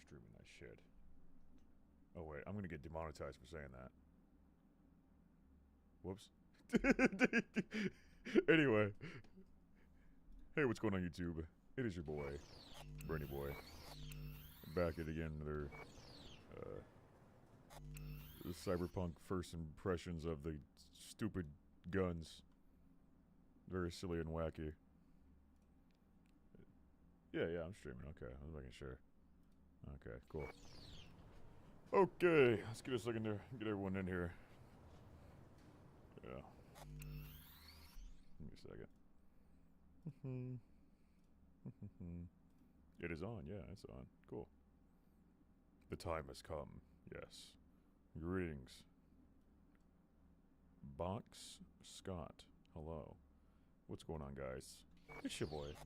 streaming that shit. Oh wait, I'm gonna get demonetized for saying that. Whoops. Anyway. Hey, what's going on YouTube? It is your boy, Brainy Boy. Back at again another Cyberpunk first impressions of the stupid guns. Very silly and wacky. Yeah, I'm streaming. Okay, I was making sure. Okay, cool. Okay, let's get a second to get everyone in here. Yeah. Give me a second. It is on, yeah, it's on. Cool. The time has come, yes. Greetings. Box Scott, hello. What's going on, guys? It's your boy.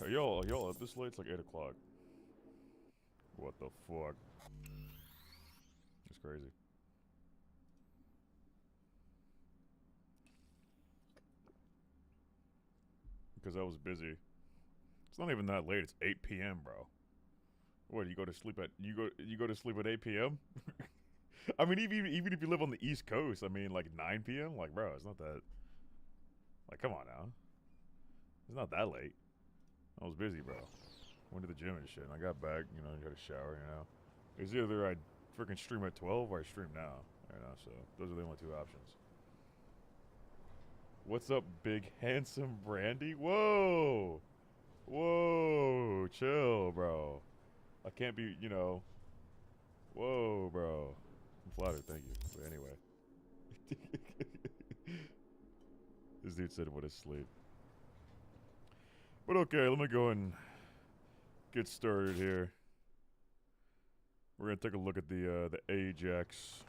Are y'all up this late? It's like 8 o'clock. What the fuck? It's crazy. Because I was busy. It's not even that late. It's 8 p.m., bro. What, you go to sleep at 8 p.m.? I mean, even if you live on the East Coast, I mean, like 9 p.m. Like, bro, it's not that. Like, come on now. It's not that late. I was busy, bro. Went to the gym and shit. And I got back, you know, got a shower, you know. It's either I freaking stream at 12 or I stream now, you know. So those are the only two options. What's up, big handsome Brandy? Whoa! Whoa! Chill, bro. I can't be, you know. Whoa, bro. I'm flattered, thank you. But anyway. This dude said he went to sleep. But okay, let me go and get started here. We're gonna take a look at the Ajax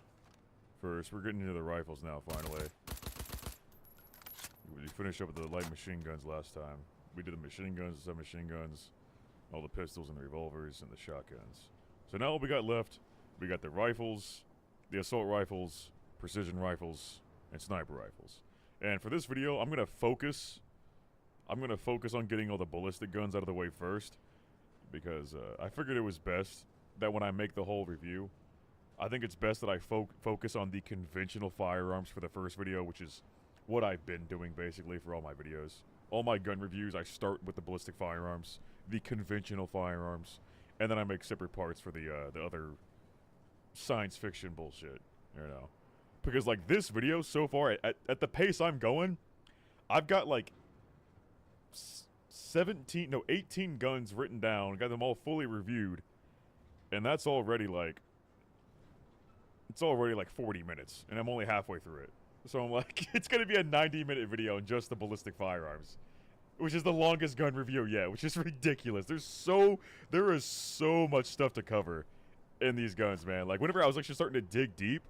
first. We're getting into the rifles now, finally. We finished up with the light machine guns last time. We did the machine guns, the submachine guns, all the pistols and the revolvers and the shotguns. So now what we got left, we got the rifles, the assault rifles, precision rifles, and sniper rifles. And for this video, I'm gonna focus on getting all the ballistic guns out of the way first, because I figured it was best that when I make the whole review, I think it's best that I focus on the conventional firearms for the first video, which is what I've been doing basically for all my videos. All my gun reviews, I start with the ballistic firearms, the conventional firearms, and then I make separate parts for the other science fiction bullshit, you know. Because like this video so far, at the pace I'm going, I've got like 18 guns written down, got them all fully reviewed, and that's already like, it's already like 40 minutes, and I'm only halfway through it. So I'm like, it's gonna be a 90-minute video on just the ballistic firearms, which is the longest gun review yet, which is ridiculous. There is so much stuff to cover in these guns, man. Like, whenever I was actually starting to dig deep,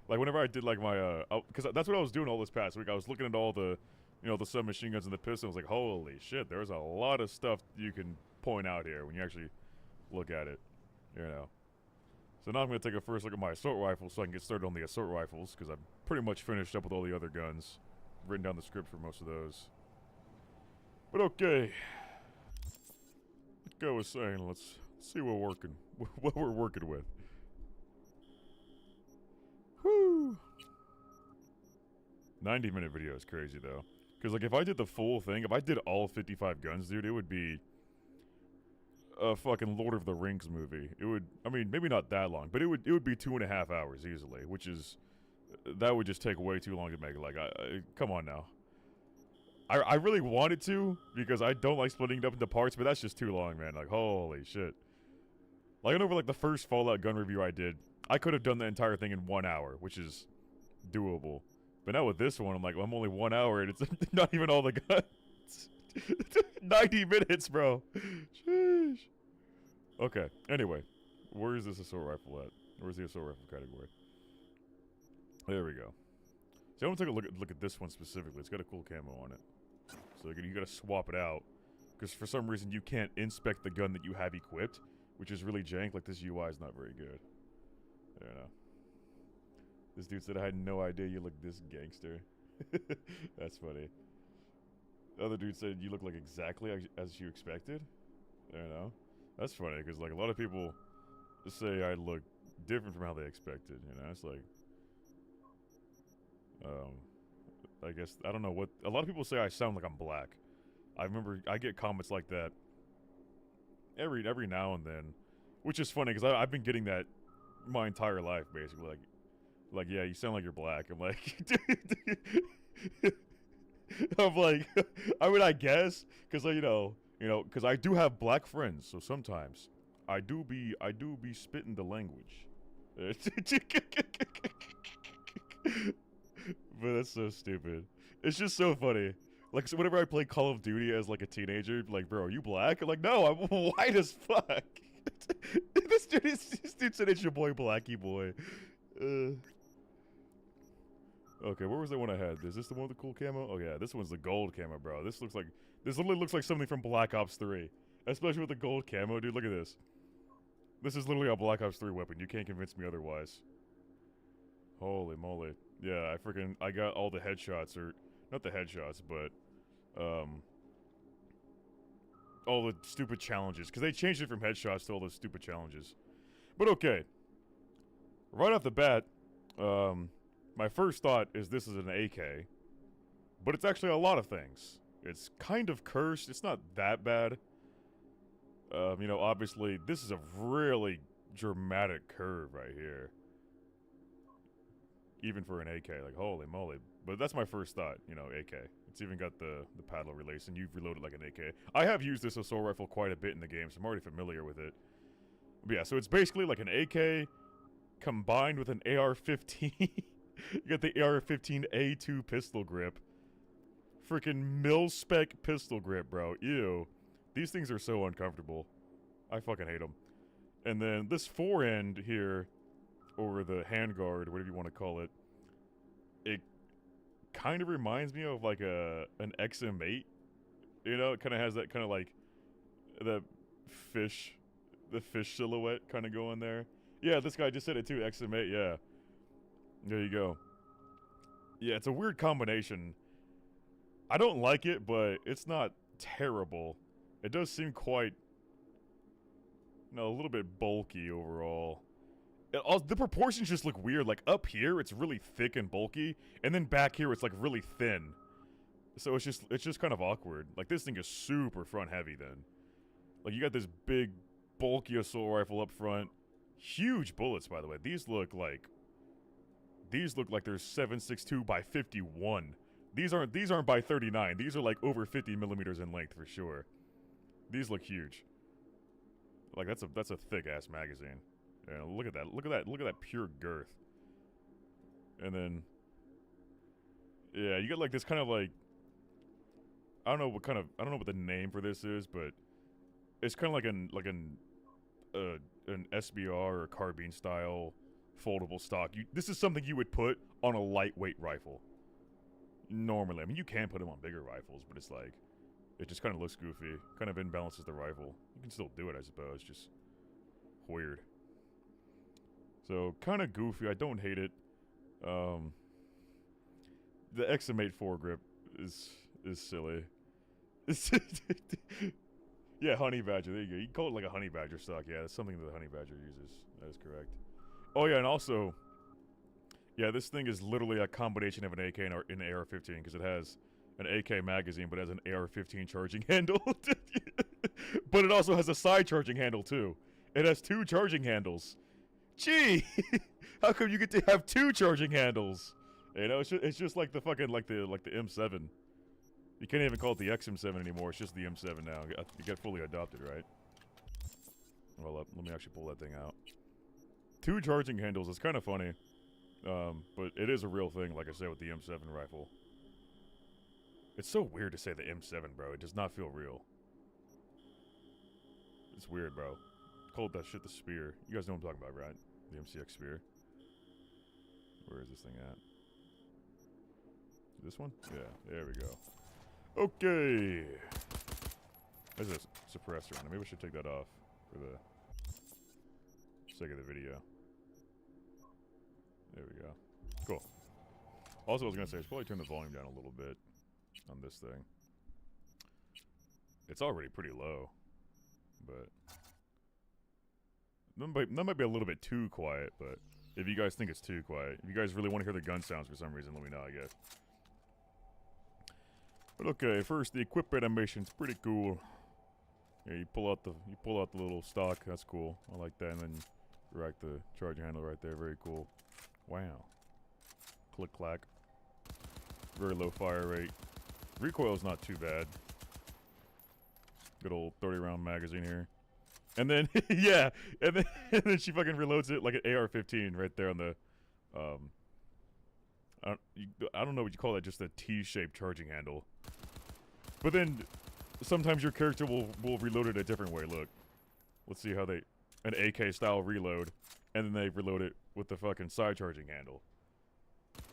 like, whenever I did, like, my, because that's what I was doing all this past week. I was looking at all the, you know, the submachine guns and the pistols. I was like, holy shit, there's a lot of stuff you can point out here when you actually look at it, you know. So now I'm going to take a first look at my assault rifles so I can get started on the assault rifles, because I'm pretty much finished up with all the other guns. Written down the script for most of those. But okay. Like I was saying, let's see what we're working with. Whew. 90-minute video is crazy, though. Because, like, if I did the full thing, if I did all 55 guns, dude, it would be a fucking Lord of the Rings movie. It would, I mean, maybe not that long, but it would be 2.5 hours easily, which is, that would just take way too long to make. Like, come on now. I really wanted to, because I don't like splitting it up into parts, but that's just too long, man. Like, holy shit. Like, over, like, the first Fallout gun review I did, I could have done the entire thing in 1 hour, which is doable. But now with this one, I'm like, well, I'm only 1 hour, and it's not even all the guns. 90 minutes, bro. Sheesh. Okay, anyway. Where is this assault rifle at? Where's the assault rifle category? There we go. So I'm gonna take a look at this one specifically. It's got a cool camo on it. So you gotta swap it out. Because for some reason you can't inspect the gun that you have equipped, which is really jank. Like, this UI is not very good. I don't know. This dude said I had no idea you look this gangster. That's funny. The other dude said you look like exactly as you expected. You know, that's funny because like a lot of people say I look different from how they expected. You know, it's like, um, I guess I don't know what a lot of people say. I sound like I'm black. I remember I get comments like that every now and then, which is funny because I've been getting that my entire life basically. Like yeah, you sound like you're black. I'm like, I'm like, I mean, I guess because because I do have black friends, so sometimes I do be spitting the language. But that's so stupid. It's just so funny. Like, so whenever I play Call of Duty as like a teenager, like, bro, are you black? I'm like, no, I'm white as fuck. This dude said it's your boy, Blackie boy. Okay, where was the one I had? Is this the one with the cool camo? Oh yeah, this one's the gold camo, bro. This literally looks like something from Black Ops 3. Especially with the gold camo, dude. Look at this. This is literally a Black Ops 3 weapon. You can't convince me otherwise. Holy moly. Yeah, I got all the headshots, or not the headshots, but all the stupid challenges, because they changed it from headshots to all those stupid challenges. But okay, right off the bat, my first thought is this is an AK, but it's actually a lot of things. It's kind of cursed. It's not that bad. Obviously, this is a really dramatic curve right here. Even for an AK, like, holy moly. But that's my first thought, AK. It's even got the paddle release, and you've reloaded like an AK. I have used this assault rifle quite a bit in the game, so I'm already familiar with it. But yeah, so it's basically like an AK combined with an AR-15. You got the AR-15A2 pistol grip. Freaking mil-spec pistol grip, bro. Ew. These things are so uncomfortable. I fucking hate them. And then this forend here, or the handguard, whatever you want to call it, it kind of reminds me of like an XM8. It kind of has that kind of like the fish silhouette kind of going there. Yeah, this guy just said it too, XM8, yeah. There you go. Yeah, it's a weird combination. I don't like it, but it's not terrible. It does seem quite, a little bit bulky overall. The proportions just look weird. Like, up here, it's really thick and bulky, and then back here, it's, like, really thin. So it's just kind of awkward. Like, this thing is super front-heavy, then. Like, you got this big, bulky assault rifle up front. Huge bullets, by the way. These look like they're 7.62 by 51. These aren't by 39. These are, like, over 50 millimeters in length, for sure. These look huge. Like, that's a thick-ass magazine. Yeah, look at that. Look at that pure girth. And then, yeah, you get like this kind of like, I don't know what the name for this is, but it's kind of like an SBR or carbine style foldable stock. This is something you would put on a lightweight rifle. Normally, I mean, you can put them on bigger rifles, but it's like, it just kind of looks goofy. Kind of imbalances the rifle. You can still do it, I suppose. Just weird. So, kind of goofy. I don't hate it. The XM8 foregrip is silly. Yeah, honey badger. There you go. You can call it like a honey badger stock. Yeah, that's something that the honey badger uses. That is correct. Oh yeah, and also, yeah, this thing is literally a combination of an AK and an AR-15 because it has an AK magazine, but it has an AR-15 charging handle. But it also has a side charging handle too. It has 2 charging handles. Gee, how come you get to have 2 charging handles? It's just like the fucking like the M7. You can't even call it the XM7 anymore. It's just the M7 now. You get fully adopted, right? Well, let me actually pull that thing out. 2 charging handles. It's kind of funny, but it is a real thing. Like I said with the M7 rifle. It's so weird to say the M7, bro. It does not feel real. It's weird, bro. Called that shit the spear. You guys know what I'm talking about, right? The MCX spear. Where is this thing at? This one? Yeah, there we go. Okay. There's a suppressor on it. Maybe I should take that off for the sake of the video. There we go. Cool. Also, I was going to say, I should probably turn the volume down a little bit on this thing. It's already pretty low. but that might be a little bit too quiet, but if you guys think it's too quiet, if you guys really want to hear the gun sounds for some reason, let me know, I guess. But okay, first the equip animation's pretty cool. Yeah, you pull out the little stock, that's cool. I like that, and then you rack the charging handle right there, very cool. Wow. Click clack. Very low fire rate. Recoil's not too bad. Good old 30-round magazine here. And then, yeah, and then she fucking reloads it like an AR-15 right there on the, I don't know what you call that, just a T-shaped charging handle. But then, sometimes your character will reload it a different way, look. Let's see how an AK-style reload, and then they reload it with the fucking side charging handle.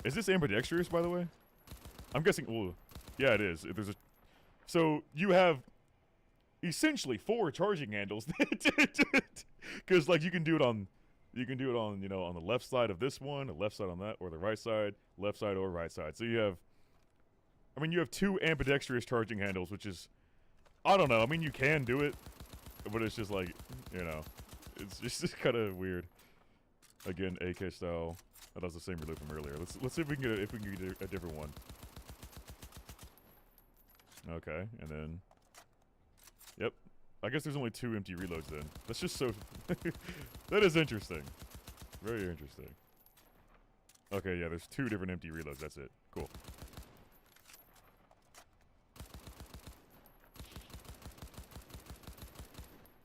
Is this ambidextrous, by the way? I'm guessing, well, yeah, it is. So, you have essentially 4 charging handles. Because, like, you can do it on, you know, on the left side of this one, the left side on that, or the right side, left side or right side. So you have, I mean, you have 2 ambidextrous charging handles, which is, I don't know, I mean, you can do it, but it's just like, you know, it's just kind of weird. Again, AK style. That was the same reload from earlier. Let's see if we can get a different one. Okay, and then, yep. I guess there's only 2 empty reloads then. That's just so, that is interesting. Very interesting. Okay, yeah, there's 2 different empty reloads, that's it. Cool.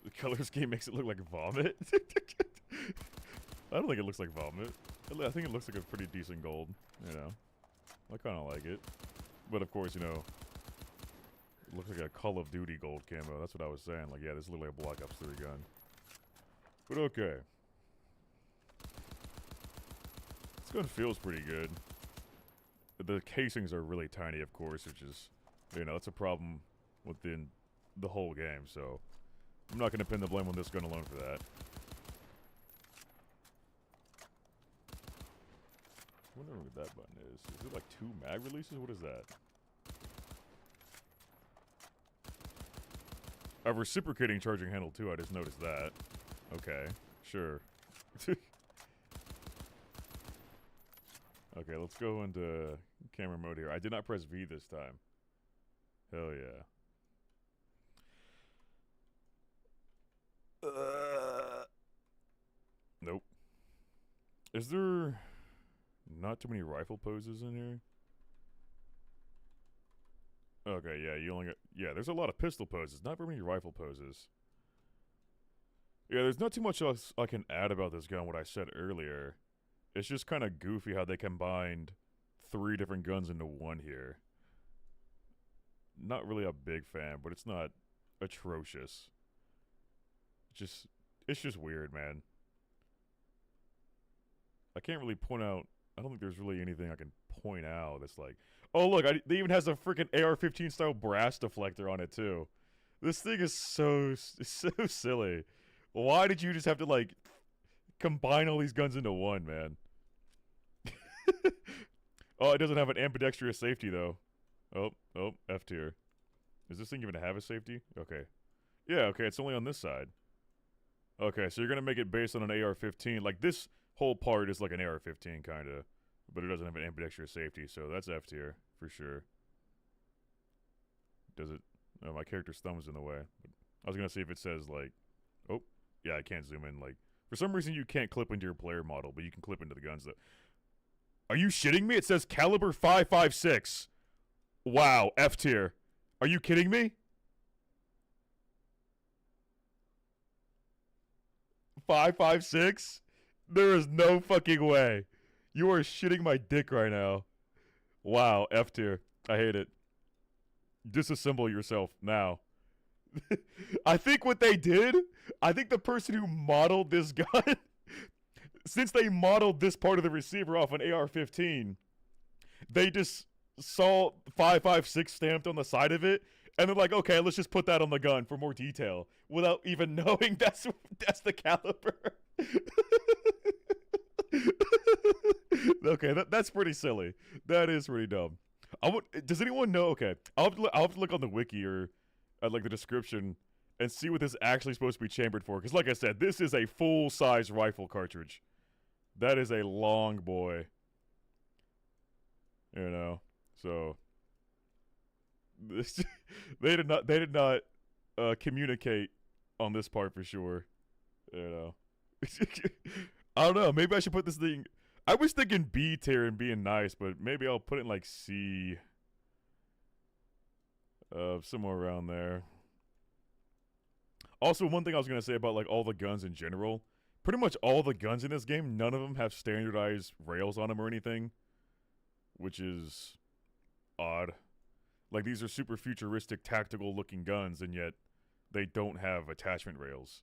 The color scheme makes it look like vomit? I don't think it looks like vomit. I think it looks like a pretty decent gold, you know. I kind of like it. But of course, you know, it looks like a Call of Duty gold camo. That's what I was saying. Like, yeah, this is literally a Black Ops 3 gun. But okay. This gun feels pretty good. The casings are really tiny, of course, which is, you know, that's a problem within the whole game, so I'm not going to pin the blame on this gun alone for that. I wonder what that button is. Is it like 2 mag releases? What is that? A reciprocating charging handle too, I just noticed that. Okay, sure. Okay, let's go into camera mode here. I did not press V this time. Hell yeah. Nope. Is there not too many rifle poses in here? Okay, yeah, you only got, yeah, there's a lot of pistol poses, not very many rifle poses. Yeah, there's not too much else I can add about this gun, what I said earlier. It's just kind of goofy how they combined 3 different guns into one here. Not really a big fan, but it's not atrocious. It's just weird, man. I can't really point out, I don't think there's really anything I can point out that's like, oh look, they even has a freaking AR-15 style brass deflector on it too. This thing is so silly. Why did you just have to like combine all these guns into one, man? Oh, it doesn't have an ambidextrous safety though. Oh, F tier. Does this thing even have a safety? Okay. Yeah, okay, it's only on this side. Okay, so you're gonna make it based on an AR-15. Like this whole part is like an AR-15 kinda. But it doesn't have an ambidextrous safety, so that's F tier, for sure. Does it? Oh, my character's thumb is in the way. But I was gonna see if it says, like... Oh, yeah, I can't zoom in, like... For some reason, you can't clip into your player model, but you can clip into the guns, though. Are you shitting me? It says caliber 5.56. Wow, F tier. Are you kidding me? 5.56? There is no fucking way. You are shitting my dick right now. Wow, F tier. I hate it. Disassemble yourself now. I think what they did, I think the person who modeled this gun, since they modeled this part of the receiver off an AR-15, they just saw 5.56 stamped on the side of it, and they're like, okay, let's just put that on the gun for more detail, without even knowing that's the caliber. Okay, that's pretty silly. That is pretty dumb. Does anyone know? Okay, I'll have to look on the wiki or like the description and see what this is actually supposed to be chambered for. Because, like I said, this is a full-size rifle cartridge. That is a long boy. You know, so this they did not communicate on this part for sure. You know, I don't know. Maybe I should put this thing. I was thinking B tier and being nice, but maybe I'll put it in like C. Somewhere around there. Also, one thing I was gonna say about like all the guns in general, pretty much all the guns in this game, none of them have standardized rails on them or anything, which is odd. Like these are super futuristic, tactical looking guns, and yet they don't have attachment rails.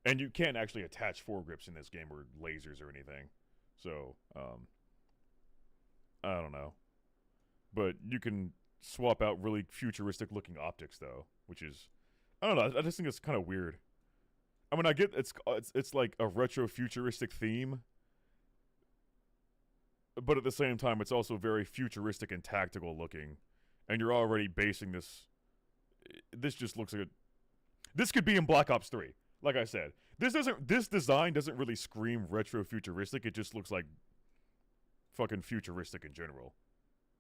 And you can't actually attach foregrips in this game or lasers or anything. So, I don't know. But you can swap out really futuristic looking optics though, which is, I don't know, I just think it's kind of weird. I mean, I get it's like a retro futuristic theme, but at the same time it's also very futuristic and tactical looking, and you're already basing this just looks like this could be in Black Ops 3. Like I said, this design doesn't really scream retro futuristic, it just looks like fucking futuristic in general.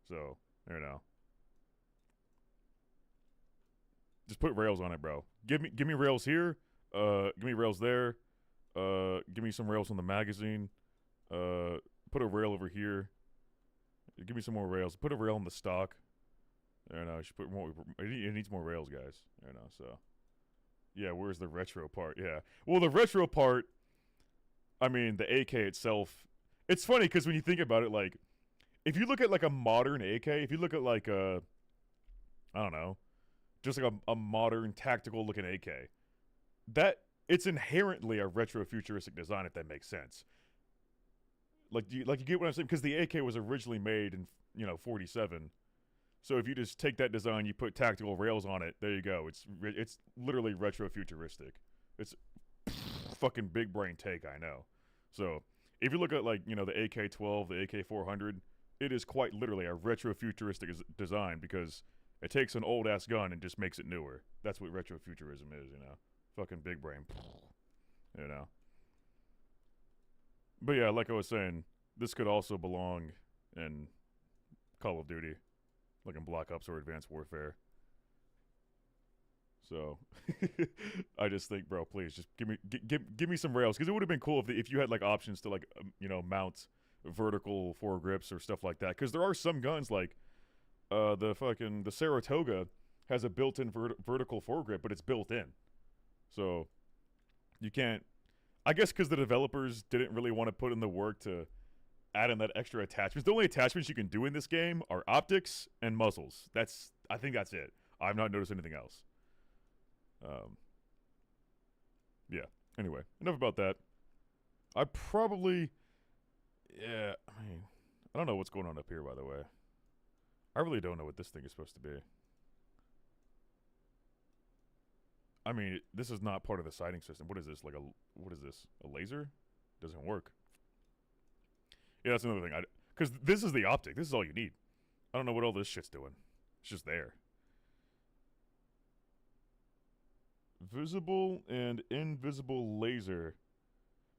So, you know. Just put rails on it, bro. Give me rails here. Give me rails there. Give me some rails on the magazine. Put a rail over here. Give me some more rails. Put a rail on the stock. I don't know. I should put more. It needs more rails, guys. I don't know. So, yeah. Where's the retro part? Yeah. Well, the retro part. I mean, the AK itself. It's funny because when you think about it, like, if you look at like a modern AK, if you look at like a, I don't know, just like a modern tactical looking AK, that it's inherently a retro futuristic design, if that makes sense. Like you get what I'm saying? Because the AK was originally made in 47. So if you just take that design, you put tactical rails on it, there you go. It's literally retro futuristic. It's fucking big brain take, I know. So if you look at like the AK-12, the AK-400, it is quite literally a retro futuristic design because it takes an old ass gun and just makes it newer. That's what retrofuturism is, Fucking big brain. But yeah, like I was saying, this could also belong in Call of Duty, like in Black Ops or Advanced Warfare. So, I just think, bro, please just give me some rails, because it would have been cool if you had like options to like mount vertical foregrips or stuff like that. Because there are some guns like the Saratoga has a built-in vertical foregrip, but it's built in. So you can't, I guess because the developers didn't really want to put in the work to add in that extra attachments. The only attachments you can do in this game are optics and muzzles. I think that's it. I've not noticed anything else. Yeah. Anyway, enough about that. I mean, I don't know what's going on up here, by the way. I really don't know what this thing is supposed to be. I mean, this is not part of the sighting system. What is this? What is this? A laser? Doesn't work. Yeah, that's another thing. Because this is the optic. This is all you need. I don't know what all this shit's doing. It's just there. Visible and invisible laser.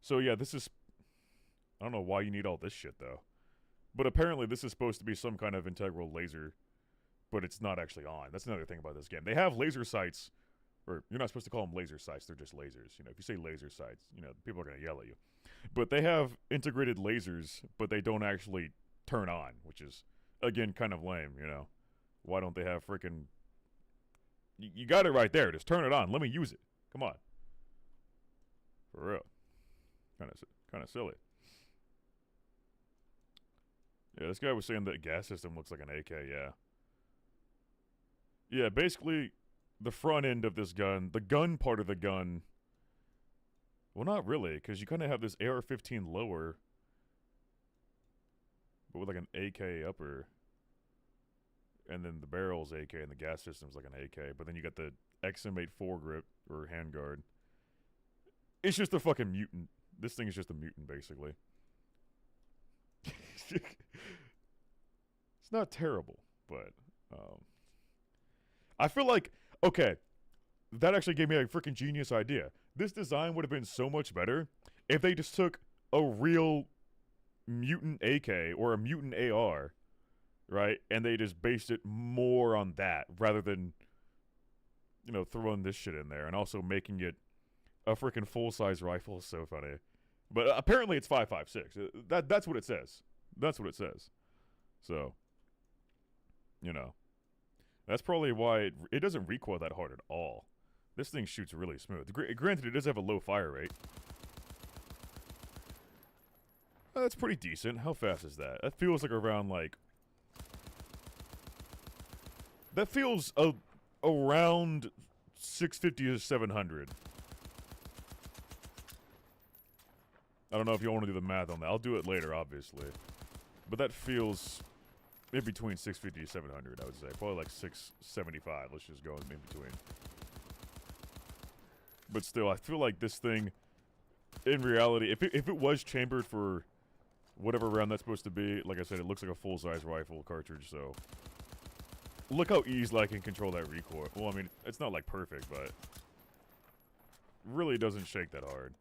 So yeah, this is, I don't know why you need all this shit though. But apparently this is supposed to be some kind of integral laser, but it's not actually on. That's another thing about this game. They have laser sights, or you're not supposed to call them laser sights, they're just lasers. If you say laser sights, people are going to yell at you. But they have integrated lasers, but they don't actually turn on, which is, again, kind of lame, Why don't they have freaking... You got it right there. Just turn it on. Let me use it. Come on. For real. Kind of silly. Yeah, this guy was saying that gas system looks like an AK, yeah. Yeah, basically, the front end of this gun, the gun part of the gun... Well, not really, because you kind of have this AR-15 lower, but with like an AK upper. And then the barrel's AK and the gas system's like an AK. But then you got the XM8 foregrip, or handguard. It's just a fucking mutant. This thing is just a mutant, basically. It's not terrible, but... I feel like... Okay. that actually gave me a freaking genius idea. This design would have been so much better if they just took a real mutant AK or a mutant AR, right? And they just based it more on that rather than, you know, throwing this shit in there and also making it a freaking full-size rifle is so funny. But apparently it's 5.56. That's what it says. That's what it says. So, you know, that's probably why it doesn't recoil that hard at all. This thing shoots really smooth. Granted, it does have a low fire rate. That's pretty decent. How fast is that? That feels like around, like... That feels around 650 to 700. I don't know if you want to do the math on that. I'll do it later, obviously. But that feels in between 650 to 700, I would say. Probably like 675. Let's just go in between. But still, I feel like this thing, in reality, if it was chambered for whatever round that's supposed to be, like I said, it looks like a full-size rifle cartridge, so... Look how easily I can control that recoil. Well, I mean, it's not like perfect, but... Really doesn't shake that hard.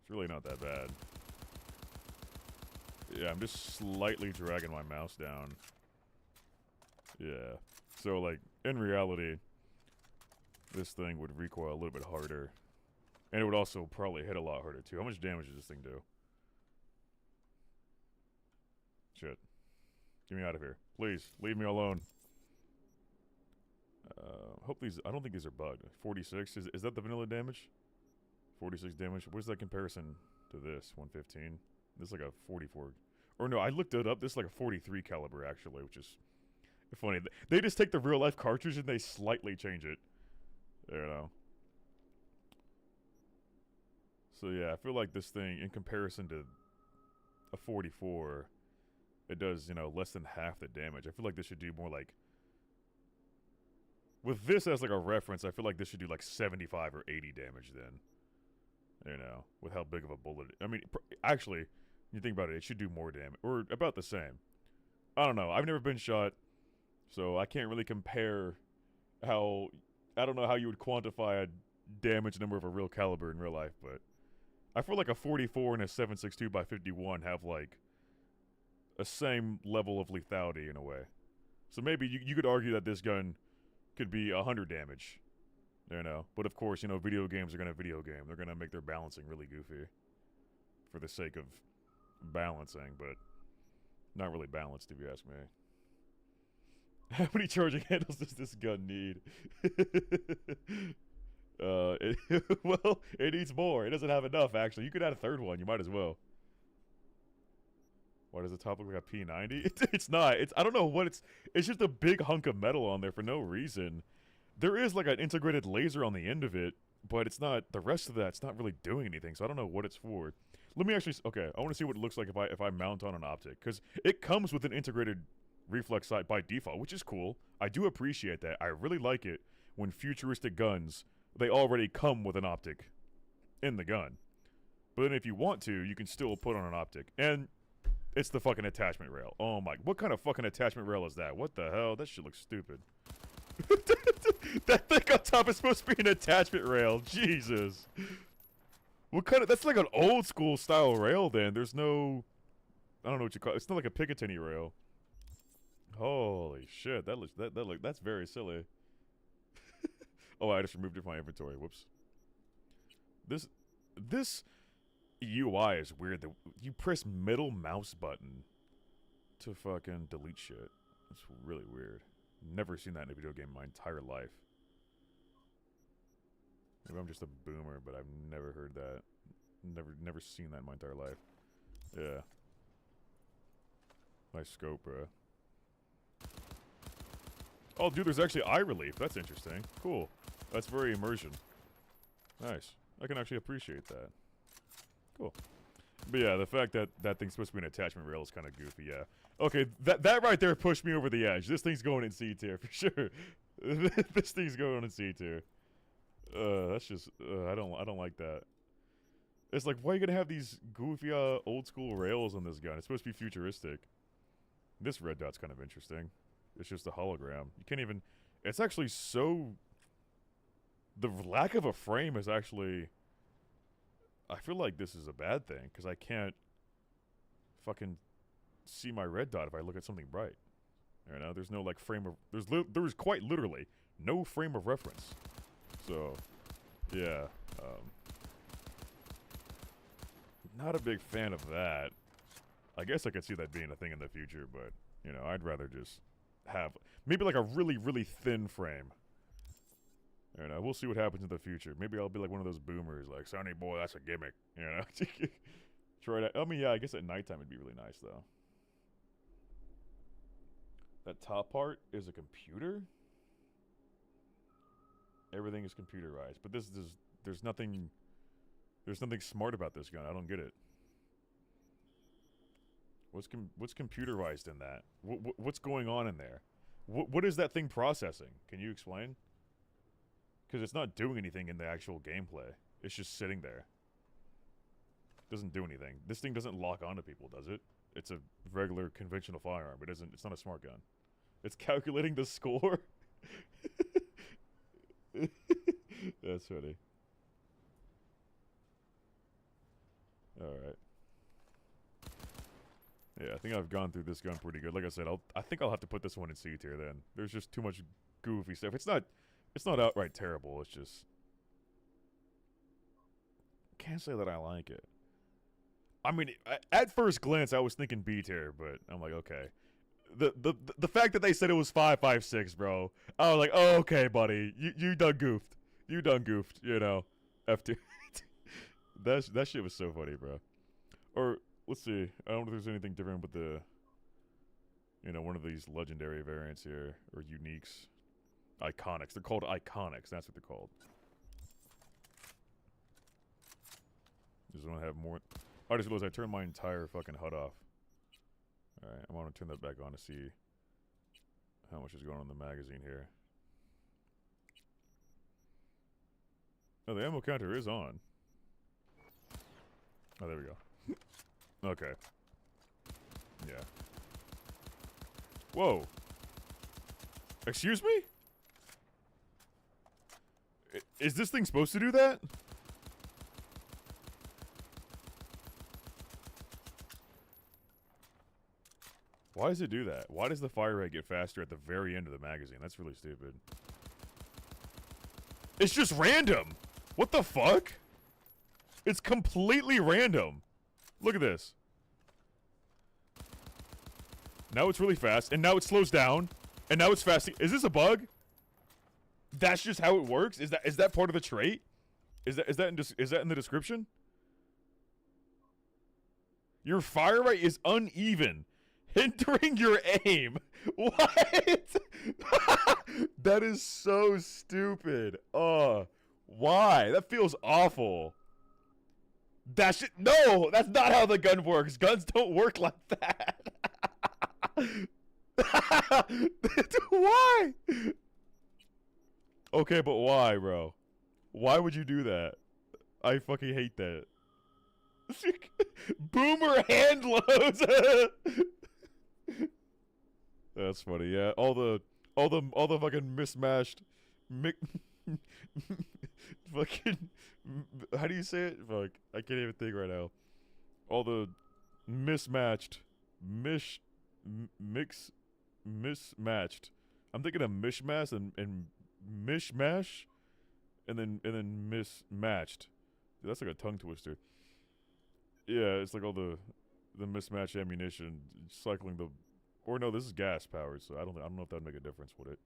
It's really not that bad. Yeah, I'm just slightly dragging my mouse down. Yeah. So, like, in reality, this thing would recoil a little bit harder. And it would also probably hit a lot harder, too. How much damage does this thing do? Shit. Get me out of here. Please, leave me alone. Hope these... I don't think these are bugged. 46? Is that the vanilla damage? 46 damage. Where's that comparison to this? 115? This is like a 44. Or no, I looked it up. This is like a 43 caliber, actually, which is funny. They just take the real-life cartridge and they slightly change it. You know. So yeah, I feel like this thing, in comparison to a 44, it does, you know, less than half the damage. I feel like this should do more like... With this as like a reference, I feel like this should do like 75 or 80 damage then. You know, with how big of a bullet... I mean, actually, you think about it, it should do more damage. Or about the same. I don't know. I've never been shot, so I can't really compare how... I don't know how you would quantify a damage number of a real caliber in real life, but... I feel like a 44 and a 7.62 by 51 have like... a same level of lethality in a way. So maybe you could argue that this gun could be 100 damage. You know, but of course, you know, video games are gonna video game. They're gonna make their balancing really goofy. For the sake of balancing, but not really balanced if you ask me. How many charging handles does this gun need? Well, it needs more. It doesn't have enough, actually. You could add a third one. You might as well. Why does the top look like a P90? It's not. I don't know what it's... It's just a big hunk of metal on there for no reason. There is like an integrated laser on the end of it, but it's not... The rest of that's not really doing anything, so I don't know what it's for. Let me actually... Okay, I want to see what it looks like if I mount on an optic, because it comes with an integrated reflex sight by default, which is cool. I do appreciate that. I really like it when futuristic guns, they already come with an optic in the gun. But then if you want to, you can still put on an optic. And... It's the fucking attachment rail. Oh my... What kind of fucking attachment rail is that? What the hell? That shit looks stupid. That thing on top is supposed to be an attachment rail. Jesus. What kind of... That's like an old school style rail then. There's no... I don't know what you call it. It's not like a Picatinny rail. Holy shit. That's very silly. Oh, I just removed it from my inventory. Whoops. This UI is weird. You press middle mouse button to fucking delete shit. It's really weird. Never seen that in a video game in my entire life. Maybe I'm just a boomer, but I've never heard that. Never seen that in my entire life. Yeah. Nice scope, bro. Oh, dude, there's actually eye relief. That's interesting. Cool. That's very immersion. Nice. I can actually appreciate that. Cool. But yeah, the fact that that thing's supposed to be an attachment rail is kind of goofy, yeah. Okay, that right there pushed me over the edge. This thing's going in C tier, for sure. This thing's going in C tier. That's just... I don't like that. It's like, why are you gonna have these goofy, old school rails on this gun? It's supposed to be futuristic. This red dot's kind of interesting. It's just a hologram. You can't even... It's actually so... The lack of a frame is actually... I feel like this is a bad thing, because I can't fucking see my red dot if I look at something bright. You know, there's no, like, frame of... There's quite literally no frame of reference. So, yeah. Not a big fan of that. I guess I could see that being a thing in the future, but, you know, I'd rather just have... Maybe, like, a really, really thin frame. You know, we'll see what happens in the future. Maybe I'll be like one of those boomers, like, Sonny boy, that's a gimmick. You know? Try that. I mean, yeah, I guess at nighttime it'd be really nice, though. That top part is a computer? Everything is computerized. But there's nothing smart about this gun. I don't get it. What's computerized in that? What's going on in there? What is that thing processing? Can you explain? Because it's not doing anything in the actual gameplay. It's just sitting there. Doesn't do anything. This thing doesn't lock onto people, does it? It's a regular conventional firearm. It's not a smart gun. It's calculating the score? That's funny. Alright. Yeah, I think I've gone through this gun pretty good. Like I said, I think I'll have to put this one in C tier then. There's just too much goofy stuff. It's not outright terrible. It's just... Can't say that I like it. I mean, at first glance, I was thinking B tier, but I'm like, okay. The fact that they said it was 5.56, bro. I was like, oh, okay, buddy. You done goofed. You done goofed, you know. F2. That shit was so funny, bro. Or, let's see. I don't know if there's anything different with the... You know, one of these legendary variants here. Or uniques. Iconics. They're called Iconics. That's what they're called. Just want to have more... I just realized I turned my entire fucking HUD off. Alright, I'm gonna turn that back on to see how much is going on in the magazine here. Oh, the ammo counter is on. Oh, there we go. Okay. Yeah. Whoa. Excuse me? Is this thing supposed to do that? Why does it do that? Why does the fire rate get faster at the very end of the magazine? That's really stupid. It's just random! What the fuck? It's completely random. Look at this. Now it's really fast, and now it slows down, and now it's fast. Is this a bug? That's just how it works? Is that part of the trait? Is that in the description? Your fire rate is uneven, hindering your aim. What? That is so stupid. Why? That feels awful. That shit. No, that's not how the gun works. Guns don't work like that. Why? Okay, but why, bro? Why would you do that? I fucking hate that. Boomer hand loads. That's funny. Yeah, all the fucking mismatched, fucking. How do you say it? Fuck, I can't even think right now. All the mismatched, mismatched. I'm thinking of mishmash and mishmash, and then mismatched. Dude, that's like a tongue twister. Yeah, it's like all the mismatched ammunition, cycling the, or no, this is gas powered, so I don't know if that'd make a difference, would it?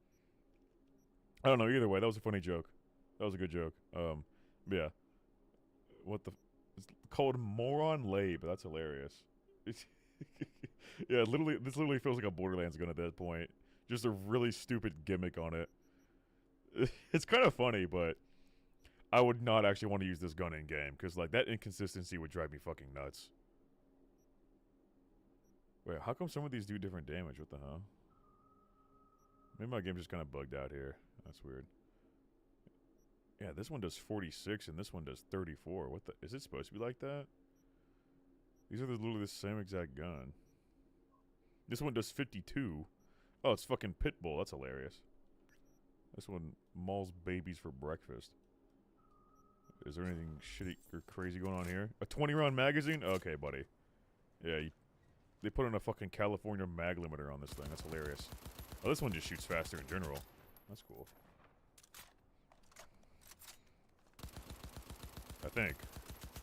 I don't know. Either way, that was a funny joke. That was a good joke. Yeah. What the? It's called Moron Lab. That's hilarious. Yeah, literally, this literally feels like a Borderlands gun at that point. Just a really stupid gimmick on it. It's kind of funny, but I would not actually want to use this gun in game because like that inconsistency would drive me fucking nuts. Wait, how come some of these do different damage? What the hell? Maybe my game's just kind of bugged out here. That's weird. Yeah, this one does 46 and this one does 34. What the? Is it supposed to be like that? These are literally the same exact gun. This one does 52. Oh, it's fucking Pitbull. That's hilarious. This one mauls babies for breakfast. Is there anything shitty or crazy going on here? A 20-round magazine? Okay, buddy. Yeah, they put in a fucking California mag limiter on this thing. That's hilarious. Oh, this one just shoots faster in general. That's cool. I think.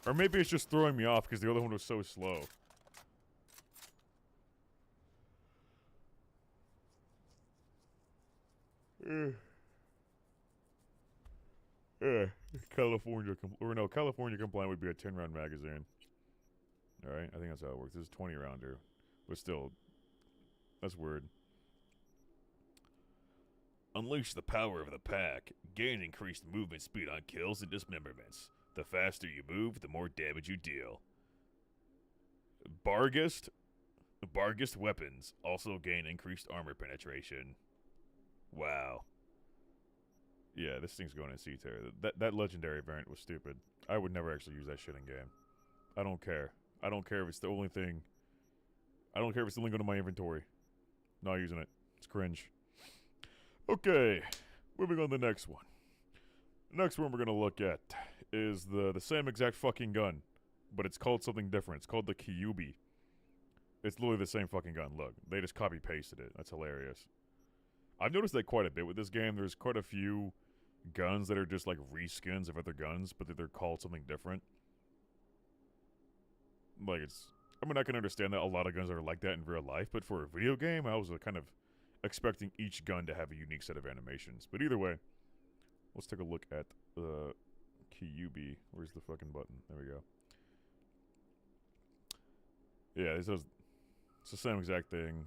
Or maybe it's just throwing me off because the other one was so slow. Yeah, California compliant would be a 10-round magazine. Alright, I think that's how it works. This is 20-rounder. But still, that's weird. Unleash the power of the pack. Gain increased movement speed on kills and dismemberments. The faster you move, the more damage you deal. Bargist weapons also gain increased armor penetration. Wow. Yeah, this thing's going in C-tier. That legendary variant was stupid. I would never actually use that shit in game. I don't care. I don't care if it's the only thing. I don't care if it's the only going to my inventory. Not using it. It's cringe. Okay, moving on to the next one. The next one we're going to look at is the same exact fucking gun, but it's called something different. It's called the Kyubi. It's literally the same fucking gun. Look, they just copy-pasted it. That's hilarious. I've noticed that quite a bit with this game. There's quite a few guns that are just like reskins of other guns, but they're called something different. Like, I mean, I can understand that a lot of guns are like that in real life, but for a video game, I was kind of expecting each gun to have a unique set of animations. But either way, let's take a look at the Kyubi. Where's the fucking button? There we go. Yeah, it's the same exact thing.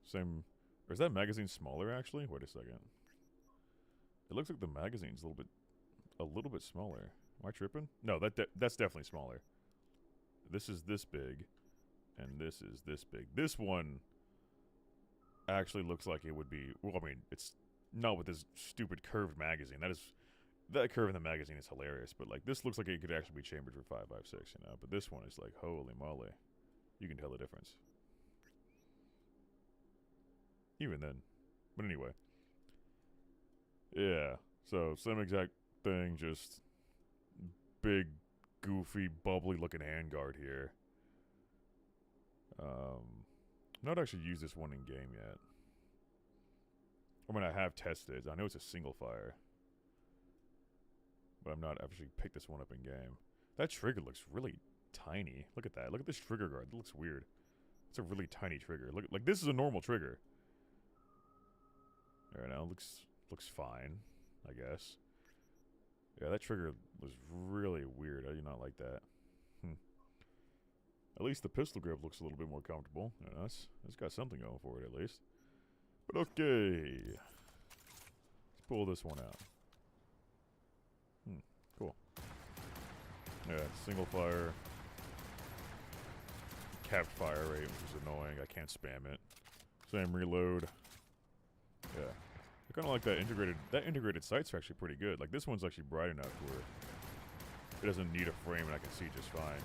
Same. Or is that magazine smaller, actually? Wait a second. It looks like the magazine's a little bit smaller. Am I tripping? No, that's definitely smaller. This is this big, and this is this big. This one actually looks like it would be. Well, I mean, it's not with this stupid curved magazine. That curve in the magazine is hilarious. But like, this looks like it could actually be chambered for 5.56, you know. But this one is like, holy moly, you can tell the difference. Even then. But anyway. Yeah. So, same exact thing, just big, goofy, bubbly looking handguard here. Not actually used this one in game yet. I mean, I have tested it. I know it's a single fire. But I'm not actually picked this one up in game. That trigger looks really tiny. Look at that. Look at this trigger guard. It looks weird. It's a really tiny trigger. Look, like, this is a normal trigger. There now, looks fine, I guess. Yeah, that trigger was really weird. I do not like that. At least the pistol grip looks a little bit more comfortable. You know, it's got something going for it, at least. But okay. Let's pull this one out. Cool. Yeah, single fire. Capped fire rate, which is annoying. I can't spam it. Same reload. Yeah. I kind of like that integrated sights are actually pretty good. Like, this one's actually bright enough where it doesn't need a frame and I can see just fine.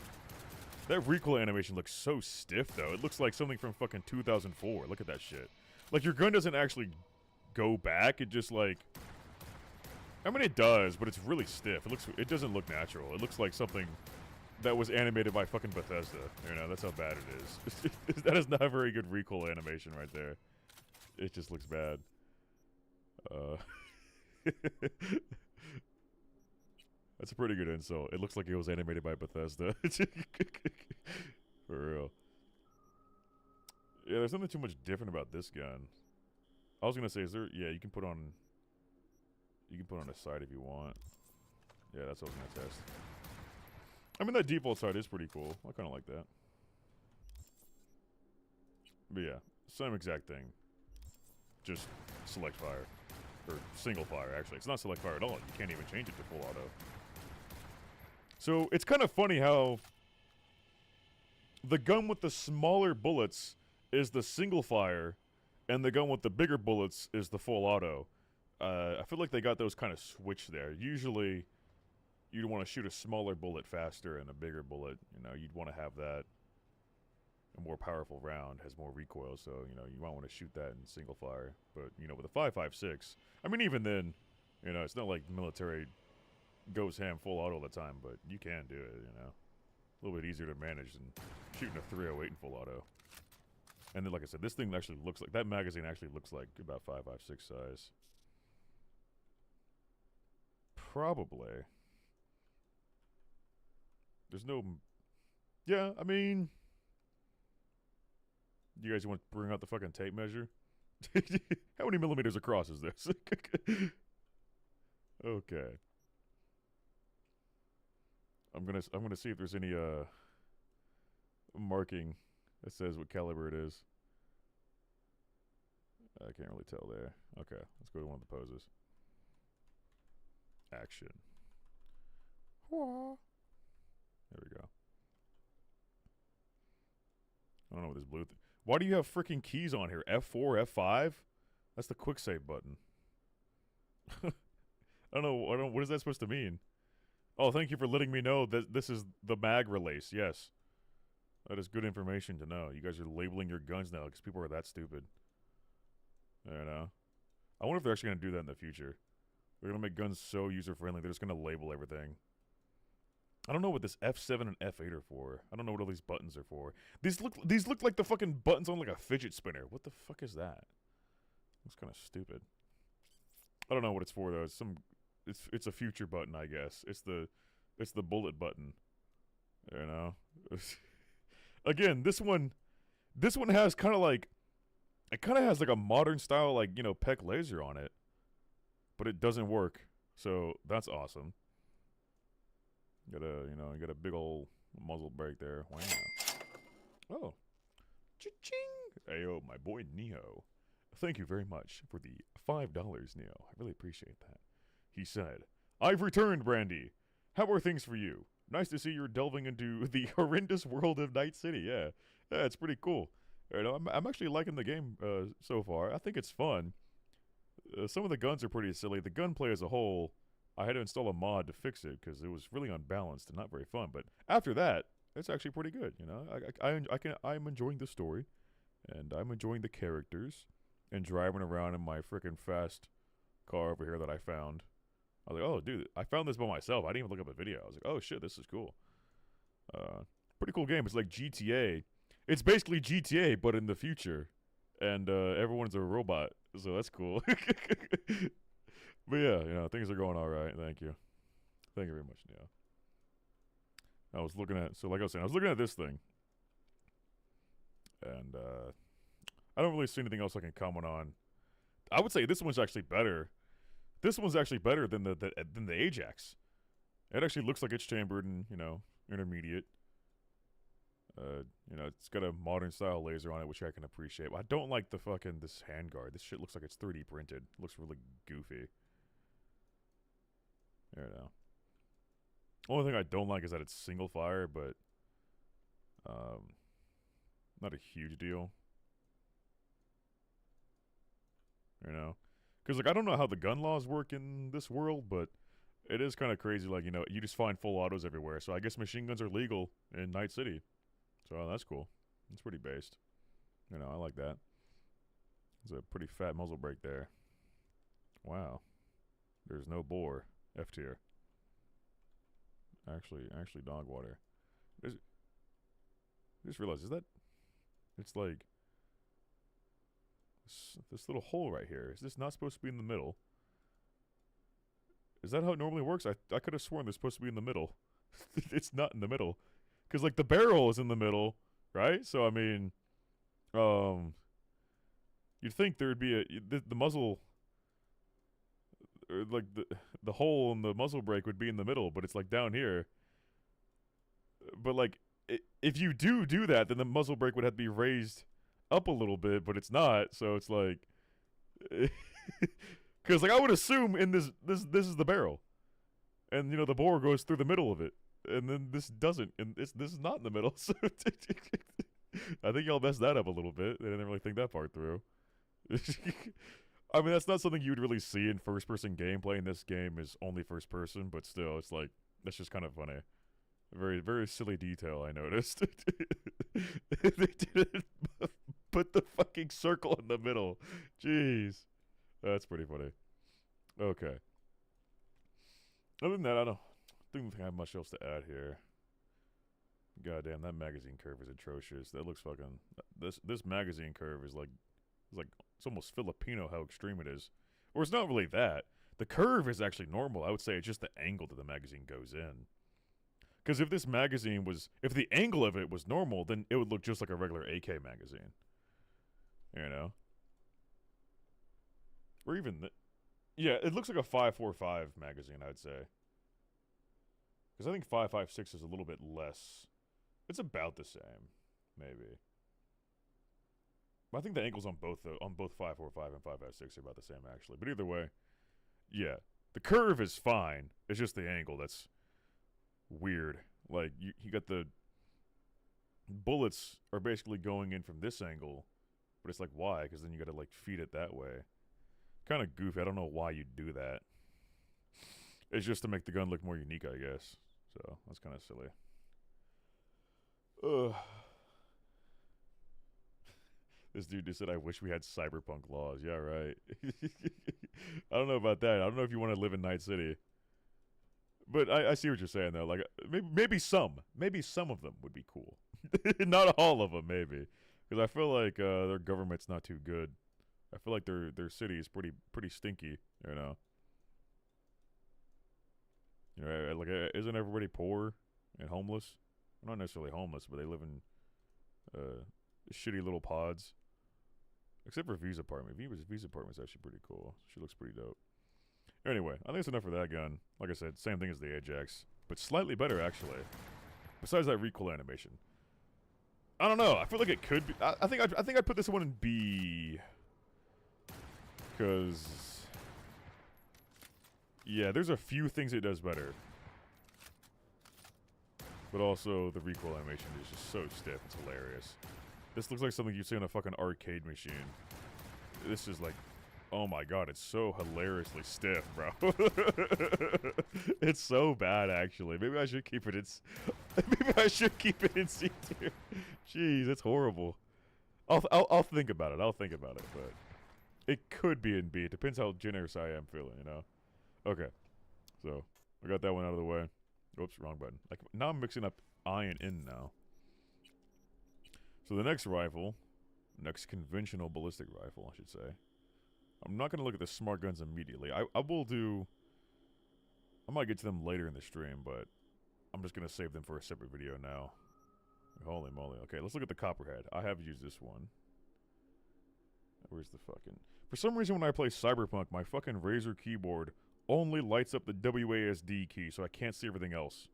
That recoil animation looks so stiff, though. It looks like something from fucking 2004. Look at that shit. Like, your gun doesn't actually go back. It just, like... I mean, it does, but it's really stiff. It doesn't look natural. It looks like something that was animated by fucking Bethesda. You know, that's how bad it is. That is not a very good recoil animation right there. It just looks bad. That's a pretty good insult. It looks like it was animated by Bethesda. For real. Yeah, there's nothing too much different about this gun. I was gonna say, yeah, you can put on a sight if you want. Yeah, that's what I was gonna test. I mean, that default sight is pretty cool. I kinda like that. But yeah, same exact thing. Just select fire. Or single fire, actually. It's not select fire at all. You can't even change it to full auto. So, it's kind of funny how the gun with the smaller bullets is the single fire, and the gun with the bigger bullets is the full auto. I feel like they got those kind of switched there. Usually, you'd want to shoot a smaller bullet faster and a bigger bullet. You know, you'd want to have that. A more powerful round has more recoil, so, you know, you might want to shoot that in single fire. But, you know, with a 5.56, I mean, even then, You know, it's not like military goes ham full auto all the time, but you can do it, you know. A little bit easier to manage than shooting a 308 in full auto. And then, like I said, this thing actually looks like, that magazine actually looks like about 5.56 size. Probably. There's no, yeah, I mean, you guys want to bring out the fucking tape measure? How many millimeters across is this? Okay. I'm gonna see if there's any marking that says what caliber it is. I can't really tell there. Okay, let's go to one of the poses. Action. There we go. I don't know what this blue why do you have freaking keys on here? F4, F5? That's the quick save button. I don't know. What is that supposed to mean? Oh, thank you for letting me know that this is the mag release. Yes. That is good information to know. You guys are labeling your guns now because people are that stupid. I don't know. I wonder if they're actually going to do that in the future. They're going to make guns so user-friendly, they're just going to label everything. I don't know what this F7 and F8 are for. I don't know what all these buttons are for. These look like the fucking buttons on like a fidget spinner. What the fuck is that? Looks kind of stupid. I don't know what it's for though. It's a future button, I guess. It's the bullet button. You know. Again, this one has kind of like, it kind of has like a modern style, like, you know, PEC laser on it, but it doesn't work. So that's awesome. Got a big old muzzle brake there. Wow. Oh. Cha-ching! Ayo, my boy Neo. Thank you very much for the $5, Neo. I really appreciate that. He said, I've returned, Brandy. How are things for you? Nice to see you're delving into the horrendous world of Night City. Yeah, it's pretty cool. You know, I'm actually liking the game so far. I think it's fun. Some of the guns are pretty silly. The gunplay as a whole, I had to install a mod to fix it because it was really unbalanced and not very fun. But after that, it's actually pretty good. You know, I'm enjoying the story, and I'm enjoying the characters, and driving around in my freaking fast car over here that I found. I was like, oh, dude, I found this by myself. I didn't even look up a video. I was like, oh shit, this is cool. Pretty cool game. It's like GTA. It's basically GTA, but in the future, and everyone's a robot, so that's cool. But yeah, you know, things are going all right. Thank you. Thank you very much, Neo. I was looking at, so like I was saying, I was looking at this thing. And I don't really see anything else I can comment on. I would say this one's actually better. This one's actually better than the Ajax. It actually looks like it's chambered and, you know, intermediate. You know, it's got a modern style laser on it, which I can appreciate. But I don't like the fucking, this handguard. This shit looks like it's 3D printed. It looks really goofy. I don't know. Only thing I don't like is that it's single fire, but not a huge deal. You know? Because, like, I don't know how the gun laws work in this world, but it is kind of crazy. Like, you know, you just find full autos everywhere. So I guess machine guns are legal in Night City. So that's cool. It's pretty based. You know, I like that. There's a pretty fat muzzle brake there. Wow. There's no bore. F tier. Actually dog water. I just realized, is that, it's like, this little hole right here. Is this not supposed to be in the middle? Is that how it normally works? I could have sworn they're supposed to be in the middle. It's not in the middle. Because, like, the barrel is in the middle, right? So, I mean, you'd think there would be the muzzle, or like the hole in the muzzle brake would be in the middle, but it's like down here. But like, if you do that, then the muzzle brake would have to be raised up a little bit, but it's not. So it's like, because like I would assume in this is the barrel, and you know the bore goes through the middle of it, and then this doesn't, and this is not in the middle. So I think y'all messed that up a little bit. They didn't really think that part through. I mean, that's not something you would really see in first-person gameplay, and this game is only first-person, but still, it's like, that's just kind of funny. Very, very silly detail, I noticed. They didn't put the fucking circle in the middle. Jeez. That's pretty funny. Okay. Other than that, I don't think I have much else to add here. God damn, that magazine curve is atrocious. That looks fucking. This magazine curve is like, it's almost Filipino how extreme it is. Or it's not really that. The curve is actually normal. I would say it's just the angle that the magazine goes in. Because if this magazine was, if the angle of it was normal, then it would look just like a regular AK magazine. You know? Or even, yeah, it looks like a 5.45 magazine, I'd say. Because I think 5.56 is a little bit less. It's about the same, maybe. But I think the angles on both 5.45 and 5.56 are about the same, actually. But either way, yeah, the curve is fine. It's just the angle that's weird. Like you got the bullets are basically going in from this angle, but it's like why? Because then you got to like feed it that way. Kind of goofy. I don't know why you do that. It's just to make the gun look more unique, I guess. So that's kind of silly. Ugh. This dude just said, "I wish we had cyberpunk laws." Yeah, right. I don't know about that. I don't know if you want to live in Night City. But I see what you're saying, though. Like, maybe some of them would be cool. Not all of them, maybe. Because I feel like their government's not too good. I feel like their city is pretty stinky, you know. You know, like, isn't everybody poor and homeless? Well, not necessarily homeless, but they live in shitty little pods. Except for V's apartment. V's apartment's actually pretty cool. She looks pretty dope. Anyway, I think it's enough for that gun. Like I said, same thing as the Ajax, but slightly better actually. Besides that recoil animation, I don't know. I feel like it could be. I think I'd put this one in B, because yeah, there's a few things it does better, but also the recoil animation is just so stiff. It's hilarious. This looks like something you see on a fucking arcade machine. This is like, oh my god, it's so hilariously stiff, bro. It's so bad, actually. Maybe I should keep it in. Maybe I should keep it in C tier. Jeez, it's horrible. I'll think about it. I'll think about it, but it could be in B. It depends how generous I am feeling, you know. Okay, so I got that one out of the way. Oops, wrong button. Like now I'm mixing up I and N now. So the next rifle, next conventional ballistic rifle, I should say. I'm not going to look at the smart guns immediately. I will do... I might get to them later in the stream, but I'm just going to save them for a separate video now. Holy moly. Okay, let's look at the Copperhead. I have used this one. Where's the fucking... For some reason when I play Cyberpunk, my fucking Razer keyboard only lights up the WASD key, so I can't see everything else.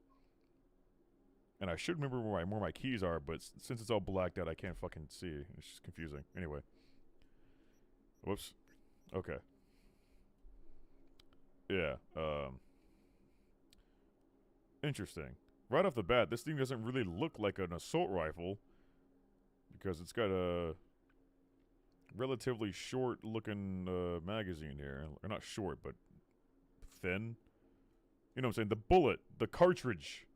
And I should remember where my keys are, but since it's all blacked out, I can't fucking see. It's just confusing. Anyway. Whoops. Okay. Yeah, interesting. Right off the bat, this thing doesn't really look like an assault rifle, because it's got a relatively short-looking magazine here. Or not short, but thin. You know what I'm saying? The bullet, the cartridge,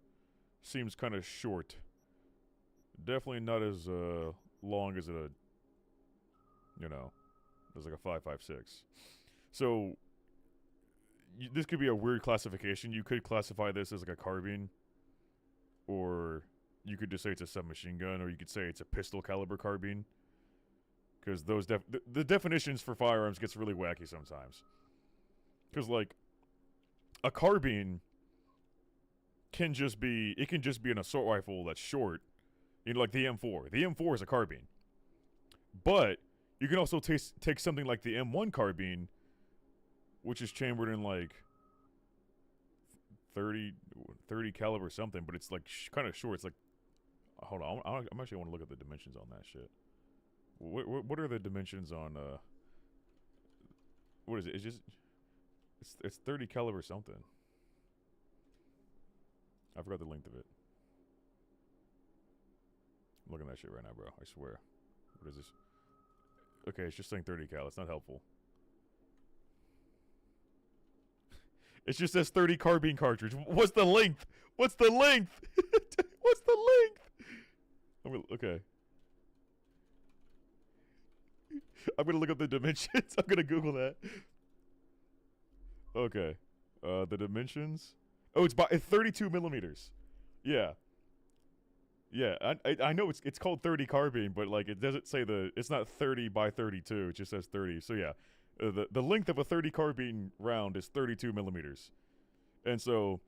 seems kind of short. Definitely not as long as a, you know, as like a 5.56. So this could be a weird classification. You could classify this as like a carbine, or you could just say it's a submachine gun, or you could say it's a pistol caliber carbine. Because those the definitions for firearms gets really wacky sometimes. Because like a carbine can just be an assault rifle that's short, you know, like the M4. The M4 is a carbine, but you can also take something like the M1 carbine, which is chambered in like 30 caliber something, but it's like kind of short. It's like, hold on, I'm actually want to look at the dimensions on that shit. What are the dimensions on what is it? It's just it's 30 caliber something. I forgot the length of it. I'm looking at that shit right now, bro. I swear. What is this? Okay, it's just saying 30 cal. It's not helpful. It just says 30 carbine cartridge. What's the length? What's the length? What's the length? Okay. I'm gonna look up the dimensions. I'm gonna Google that. Okay. The dimensions. Oh, it's 32 millimeters. Yeah. Yeah, I know it's called 30 carbine, but like it doesn't say it's not 30 by 32. It just says 30. So yeah, the length of a 30 carbine round is 32 millimeters, and so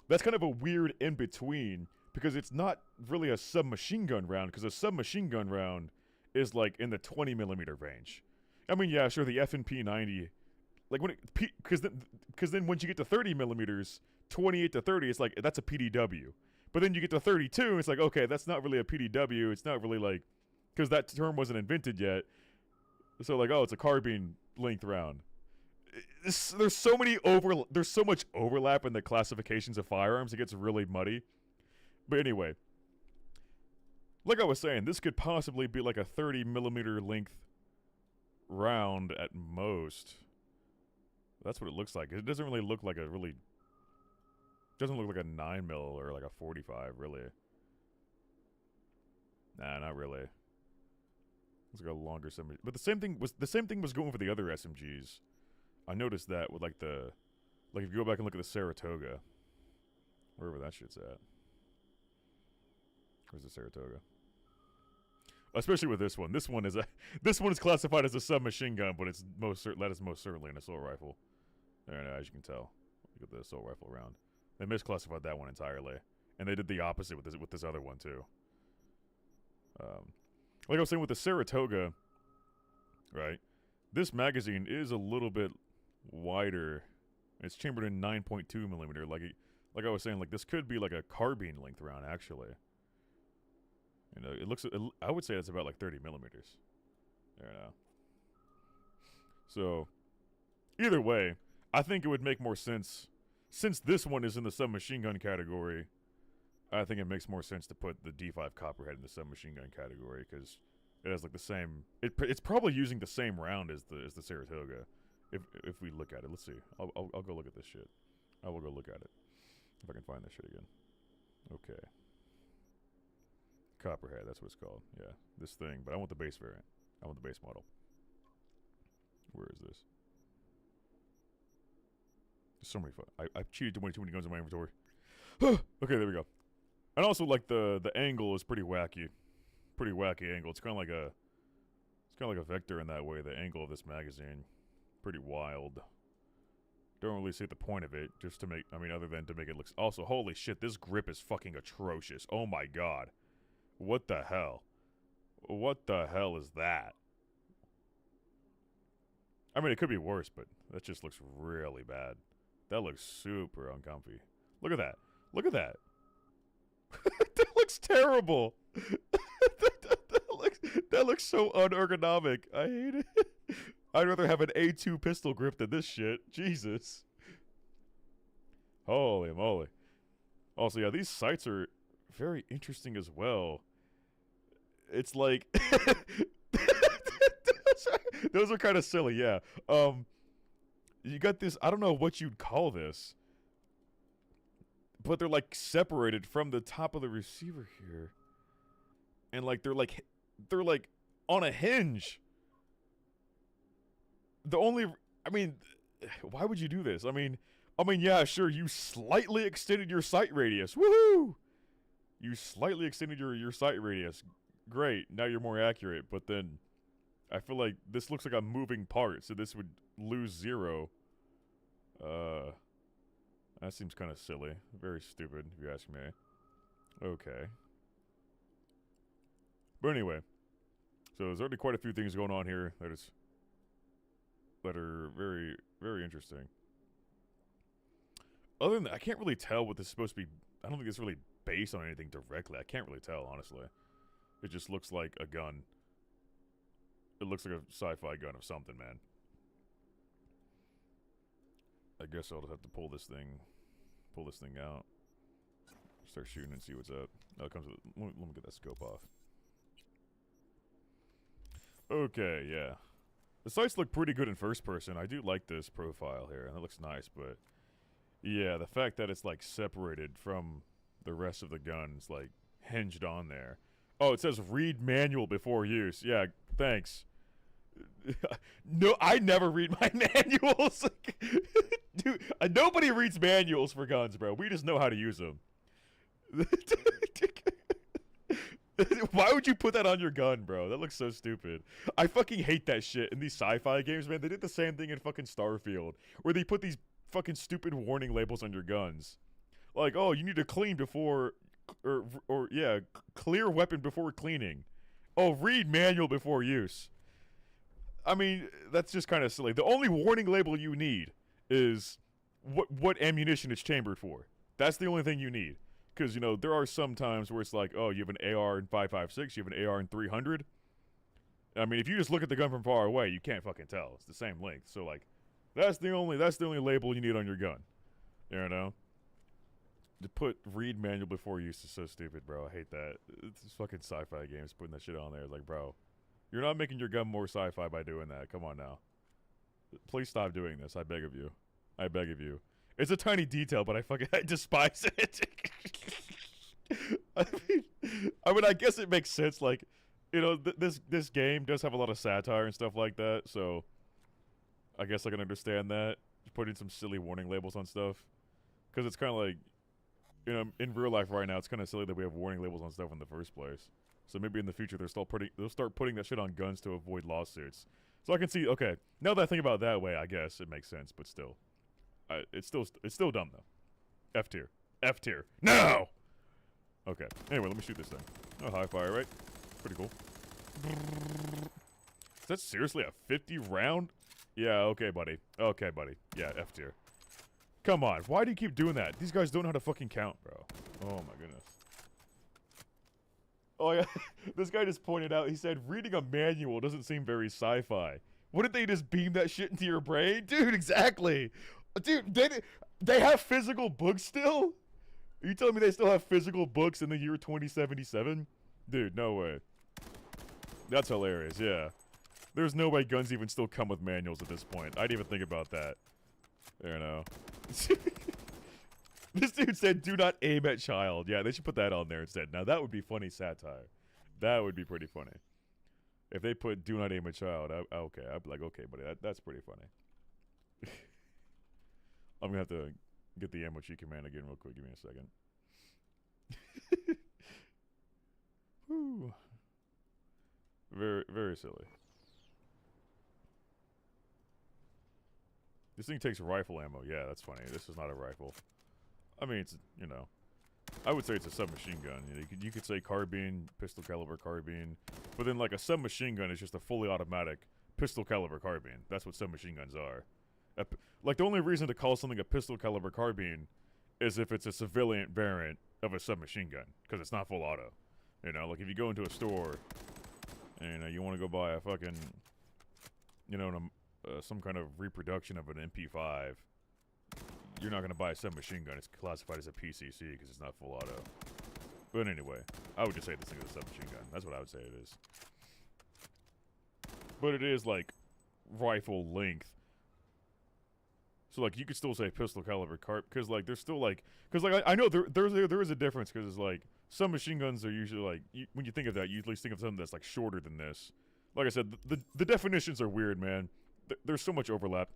that's kind of a weird in between because it's not really a submachine gun round because a submachine gun round is like in the 20 millimeter range. I mean, yeah, sure, the FNP 90, like when because then once you get to 30 millimeters, 28 to 30, it's like that's a PDW. But then you get to 32, it's like, okay, that's not really a PDW. It's not really like, because that term wasn't invented yet. So like, oh, it's a carbine length round. There's so much overlap in the classifications of firearms. It gets really muddy. But anyway, like I was saying, this could possibly be like a 30 millimeter length round at most. That's what it looks like. It doesn't really look like doesn't look like a 9 mil or like a 45, really. Nah, not really. Looks like a longer SMG. But the same thing was going for the other SMGs. I noticed that with like if you go back and look at the Saratoga, wherever that shit's at. Where's the Saratoga? Especially with this one. This one is classified as a submachine gun, but that is most certainly an assault rifle. And as you can tell, look at the assault rifle round. They misclassified that one entirely, and they did the opposite with this other one too. Like I was saying with the Saratoga, right? This magazine is a little bit wider. It's chambered in 9.2 millimeter. Like I was saying, like this could be like a carbine length round actually. You know, it looks. I would say it's about like 30 millimeters. You know. So, either way, I think it would make more sense. Since this one is in the submachine gun category, I think it makes more sense to put the D5 Copperhead in the submachine gun category because it has like the same. It's probably using the same round as the Saratoga. If we look at it, let's see. I'll go look at this shit. I will go look at it if I can find this shit again. Okay. Copperhead, that's what it's called. Yeah, this thing. But I want the base variant. I want the base model. Where is this? So many fun. I've cheated too many guns in my inventory. Okay, there we go. And also, like the angle is pretty wacky. Pretty wacky angle. It's kind of like a vector in that way. The angle of this magazine, pretty wild. Don't really see the point of it. Just to make, other than to make it look. Also, holy shit, this grip is fucking atrocious. Oh my god, what the hell? What the hell is that? I mean, it could be worse, but that just looks really bad. That looks super uncomfy. Look at that. Look at that. That looks terrible. that looks so unergonomic. I hate it. I'd rather have an A2 pistol grip than this shit. Jesus. Holy moly. Also, yeah, these sights are very interesting as well. It's like... those are kind of silly, yeah. You got this, I don't know what you'd call this, but they're like separated from the top of the receiver here. And like they're like on a hinge. Why would you do this? I mean, yeah, sure, you slightly extended your sight radius. Woohoo! You slightly extended your sight radius. Great, now you're more accurate, but then I feel like this looks like a moving part, so this would lose 0. That seems kind of silly. Very stupid, if you ask me. Okay. But anyway, so there's already quite a few things going on here that are very, very interesting. Other than that, I can't really tell what this is supposed to be. I don't think it's really based on anything directly. I can't really tell, honestly. It just looks like a gun. It looks like a sci-fi gun of something, man. I guess I'll just have to pull this thing out. Start shooting and see what's up. Oh, it comes with. Let me get that scope off. Okay, yeah. The sights look pretty good in first person. I do like this profile here, and it looks nice, but yeah, the fact that it's like separated from the rest of the guns, like hinged on there. Oh, it says read manual before use. Yeah, thanks. No, I never read my manuals. Dude, nobody reads manuals for guns, bro. We just know how to use them. Why would you put that on your gun, bro? That looks so stupid. I fucking hate that shit in these sci-fi games, man. They did the same thing in fucking Starfield, where they put these fucking stupid warning labels on your guns. Like, oh, you need to clean before, or yeah, clear weapon before cleaning. Oh, read manual before use. I mean, that's just kind of silly. The only warning label you need is what ammunition it's chambered for. That's the only thing you need. Because, you know, there are some times where it's like, oh, you have an AR in 5.56, you have an AR in 300. I mean, if you just look at the gun from far away, you can't fucking tell. It's the same length. So, like, that's the only label you need on your gun. You know? To put read manual before use is so stupid, bro. I hate that. It's fucking sci-fi games putting that shit on there. Like, bro, you're not making your gun more sci-fi by doing that. Come on now. Please stop doing this. I beg of you. I beg of you. It's a tiny detail, but I despise it. I mean, I guess it makes sense. Like, you know, this game does have a lot of satire and stuff like that, so I guess I can understand that. Putting some silly warning labels on stuff, because it's kind of like, you know, in real life right now, it's kind of silly that we have warning labels on stuff in the first place. So maybe in the future they'll start putting that shit on guns to avoid lawsuits. So I can see. Okay, now that I think about it that way, I guess it makes sense. But still, it's still dumb though. F tier. F tier. No. Okay. Anyway, let me shoot this thing. Oh, high fire rate. Pretty cool. Is that seriously a 50 round? Yeah. Okay, buddy. Okay, buddy. Yeah. F tier. Come on. Why do you keep doing that? These guys don't know how to fucking count, bro. Oh my goodness. Oh yeah. This guy just pointed out. He said reading a manual doesn't seem very sci-fi. Wouldn't they just beam that shit into your brain, dude? Exactly. Dude, they have physical books still? Are you telling me they still have physical books in the year 2077? Dude, no way. That's hilarious, yeah. There's no way guns even still come with manuals at this point. I'd even think about that. You know. This dude said, do not aim at child. Yeah, they should put that on there instead. Now, that would be funny satire. That would be pretty funny. If they put do not aim at child, okay. I'd be like, okay, buddy, that's pretty funny. I'm going to have to get the ammo cheat command again real quick. Give me a second. Whew. Very, very silly. This thing takes rifle ammo. Yeah, that's funny. This is not a rifle. I mean, it's, you know, I would say it's a submachine gun. You know, you could say carbine, pistol caliber carbine, but then like a submachine gun is just a fully automatic pistol caliber carbine. That's what submachine guns are. Like the only reason to call something a pistol caliber carbine is if it's a civilian variant of a submachine gun, because it's not full auto. You know, like if you go into a store and you want to go buy a fucking, you know, some kind of reproduction of an MP5. You're not going to buy a submachine gun. It's classified as a PCC because it's not full auto. But anyway, I would just say this thing is a submachine gun. That's what I would say it is. But it is, like, rifle length. So, like, you could still say pistol caliber because, like, there's still, like... Because, like, I know there is a difference because, like, submachine guns are usually, like... when you think of that, you at least think of something that's, like, shorter than this. Like I said, the definitions are weird, man. There's so much overlap.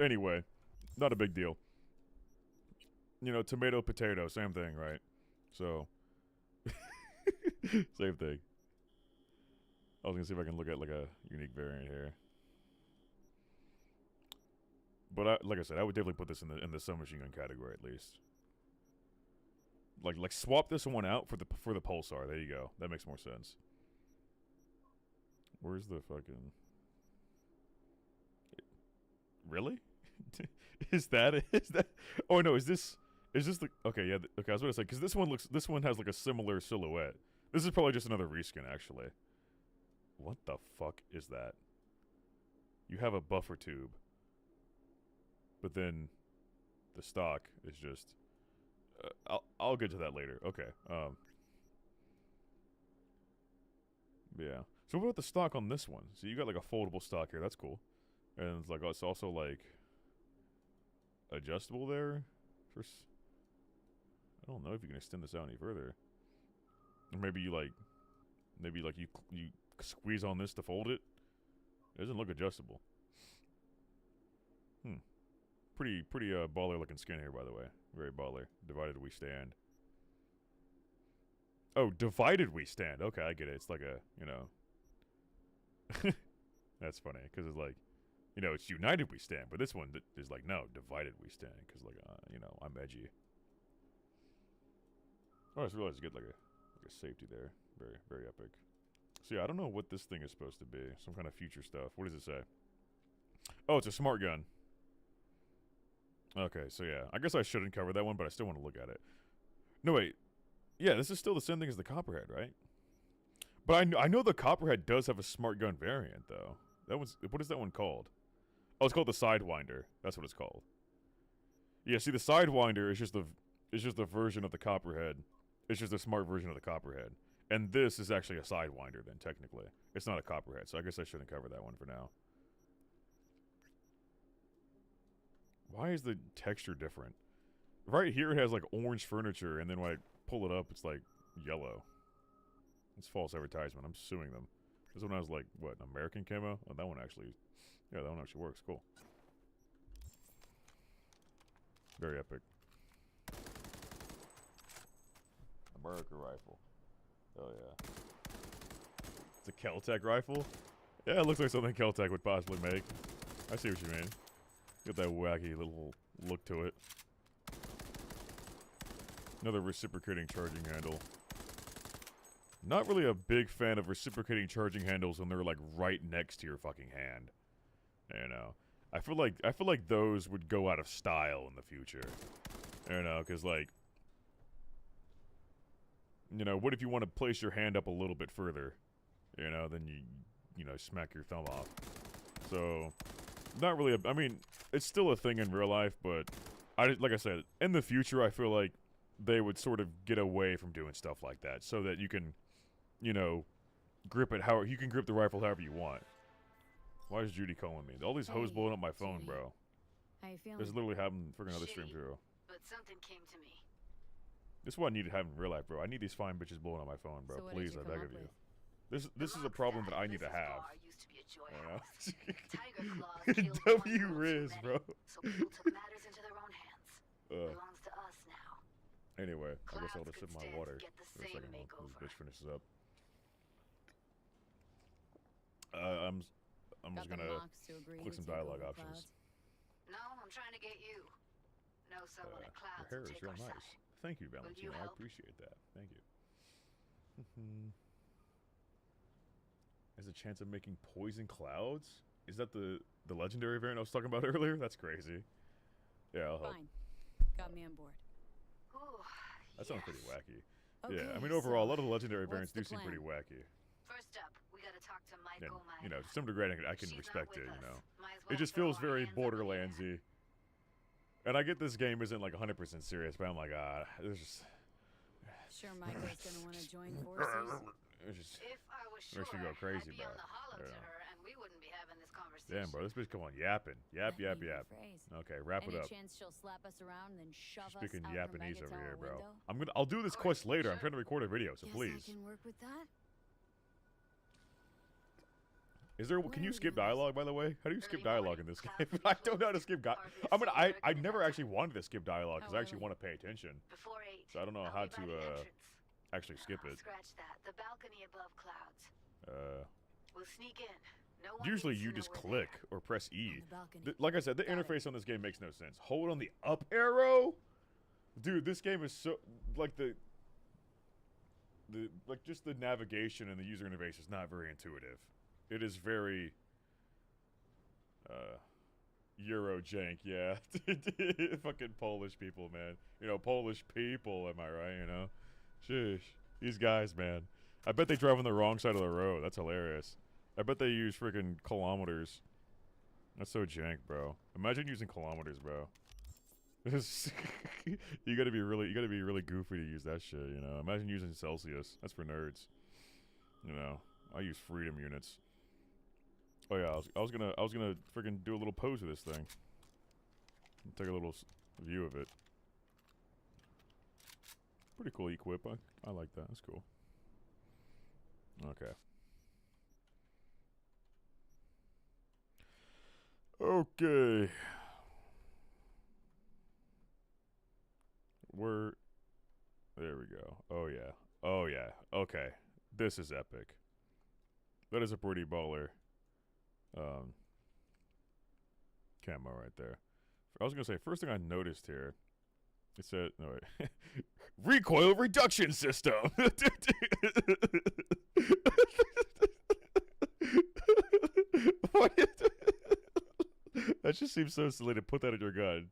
Anyway, not a big deal. You know, tomato, potato, same thing, right? So, same thing. I was gonna see if I can look at like a unique variant here. But like I said, I would definitely put this in the submachine gun category at least. Like swap this one out for the pulsar. There you go. That makes more sense. Where's the fucking? Really? Is that? Oh no! Is this the? Okay, yeah. Okay, I was going to say because this one has like a similar silhouette. This is probably just another reskin, actually. What the fuck is that? You have a buffer tube, but then the stock is just. I'll get to that later. Okay. Yeah. So what about the stock on this one? So you got like a foldable stock here. That's cool, and it's like it's also like adjustable there. I don't know if you can extend this out any further. Or maybe you you squeeze on this to fold it. It doesn't look adjustable. Pretty baller looking skin here, by the way. Very baller. Divided we stand. Oh, divided we stand. Okay, I get it. It's like a, you know. That's funny, because it's like, you know, it's united we stand, but this one is like, no, divided we stand, because like, you know, I'm edgy. Oh, I just realized you get like a safety there. Very, very epic. So yeah, I don't know what this thing is supposed to be. Some kind of future stuff. What does it say? Oh, it's a smart gun. Okay, so yeah. I guess I shouldn't cover that one, but I still want to look at it. No, wait. Yeah, this is still the same thing as the Copperhead, right? But I know the Copperhead does have a smart gun variant, though. That one's... What is that one called? Oh, it's called the Sidewinder. That's what it's called. Yeah, see, the Sidewinder is just the version of the Copperhead. It's just a smart version of the Copperhead. And this is actually a Sidewinder, then, technically. It's not a Copperhead, so I guess I shouldn't cover that one for now. Why is the texture different? Right here it has, like, orange furniture, and then when I pull it up, it's, like, yellow. It's false advertisement. I'm suing them. This one has, like, what, American camo? Oh, that one actually... Yeah, that one actually works. Cool. Very epic. American rifle. Oh, yeah. It's a Keltec rifle? Yeah, it looks like something Keltec would possibly make. I see what you mean. Got that wacky little look to it. Another reciprocating charging handle. Not really a big fan of reciprocating charging handles when they're like right next to your fucking hand. You know, I feel like those would go out of style in the future. You know, because like, you know, what if you want to place your hand up a little bit further? You know, then you know, smack your thumb off. So, not really. I mean, it's still a thing in real life, but like I said, in the future, I feel like they would sort of get away from doing stuff like that, so that you can, you know, grip it how you can grip the rifle however you want. Why is Judy calling me? All these hoes blowing up my phone, Judy. bro. How you feeling? This is literally happening for another stream too. But something came to me. This is what I need to have in real life, bro. I need these fine bitches blowing up my phone, bro. So what Please, did you I beg come of up you. with? This is a problem that I need to have. Used to be a joy You know? house. Tiger claws killed one W girl too Riz, many, bro. So people took matters into their own hands. Belongs to us now. Anyway, I guess I'll Clouds just sip could my stand water to get the for a same second while this makeover. bitch finishes up. I'm just Got the gonna Mox to agree click to some take dialogue over options. Clouds. No, I'm trying to get you. Know someone at Your Clouds hair will is take real our nice. side. Thank you, you Valentino. I help? appreciate that. Thank you. There's a chance of making poison clouds? Is that the legendary variant I was talking about earlier? That's crazy. Yeah, I'll help. Fine. Got me on board. Ooh, That sounds yes. pretty wacky. Okay, Yeah, I mean overall, a so lot of the legendary what's variants the do seem pretty plan? wacky. First up, we gotta talk to And, Michael you know, to some degree, I can She's respect not it, with you know. us. Might as It well just throw feels our very hands up in the air. Borderlandsy. And I get this game isn't like 100% serious, but I'm like, there's just... Sure Michael's gonna want to join forces? It's just... If I was sure, Makes me go crazy, I'd be bro. on the hollow Yeah. to her, and we wouldn't be having this conversation. Damn, bro, this bitch come on yapping. Yap, That yap, ain't your yap. phrase. Okay, wrap it Any up. chance she'll slap us around and then shove Speaking us out Japanese her over mega here, tower bro. window? I'll do this Of quest course, later. I'm sure. trying to record a video, so Guess please. I can work with that. Is there? Where Can are you we skip gonna dialogue, by the way? How do you skip Early dialogue in morning, this game? clouds will be I don't know how to closed. skip dialogue. Hardly I'm gonna. a soul lurking I in never that actually wanted to skip dialogue because How I actually early? want to pay attention. Before 8. So I don't know I'll how be by the to entrance. actually skip Oh, it. Scratch that. The balcony above Clouds. We'll sneak in. No one Usually needs to you know just we're click there. or press On E. the balcony. Like I said, the Got it. interface on this game makes no sense. Hold on the up arrow, dude. This game is so like like just the navigation and the user interface is not very intuitive. It is very Euro jank, yeah. Fucking Polish people, man. You know, Polish people, am I right? You know, sheesh. These guys, man. I bet they drive on the wrong side of the road. That's hilarious. I bet they use freaking kilometers. That's so jank, bro. Imagine using kilometers, bro. you gotta be really goofy to use that shit, you know. Imagine using Celsius. That's for nerds. You know, I use freedom units. Oh yeah, I was gonna freaking do a little pose of this thing. Take a little view of it. Pretty cool equip. I like that. That's cool. Okay. Okay. we're there we go. Oh yeah. Oh yeah. Okay. This is epic. That is a pretty baller camo right there. I was gonna say, first thing I noticed here, it said no wait. Recoil reduction system. That just seems so silly to put that in your gun.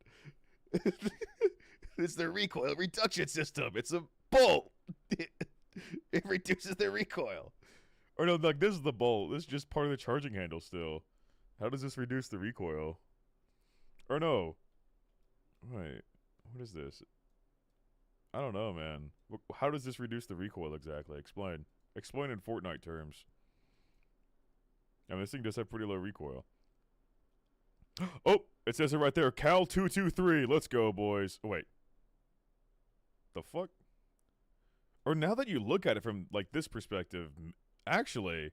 It's the recoil reduction system. It's a bolt. It reduces the recoil. Or no, like this is the bolt. This is just part of the charging handle still. How does this reduce the recoil? Or no. Wait, what is this? I don't know, man. How does this reduce the recoil exactly? Explain. Explain in Fortnite terms. I mean, this thing does have pretty low recoil. Oh, it says it right there. Cal 223. Let's go, boys. Oh, wait. The fuck? Or now that you look at it from like this perspective, actually,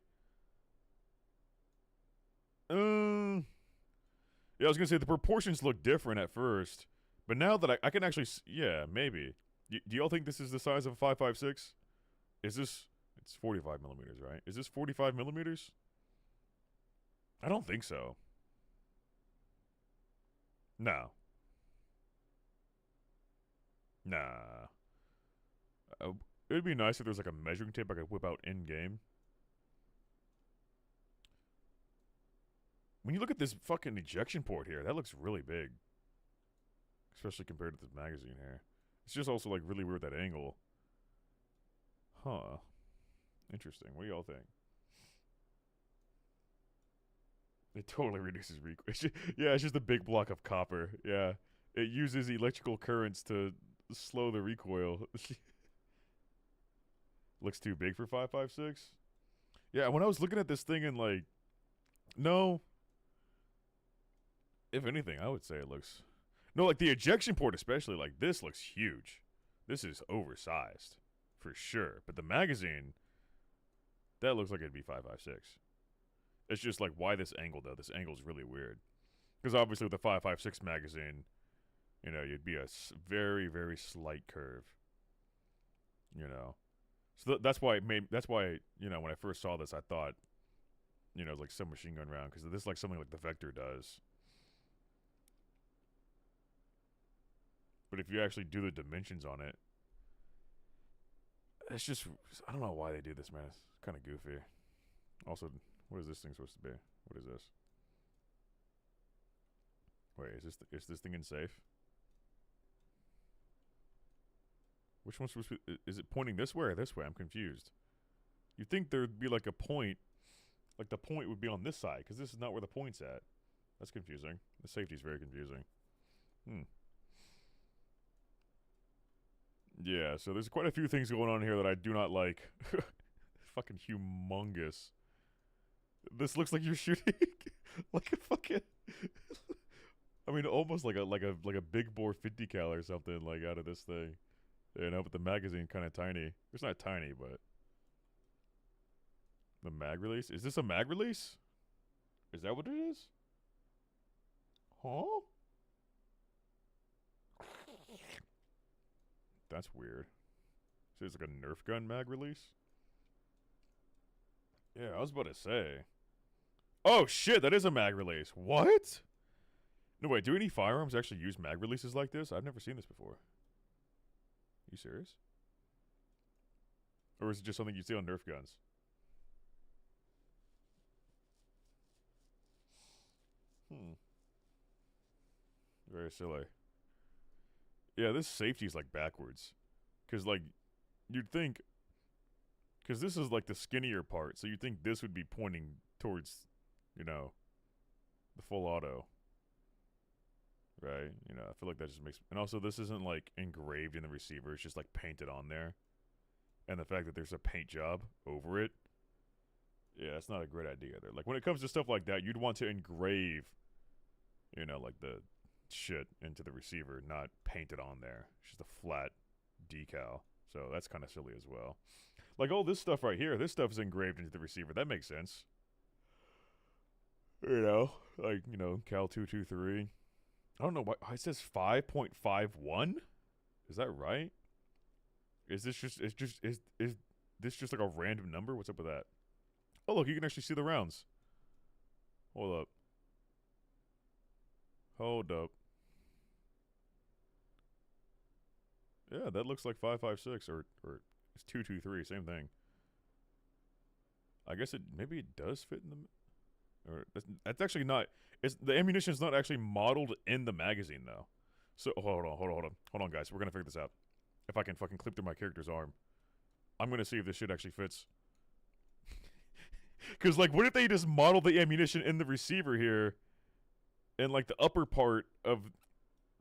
yeah, I was gonna say the proportions look different at first, but now that I can actually, yeah, maybe. Do y'all think this is the size of a 5.56? Is this? It's 45 millimeters, right? Is this 45 millimeters? I don't think so. No. Nah. It would be nice if there was like a measuring tape I could whip out in game. When you look at this fucking ejection port here, that looks really big. Especially compared to the magazine here. It's just also like really weird that angle. Huh. Interesting. What do y'all think? It totally reduces recoil. Yeah, it's just a big block of copper. Yeah. It uses electrical currents to slow the recoil. Looks too big for 5.56? Yeah, when I was looking at this thing and like, no. If anything, I would say it looks... No, like the ejection port especially, like this looks huge. This is oversized, for sure. But the magazine, that looks like it'd be 5.56. It's just like, why this angle though? This angle's really weird. Because obviously with the 5.56 magazine, you know, you'd be a very, very slight curve. You know? So that's why you know, when I first saw this, I thought, you know, like submachine gun round, because this is like something like the Vector does. But if you actually do the dimensions on it, it's just, I don't know why they do this, man. It's kind of goofy. Also, what is this thing supposed to be? What is this? Wait, is this thing in safe? Which one's supposed to be, is it pointing this way or this way? I'm confused. You'd think there'd be like a point, like the point would be on this side, because this is not where the point's at. That's confusing. The safety's very confusing. Yeah, so there's quite a few things going on here that I do not like. Fucking humongous. This looks like you're shooting like a fucking I mean almost like a big bore 50 cal or something like out of this thing. You know, but the magazine kind of tiny. It's not tiny, but the mag release? Is this a mag release? Is that what it is? Huh? That's weird. So it's like a Nerf gun mag release? Yeah, I was about to say. Oh shit, that is a mag release. What? No, wait, do any firearms actually use mag releases like this? I've never seen this before. You serious? Or is it just something you see on Nerf guns? Very silly. Yeah, this safety's like backwards. Because, like, you'd think... Because this is like the skinnier part, so you'd think this would be pointing towards, you know, the full auto. Right? You know, I feel like that just makes... And also, this isn't, like, engraved in the receiver. It's just, like, painted on there. And the fact that there's a paint job over it, yeah, it's not a great idea either. Like, when it comes to stuff like that, you'd want to engrave, you know, like, the shit into the receiver, not paint it on there. It's just a flat decal. So that's kind of silly as well. Like, all this stuff right here, this stuff is engraved into the receiver. That makes sense. You know, like, you know, Cal 223. I don't know why it says 5.51. Is that right? Is this just is this just like a random number? What's up with that? Oh look, you can actually see the rounds. Hold up. Hold up. Yeah, that looks like 556 or it's 223, same thing. I guess maybe it does fit in the, or that's actually not. It's the ammunition's not actually modeled in the magazine though. So hold on, guys. We're gonna figure this out. If I can fucking clip through my character's arm, I'm gonna see if this shit actually fits. Cause like, what if they just model the ammunition in the receiver here, in like the upper part of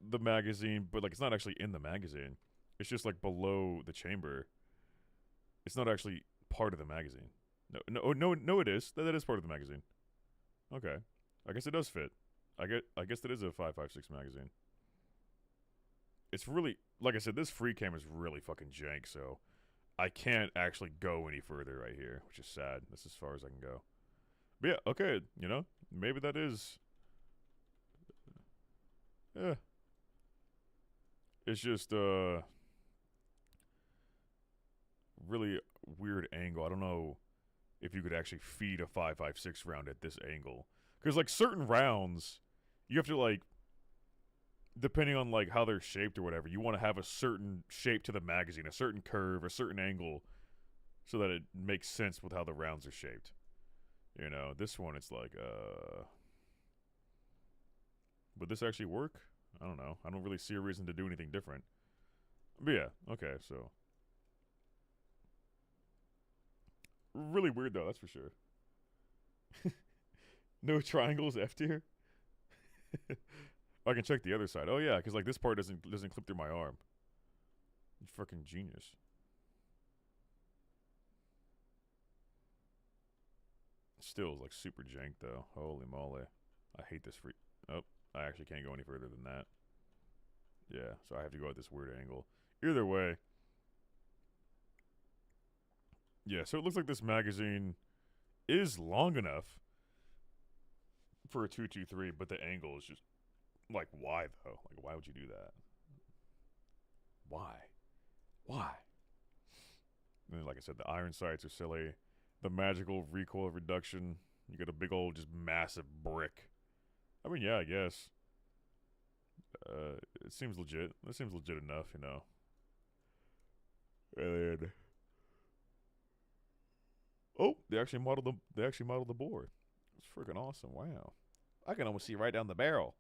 the magazine, but like it's not actually in the magazine. It's just like below the chamber. It's not actually part of the magazine. No, it is. That is part of the magazine. Okay. I guess it does fit. I guess that is a 5.56 magazine. It's really, like I said, this free cam is really fucking jank, so I can't actually go any further right here, which is sad. That's as far as I can go. But yeah, okay, you know, maybe that is, yeah. It's just, really weird angle. I don't know if you could actually feed a 5.56 round at this angle. Because, like, certain rounds, you have to, like, depending on, like, how they're shaped or whatever, you want to have a certain shape to the magazine, a certain curve, a certain angle, so that it makes sense with how the rounds are shaped. You know, this one, it's like, would this actually work? I don't know. I don't really see a reason to do anything different. But yeah, okay, so. Really weird, though, that's for sure. No triangles, F tier? I can check the other side. Oh, yeah, because, like, this part doesn't clip through my arm. You fucking genius. Still is, like, super jank, though. Holy moly. I hate this free... Oh, I actually can't go any further than that. Yeah, so I have to go at this weird angle. Either way. Yeah, so it looks like this magazine is long enough for a 223, but the angle is just... Like, why, though? Like, why would you do that? Why? And then, like I said, the iron sights are silly. The magical recoil reduction. You get a big old, just massive brick. I mean, yeah, I guess. It seems legit. That seems legit enough, you know. And then... Oh, they actually modeled the bore. It's freaking awesome. Wow. I can almost see right down the barrel.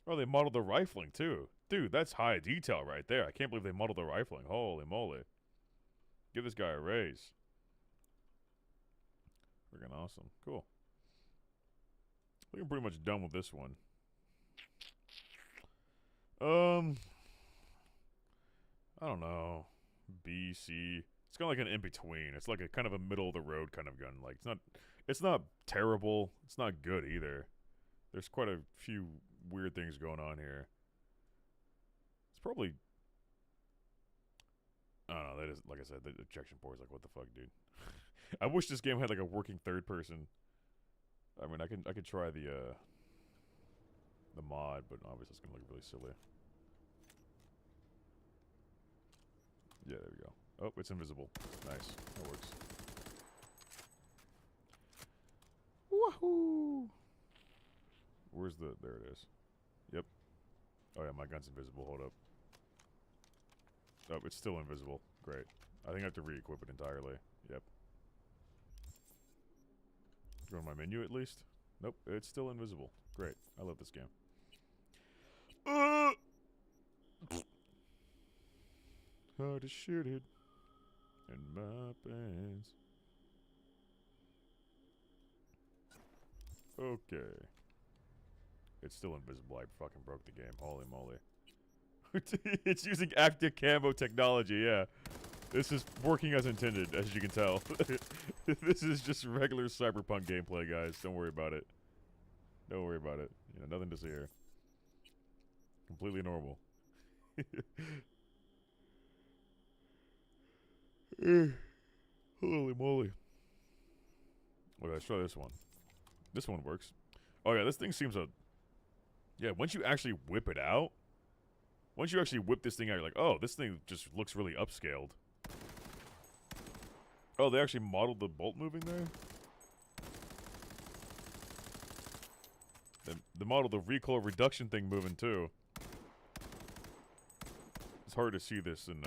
Oh, they modeled the rifling, too. Dude, that's high detail right there. I can't believe they modeled the rifling. Holy moly. Give this guy a raise. Freaking awesome. Cool. I think I'm pretty much done with this one. I don't know. B, C. It's kind of like an in-between. It's like a kind of a middle-of-the-road kind of gun. Like, it's not terrible. It's not good either. There's quite a few weird things going on here. It's probably... I don't know. That is, like I said, the ejection port is like, what the fuck, dude? I wish this game had like a working third person. I mean, I could try the mod, but obviously it's gonna look really silly. Yeah, there we go. Oh, it's invisible. Nice. That works. Woohoo! Where's the... There it is. Yep. Oh, yeah, my gun's invisible. Hold up. Oh, it's still invisible. Great. I think I have to re-equip it entirely. Yep. Go to my menu at least? Nope, it's still invisible. Great. I love this game. How to shoot it in my pants. Okay. It's still invisible. I fucking broke the game. Holy moly. It's using active camo technology, yeah. This is working as intended, as you can tell. This is just regular Cyberpunk gameplay, guys. Don't worry about it. Don't worry about it. You know, nothing to see here. Completely normal. Holy moly. Okay, let's try this one. This one works. Oh yeah, this thing seems a... Yeah, once you actually whip it out, Once you actually whip this thing out, you're like, oh, this thing just looks really upscaled. Oh, they actually modeled the bolt moving there? They modeled the recoil reduction thing moving too. It's hard to see this in,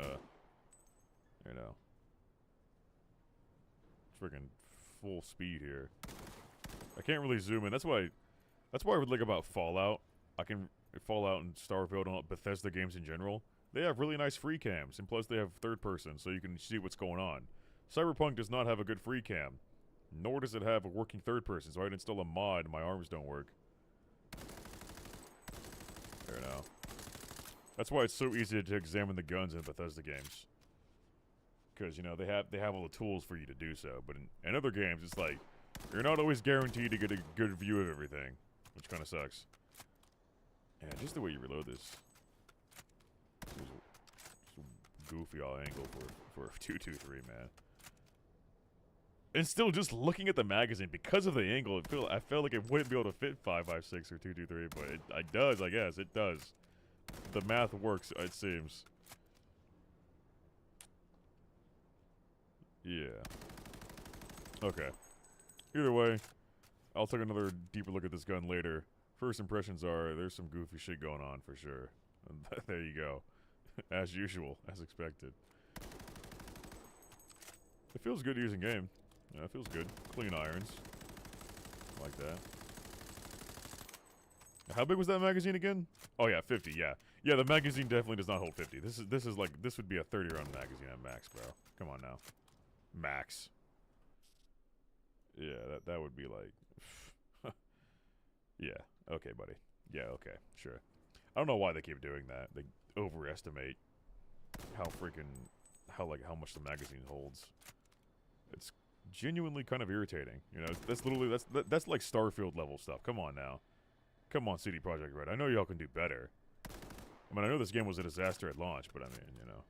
you know, freaking full speed here. I can't really zoom in. That's why I would like about Fallout. Fallout and Starfield and Bethesda games in general, they have really nice free cams, and plus they have third person, so you can see what's going on. Cyberpunk does not have a good free cam, nor does it have a working third person, so I'd install a mod and my arms don't work. There now. That's why it's so easy to examine the guns in Bethesda games. Because, you know, they have all the tools for you to do so, but in other games, it's like, you're not always guaranteed to get a good view of everything, which kind of sucks. Yeah, just the way you reload this. It's a goofy all angle for 223, man. And still, just looking at the magazine, because of the angle, I felt like it wouldn't be able to fit 5.56 or 223, but it does, I guess. It does. The math works, it seems. Yeah. Okay. Either way, I'll take another deeper look at this gun later. First impressions are, there's some goofy shit going on for sure. And there you go. As usual, as expected. It feels good using game. Yeah, it feels good. Clean irons. Like that. How big was that magazine again? Oh yeah, 50, yeah. Yeah, the magazine definitely does not hold 50. This would be a 30-round magazine at max, bro. Come on now. Max. Yeah, that would be like... yeah. Okay, buddy. Yeah, okay, sure. I don't know why they keep doing that. They overestimate how much the magazine holds. It's genuinely kind of irritating. You know, that's like Starfield level stuff. Come on now. Come on, CD Projekt Red. I know y'all can do better. I mean, I know this game was a disaster at launch, but I mean, you know,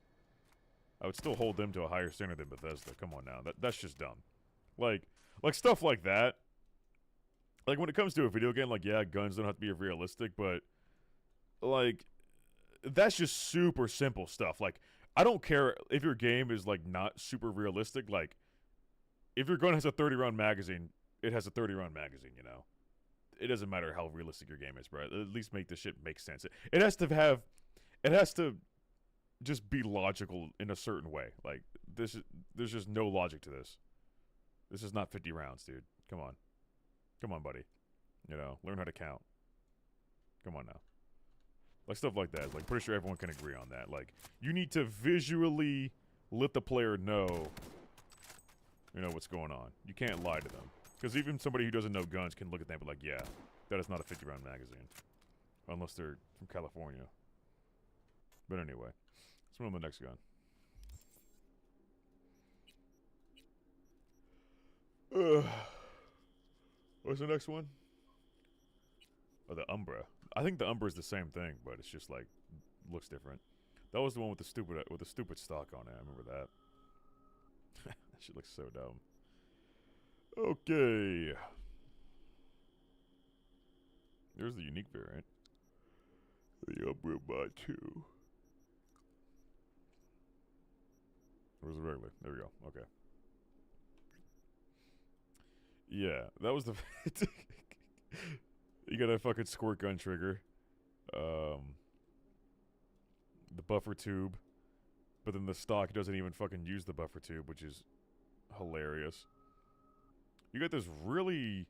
I would still hold them to a higher standard than Bethesda. Come on now. That's just dumb. Like stuff like that. Like, when it comes to a video game, like, yeah, guns don't have to be realistic, but, like, that's just super simple stuff. Like, I don't care if your game is, like, not super realistic. Like, if your gun has a 30-round magazine, it has a 30-round magazine, you know? It doesn't matter how realistic your game is, bro. At least make the shit make sense. It has to just be logical in a certain way. Like, there's just no logic to this. This is not 50 rounds, dude. Come on. Come on, buddy. You know, learn how to count. Come on now. Like, stuff like that. Like, pretty sure everyone can agree on that. Like, you need to visually let the player know, you know, what's going on. You can't lie to them. Because even somebody who doesn't know guns can look at them and be like, yeah, that is not a 50-round magazine. Unless they're from California. But anyway, let's move on to the next gun. What's the next one? Oh, the Umbra. I think the Umbra is the same thing, but it's just like looks different. That was the one with the stupid stock on it. I remember that. That shit looks so dumb. Okay. There's the unique variant. The Umbra Mod 2. Where's the regular? There we go. Okay. Yeah, that was the... You got a fucking squirt gun trigger. The buffer tube. But then the stock doesn't even fucking use the buffer tube, which is hilarious. You got this really...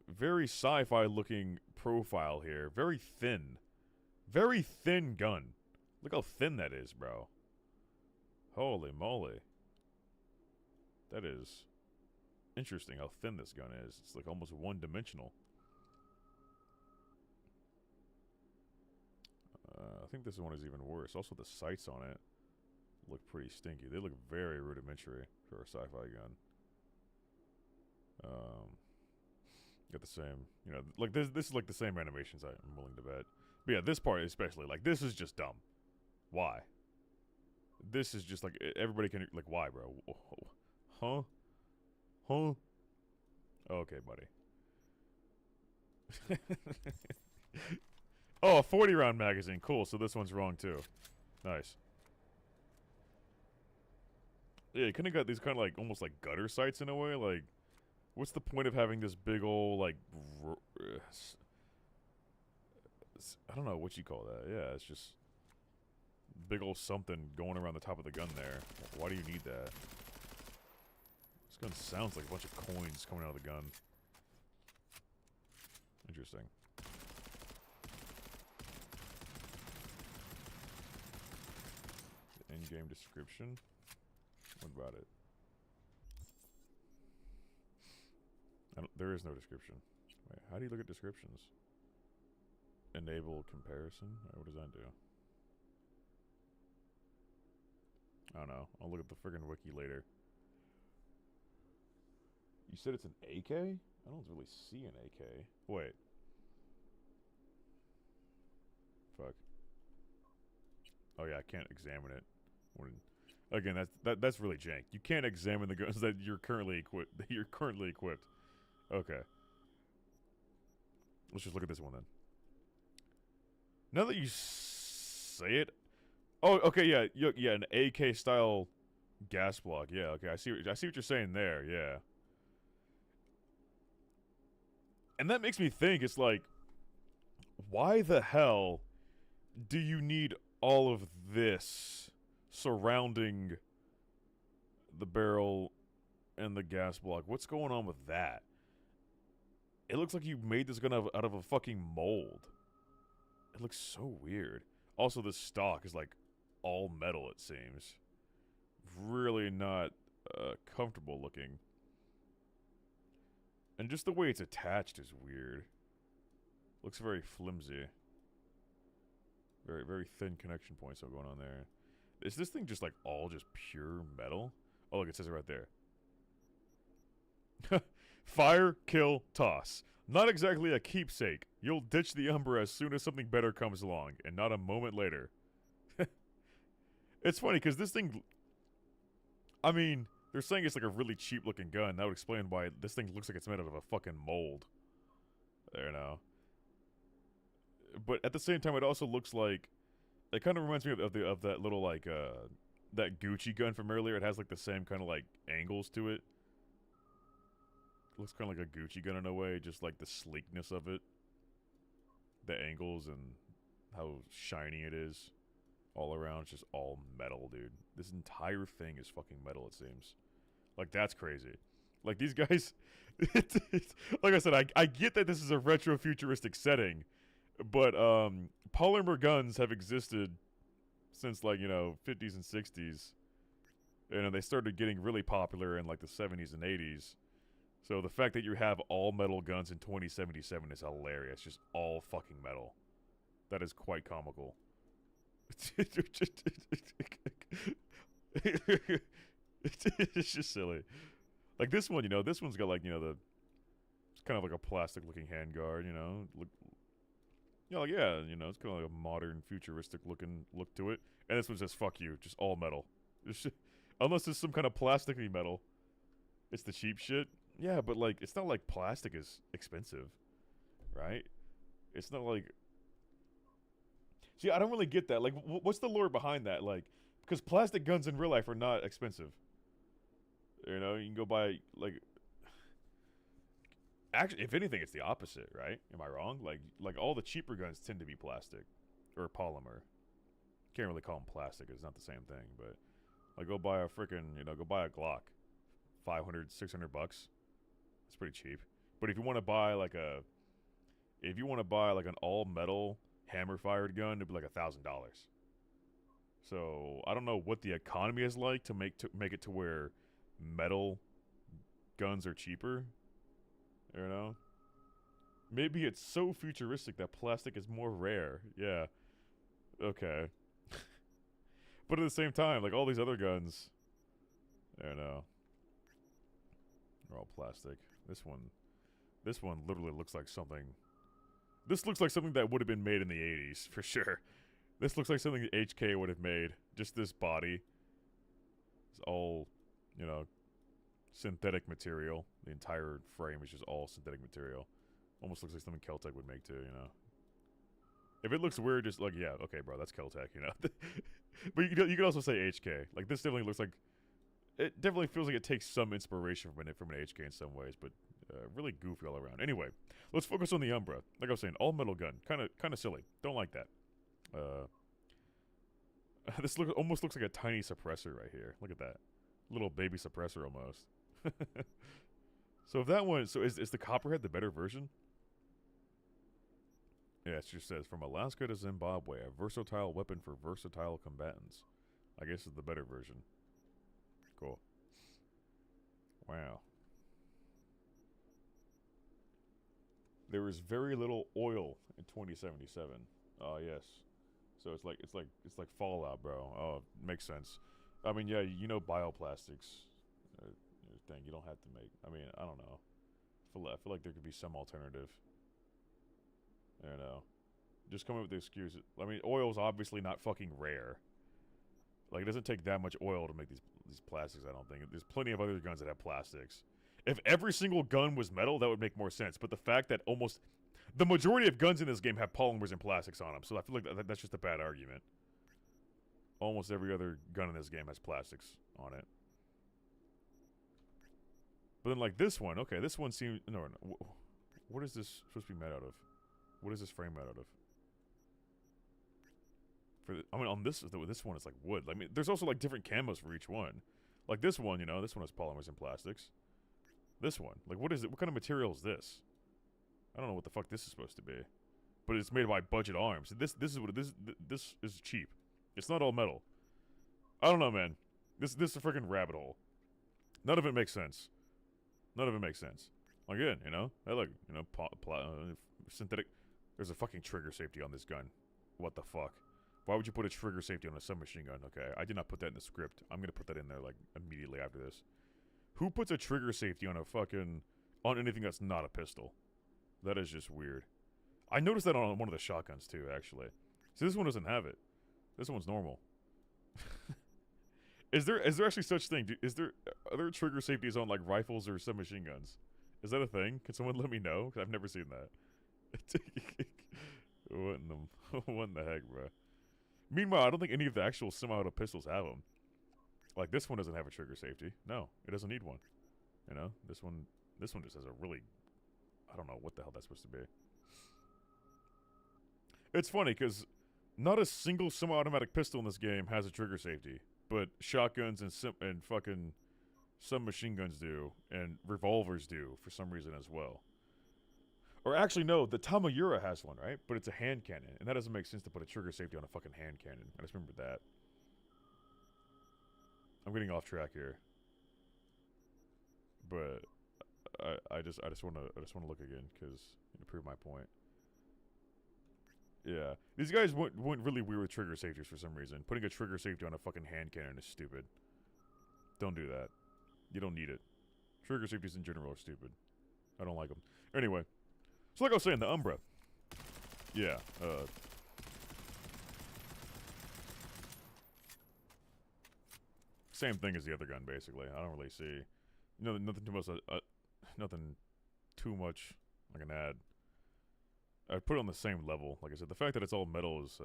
very sci-fi looking profile here. Very thin. Very thin gun. Look how thin that is, bro. Holy moly. That is... interesting how thin this gun is. It's like almost one-dimensional. I think this one is even worse. Also, the sights on it look pretty stinky. They look very rudimentary for a sci-fi gun. Got the same, you know, like this is like the same animations I'm willing to bet. But yeah, this part especially, like, this is just dumb. Why? This is just like, everybody can, like, why, bro? Huh? Huh? Okay, buddy. Oh, a 40 round magazine. Cool. So this one's wrong too. Nice. Yeah, you kind of got these kind of like almost like gutter sights in a way. Like, what's the point of having this big old like? I don't know what you call that. Yeah, it's just big old something going around the top of the gun there. Why do you need that? This gun sounds like a bunch of coins coming out of the gun. Interesting. The in-game description. What about it? There is no description. Wait, how do you look at descriptions? Enable comparison? What does that do? I don't know. I'll look at the friggin' wiki later. You said it's an AK? I don't really see an AK. Wait. Fuck. Oh yeah, I can't examine it. Again, that's really jank. You can't examine the guns that you're currently equipped. Okay. Let's just look at this one then. Now that you say it, oh, okay, yeah, an AK style gas block. Yeah, okay, I see what you're saying there. Yeah. And that makes me think, it's like, why the hell do you need all of this surrounding the barrel and the gas block? What's going on with that? It looks like you made this gun out of a fucking mold. It looks so weird. Also, the stock is like all metal, it seems. Really not comfortable looking. And just the way it's attached is weird. Looks very flimsy. Very, very thin connection points all going on there. Is this thing just like all just pure metal? Oh, look, it says it right there. Fire, kill, toss. Not exactly a keepsake. You'll ditch the Umbra as soon as something better comes along, and not a moment later. It's funny, because this thing... I mean, they're saying it's like a really cheap-looking gun. That would explain why this thing looks like it's made out of a fucking mold. There now. But at the same time, it also looks like... It kind of reminds me of that little, like, that Gucci gun from earlier. It has, like, the same kind of, like, angles to it. Looks kind of like a Gucci gun in a way, just like the sleekness of it. The angles and how shiny it is. All around, it's just all metal, dude. This entire thing is fucking metal, it seems. Like, that's crazy. Like, these guys... like I said, I get that this is a retro-futuristic setting, but, polymer guns have existed since, like, 50s and 60s. And they started getting really popular in, like, the 70s and 80s. So the fact that you have all metal guns in 2077 is hilarious. Just all fucking metal. That is quite comical. It's just silly. Like this one, this one's got like, it's kind of like a plastic looking handguard, like, yeah, it's kind of like a modern futuristic looking look to it. And this one says, fuck you, just all metal. Unless it's some kind of plasticky metal. It's the cheap shit. Yeah, but like, it's not like plastic is expensive, right? It's not like... See, I don't really get that. Like, what's the lore behind that? Like, because plastic guns in real life are not expensive. You can go buy, like... Actually, if anything, it's the opposite, right? Am I wrong? Like all the cheaper guns tend to be plastic. Or polymer. Can't really call them plastic. It's not the same thing, but... Like, go buy a frickin', go buy a Glock. 500, 600 bucks. It's pretty cheap. But if you want to buy like an all metal hammer fired gun, it'd be like $1,000. So I don't know what the economy is like to make it to where metal guns are cheaper. Maybe it's so futuristic that plastic is more rare. Yeah. Okay. But at the same time, like all these other guns, I don't know. They're all plastic. This one literally looks like something. This looks like something that would have been made in the 80s, for sure. This looks like something HK would have made. Just this body. It's all, synthetic material. The entire frame is just all synthetic material. Almost looks like something Keltec would make too, If it looks weird, just like, yeah, okay, bro, that's Keltec, you know? But you could also say HK. Like, this definitely looks like... It definitely feels like it takes some inspiration from an HK in some ways, but really goofy all around. Anyway, let's focus on the Umbra. Like I was saying, all metal gun. Kind of silly. Don't like that. This almost looks like a tiny suppressor right here. Look at that. Little baby suppressor almost. So if that one... So is the Copperhead the better version? Yeah, it just says, from Alaska to Zimbabwe, a versatile weapon for versatile combatants. I guess it's the better version. Cool. Wow. There is very little oil in 2077. Oh, yes. So it's like Fallout, bro. Oh, makes sense. I mean, yeah, you know bioplastics thing. You don't have to make... I mean, I don't know. I feel like there could be some alternative. I don't know. Just come up with the excuse. I mean, oil's obviously not fucking rare. Like, it doesn't take that much oil to make these plastics, I don't think. There's plenty of other guns that have plastics. If every single gun was metal, that would make more sense. But the fact that almost... The majority of guns in this game have polymers and plastics on them. So I feel like that's just a bad argument. Almost every other gun in this game has plastics on it. But then, like, this one. Okay, this one seems... No. What is this supposed to be made out of? What is this frame made out of? I mean, on this one is like wood. I mean, there's also like different camos for each one. Like this one, you know, this one has polymers and plastics. This one, like, what is it? What kind of material is this? I don't know what the fuck this is supposed to be, but it's made by Budget Arms. This is what this is cheap. It's not all metal. I don't know, man. This is a freaking rabbit hole. None of it makes sense. None of it makes sense. Again, you know, hey, look, you know, synthetic. There's a fucking trigger safety on this gun. What the fuck? Why would you put a trigger safety on a submachine gun? Okay, I did not put that in the script. I'm gonna put that in there, like, immediately after this. Who puts a trigger safety on a fucking... on anything that's not a pistol? That is just weird. I noticed that on one of the shotguns, too, actually. See, this one doesn't have it. This one's normal. Is there actually such thing? Are there trigger safeties on, like, rifles or submachine guns? Is that a thing? Can someone let me know? Because I've never seen that. What in the heck, bro? Meanwhile, I don't think any of the actual semi-auto pistols have them. Like, this one doesn't have a trigger safety. No, it doesn't need one. You know, this one just has a really... I don't know what the hell that's supposed to be. It's funny, because not a single semi-automatic pistol in this game has a trigger safety. But shotguns and fucking submachine guns do, and revolvers do, for some reason as well. Or actually, no, the Tamayura has one, right? But it's a hand cannon, and that doesn't make sense to put a trigger safety on a fucking hand cannon. I just remember that. I'm getting off track here. But I just want to look again, because to prove my point. Yeah, these guys went really weird with trigger safeties for some reason. Putting a trigger safety on a fucking hand cannon is stupid. Don't do that. You don't need it. Trigger safeties in general are stupid. I don't like them. Anyway, so like I was saying, the Umbra. Yeah. Same thing as the other gun, basically. I don't really see, nothing too much. Nothing too much I can add. I'd put it on the same level. Like I said, the fact that it's all metal is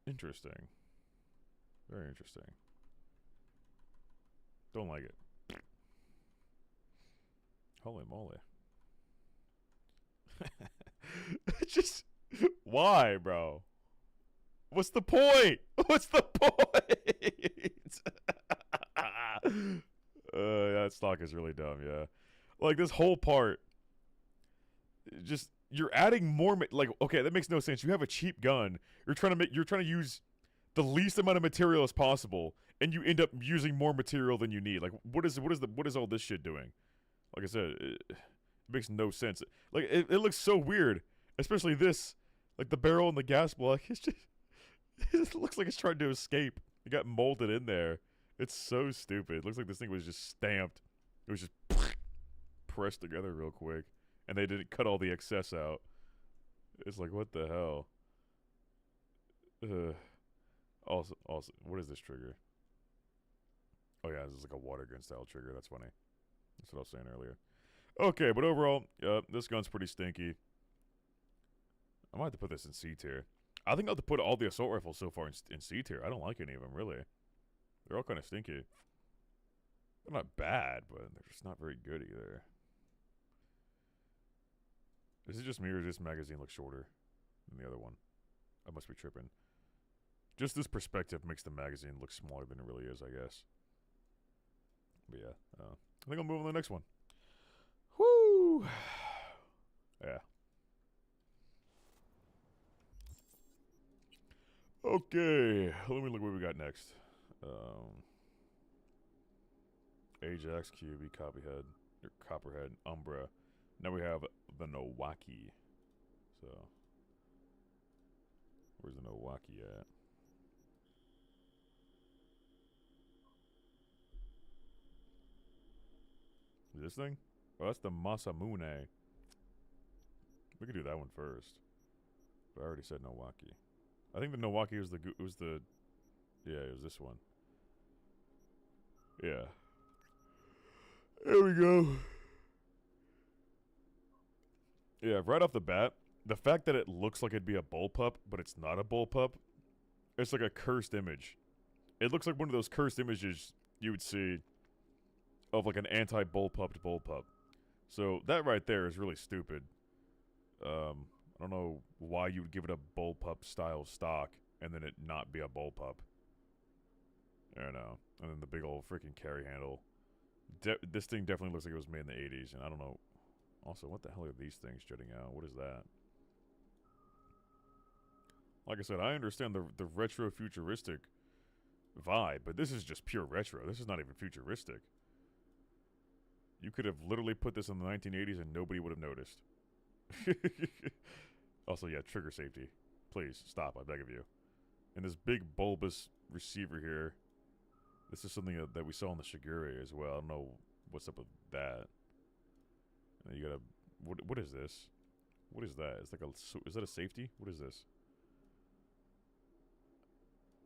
interesting. Very interesting. Don't like it. Holy moly. Just... Why, bro? What's the point? What's the point? That stock is really dumb, yeah. Like, this whole part... Just... You're adding more... Like, okay, that makes no sense. You have a cheap gun. You're trying to use the least amount of material as possible, and you end up using more material than you need. Like, what is all this shit doing? Like I said, it makes no sense. Like, it looks so weird, especially this, like the barrel and the gas block. It's just, it looks like it's trying to escape. It got molded in there. It's so stupid. It looks like this thing was just stamped. It was just pressed together real quick, and they didn't cut all the excess out. It's like, what the hell? Also, what is this trigger? Oh yeah, this is like a water gun style trigger. That's funny. That's what I was saying earlier. Okay, but overall, this gun's pretty stinky. I might have to put this in C tier. I think I'll have to put all the assault rifles so far in C tier. I don't like any of them, really. They're all kind of stinky. They're not bad, but they're just not very good either. Is it just me, or does this magazine look shorter than the other one? I must be tripping. Just this perspective makes the magazine look smaller than it really is, I guess. But yeah, I think I'll move on to the next one. Woo! Yeah. Okay, let me look what we got next. Ajax, QB, Copperhead, or Copperhead, Umbra. Now we have the Nowaki. So, where's the Nowaki at? This thing? Oh, that's the Masamune. We could do that one first. But I already said Nowaki. I think the Nowaki was the yeah, it was this one. Yeah. There we go. Yeah, right off the bat, the fact that it looks like it'd be a bullpup, but it's not a bullpup, it's like a cursed image. It looks like one of those cursed images you would see of like an anti-bullpupped bullpup. So that right there is really stupid. I don't know why you would give it a bullpup style stock and then it not be a bullpup. I don't know. And then the big old freaking carry handle. This thing definitely looks like it was made in the 80s, and I don't know. Also, what the hell are these things jutting out? What is that? Like I said, I understand the retro futuristic vibe, but this is just pure retro. This is not even futuristic. You could have literally put this in the 1980s and nobody would have noticed. Also, yeah, trigger safety. Please, stop, I beg of you. And this big bulbous receiver here. This is something that we saw in the Shigure as well. I don't know what's up with that. And you gotta... What is this? What is that? It's like a... Is that a safety? What is this?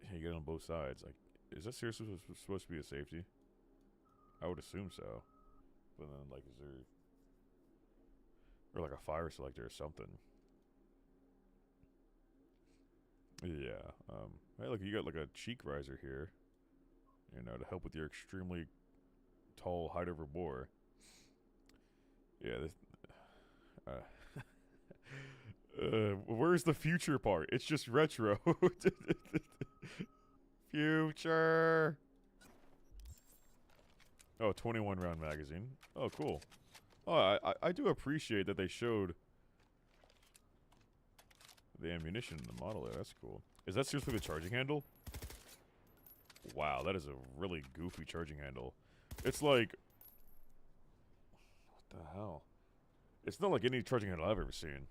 Yeah, you get it on both sides. Like, is that seriously supposed to be a safety? I would assume so. But then, like, is there... Or like a fire selector or something. Yeah. Hey, look, you got like a cheek riser here. You know, to help with your extremely tall height over bore. Yeah, this... where's the future part? It's just retro. Future. Oh, 21 round magazine. Oh, cool. Oh, I do appreciate that they showed the ammunition in the model there. That's cool. Is that seriously the charging handle? Wow, that is a really goofy charging handle. It's like... What the hell? It's not like any charging handle I've ever seen.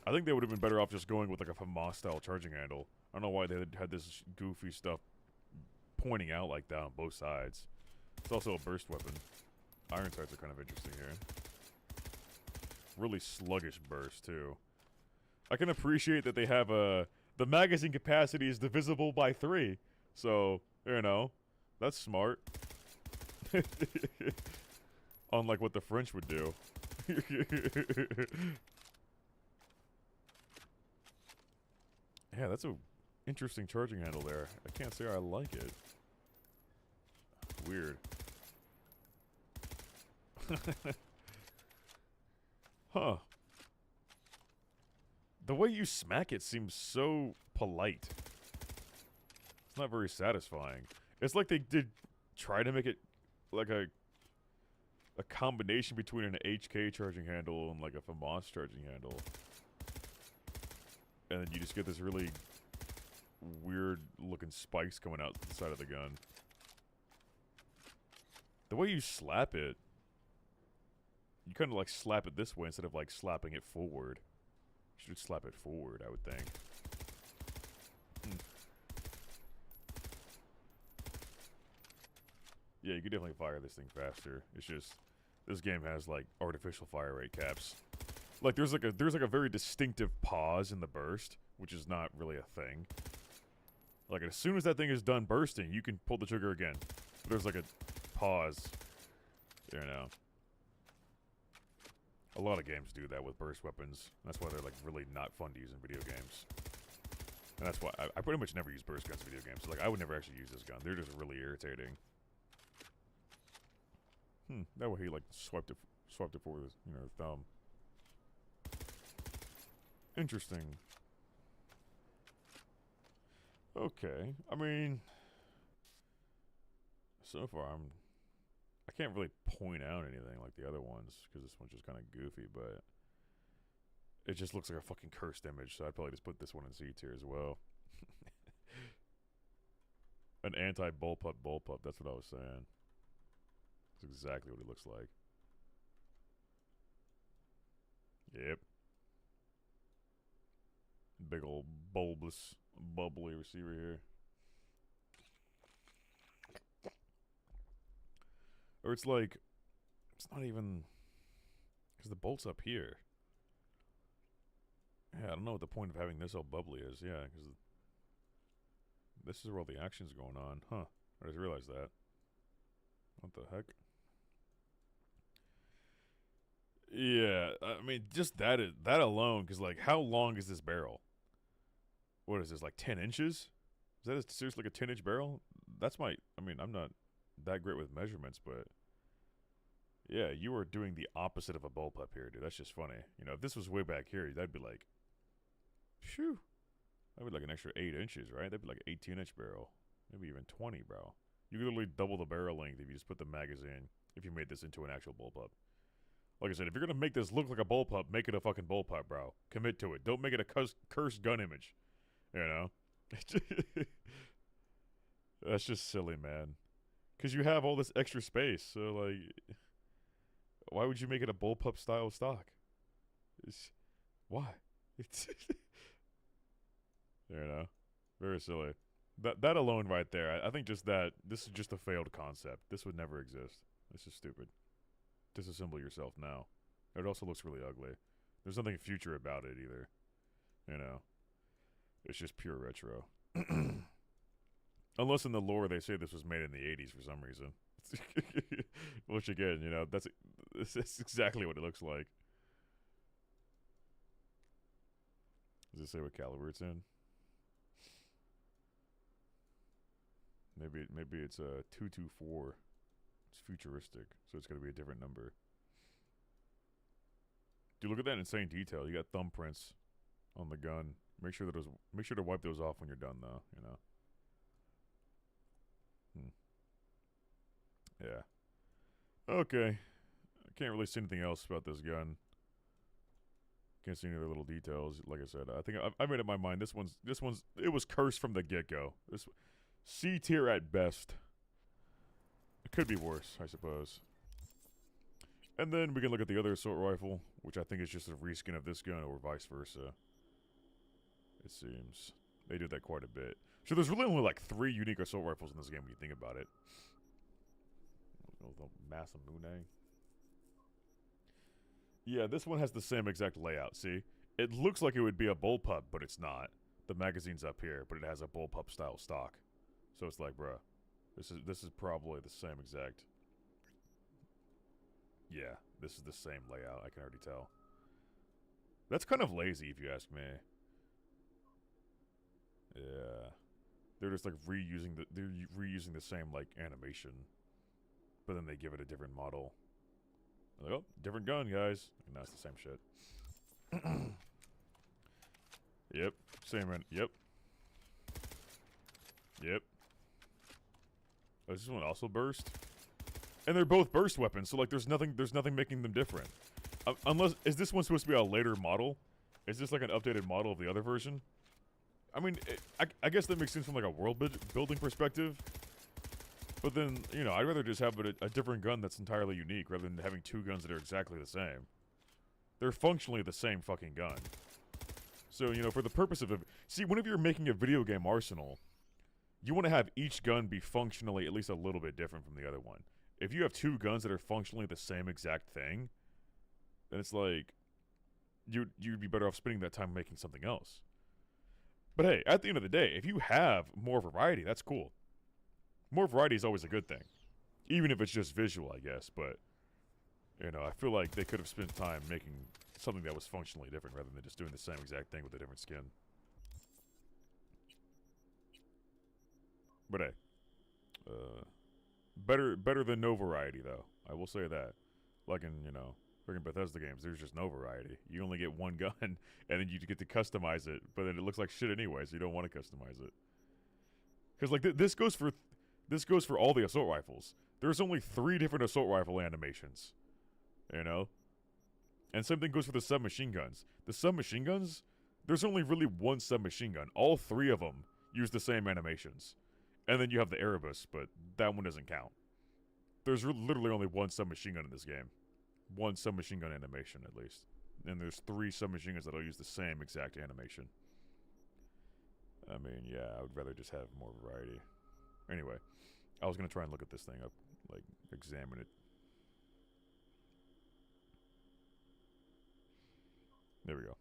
I think they would have been better off just going with like a FAMAS-style charging handle. I don't know why they had this goofy stuff pointing out like that on both sides. It's also a burst weapon. Iron sights are kind of interesting here. Really sluggish burst, too. I can appreciate that they have the magazine capacity is divisible by 3. So, you know, that's smart. Unlike what the French would do. Yeah, that's a interesting charging handle there. I can't say I like it. Weird. Huh. The way you smack it seems so polite. It's not very satisfying. It's like they did try to make it like a combination between an HK charging handle and like a FAMAS charging handle. And then you just get this really weird looking spikes coming out the side of the gun. The way you slap it, you kind of like slap it this way instead of like slapping it forward. You should slap it forward, I would think. Yeah, you could definitely fire this thing faster. It's just this game has like artificial fire rate caps. Like there's like a very distinctive pause in the burst, which is not really a thing. Like as soon as that thing is done bursting, you can pull the trigger again. But there's like a pause. You know. A lot of games do that with burst weapons. That's why they're like really not fun to use in video games. And that's why I pretty much never use burst guns in video games. So like I would never actually use this gun. They're just really irritating. That way he like swiped it forward with his, thumb. Interesting. Okay, I mean, so far I can't really point out anything like the other ones because this one's just kind of goofy, but it just looks like a fucking cursed image. So I'd probably just put this one in C tier as well. An anti-bullpup bullpup. That's what I was saying. That's exactly what it looks like. Yep. Big old bulbous, bubbly receiver here. Or it's like, it's not even, because the bolt's up here. Yeah, I don't know what the point of having this all bubbly is. Yeah, because this is where all the action's going on. Huh. I just realized that. What the heck? Yeah, I mean, just that alone, because, like, how long is this barrel? What is this, like 10 inches? Is that seriously like a 10-inch barrel? I'm not that great with measurements, but yeah, you are doing the opposite of a bullpup here, dude. That's just funny. If this was way back here, that'd be like, phew. That'd be like an extra 8 inches, right? That'd be like an 18-inch barrel. Maybe even 20, bro. You could literally double the barrel length if you just put the magazine, if you made this into an actual bullpup. Like I said, if you're going to make this look like a bullpup, make it a fucking bullpup, bro. Commit to it. Don't make it a cursed gun image. That's just silly, man. Because you have all this extra space, so, like, why would you make it a bullpup style stock? Why? Very silly. That alone right there, I think just that, this is just a failed concept. This would never exist. This is stupid. Disassemble yourself now. It also looks really ugly. There's nothing future about it either. It's just pure retro. Unless in the lore they say this was made in the 80s for some reason. Which again, that's exactly what it looks like. Does it say what caliber it's in? Maybe it's a 224. It's futuristic, so it's going to be a different number. Dude, look at that insane detail. You got thumbprints on the gun. Make sure to wipe those off when you're done, though. Yeah. Okay. I can't really see anything else about this gun. Can't see any other little details. Like I said, I think I made up my mind. This one's. It was cursed from the get-go. This C tier at best. It could be worse, I suppose. And then we can look at the other assault rifle, which I think is just a reskin of this gun, or vice versa. It seems. They did that quite a bit. So there's really only like 3 unique assault rifles in this game when you think about it. Masamune. Yeah, this one has the same exact layout, see? It looks like it would be a bullpup, but it's not. The magazine's up here, but it has a bullpup style stock. So it's like, bruh, this is probably the same exact. Yeah, this is the same layout, I can already tell. That's kind of lazy if you ask me. Yeah. They're just like reusing the same like animation. But then they give it a different model. Like, oh, different gun, guys. And that's the same shit. Yep. Same run. Yep. Yep. Oh, is this one also burst? And they're both burst weapons, so like there's nothing making them different. Unless, is this one supposed to be a later model? Is this like an updated model of the other version? I mean, I guess that makes sense from like a world building perspective. But then, I'd rather just have a different gun that's entirely unique rather than having 2 guns that are exactly the same. They're functionally the same fucking gun. So, for the purpose of see, whenever you're making a video game arsenal, you want to have each gun be functionally at least a little bit different from the other one. If you have 2 guns that are functionally the same exact thing, then it's like, you'd be better off spending that time making something else. But hey, at the end of the day, if you have more variety, that's cool. More variety is always a good thing. Even if it's just visual, I guess, but You know, I feel like they could have spent time making something that was functionally different rather than just doing the same exact thing with a different skin. But hey, better than no variety though. I will say that. Like in, you know, freaking Bethesda games, there's just no variety. You only get one gun, and then you get to customize it, but then it looks like shit anyway, so you don't want to customize it. Because like this goes for all the assault rifles. There's only 3 different assault rifle animations, you know. And same thing goes for the submachine guns. The submachine guns, there's only really one submachine gun. All 3 of them use the same animations, and then you have the Erebus, but that one doesn't count. There's literally only one submachine gun in this game. One submachine gun animation, at least. And there's 3 submachine guns that'll use the same exact animation. I mean, yeah, I would rather just have more variety. Anyway, I was going to try and look at this thing up, like, examine it. There we go.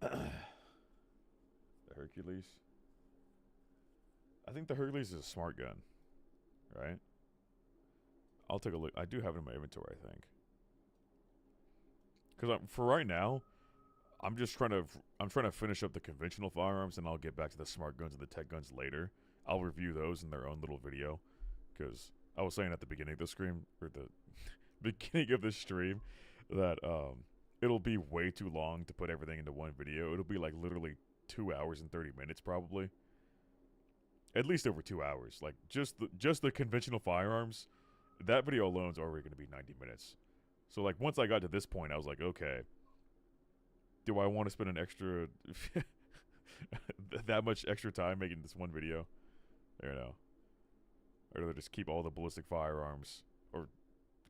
The Hercules. I think the Hercules is a smart gun, right? I'll take a look. I do have it in my inventory, I think. Because for right now, I'm trying to finish up the conventional firearms, and I'll get back to the smart guns and the tech guns later. I'll review those in their own little video. Because I was saying at the beginning of the stream, or the beginning of the stream, that it'll be way too long to put everything into one video. It'll be like literally 2 hours and 30 minutes probably. At least over 2 hours. Like just the conventional firearms, that video alone is already going to be 90 minutes. So like once I got to this point, I was like, okay, do I want to spend an extra that much extra time making this one video? You know, or do I just keep all the ballistic firearms or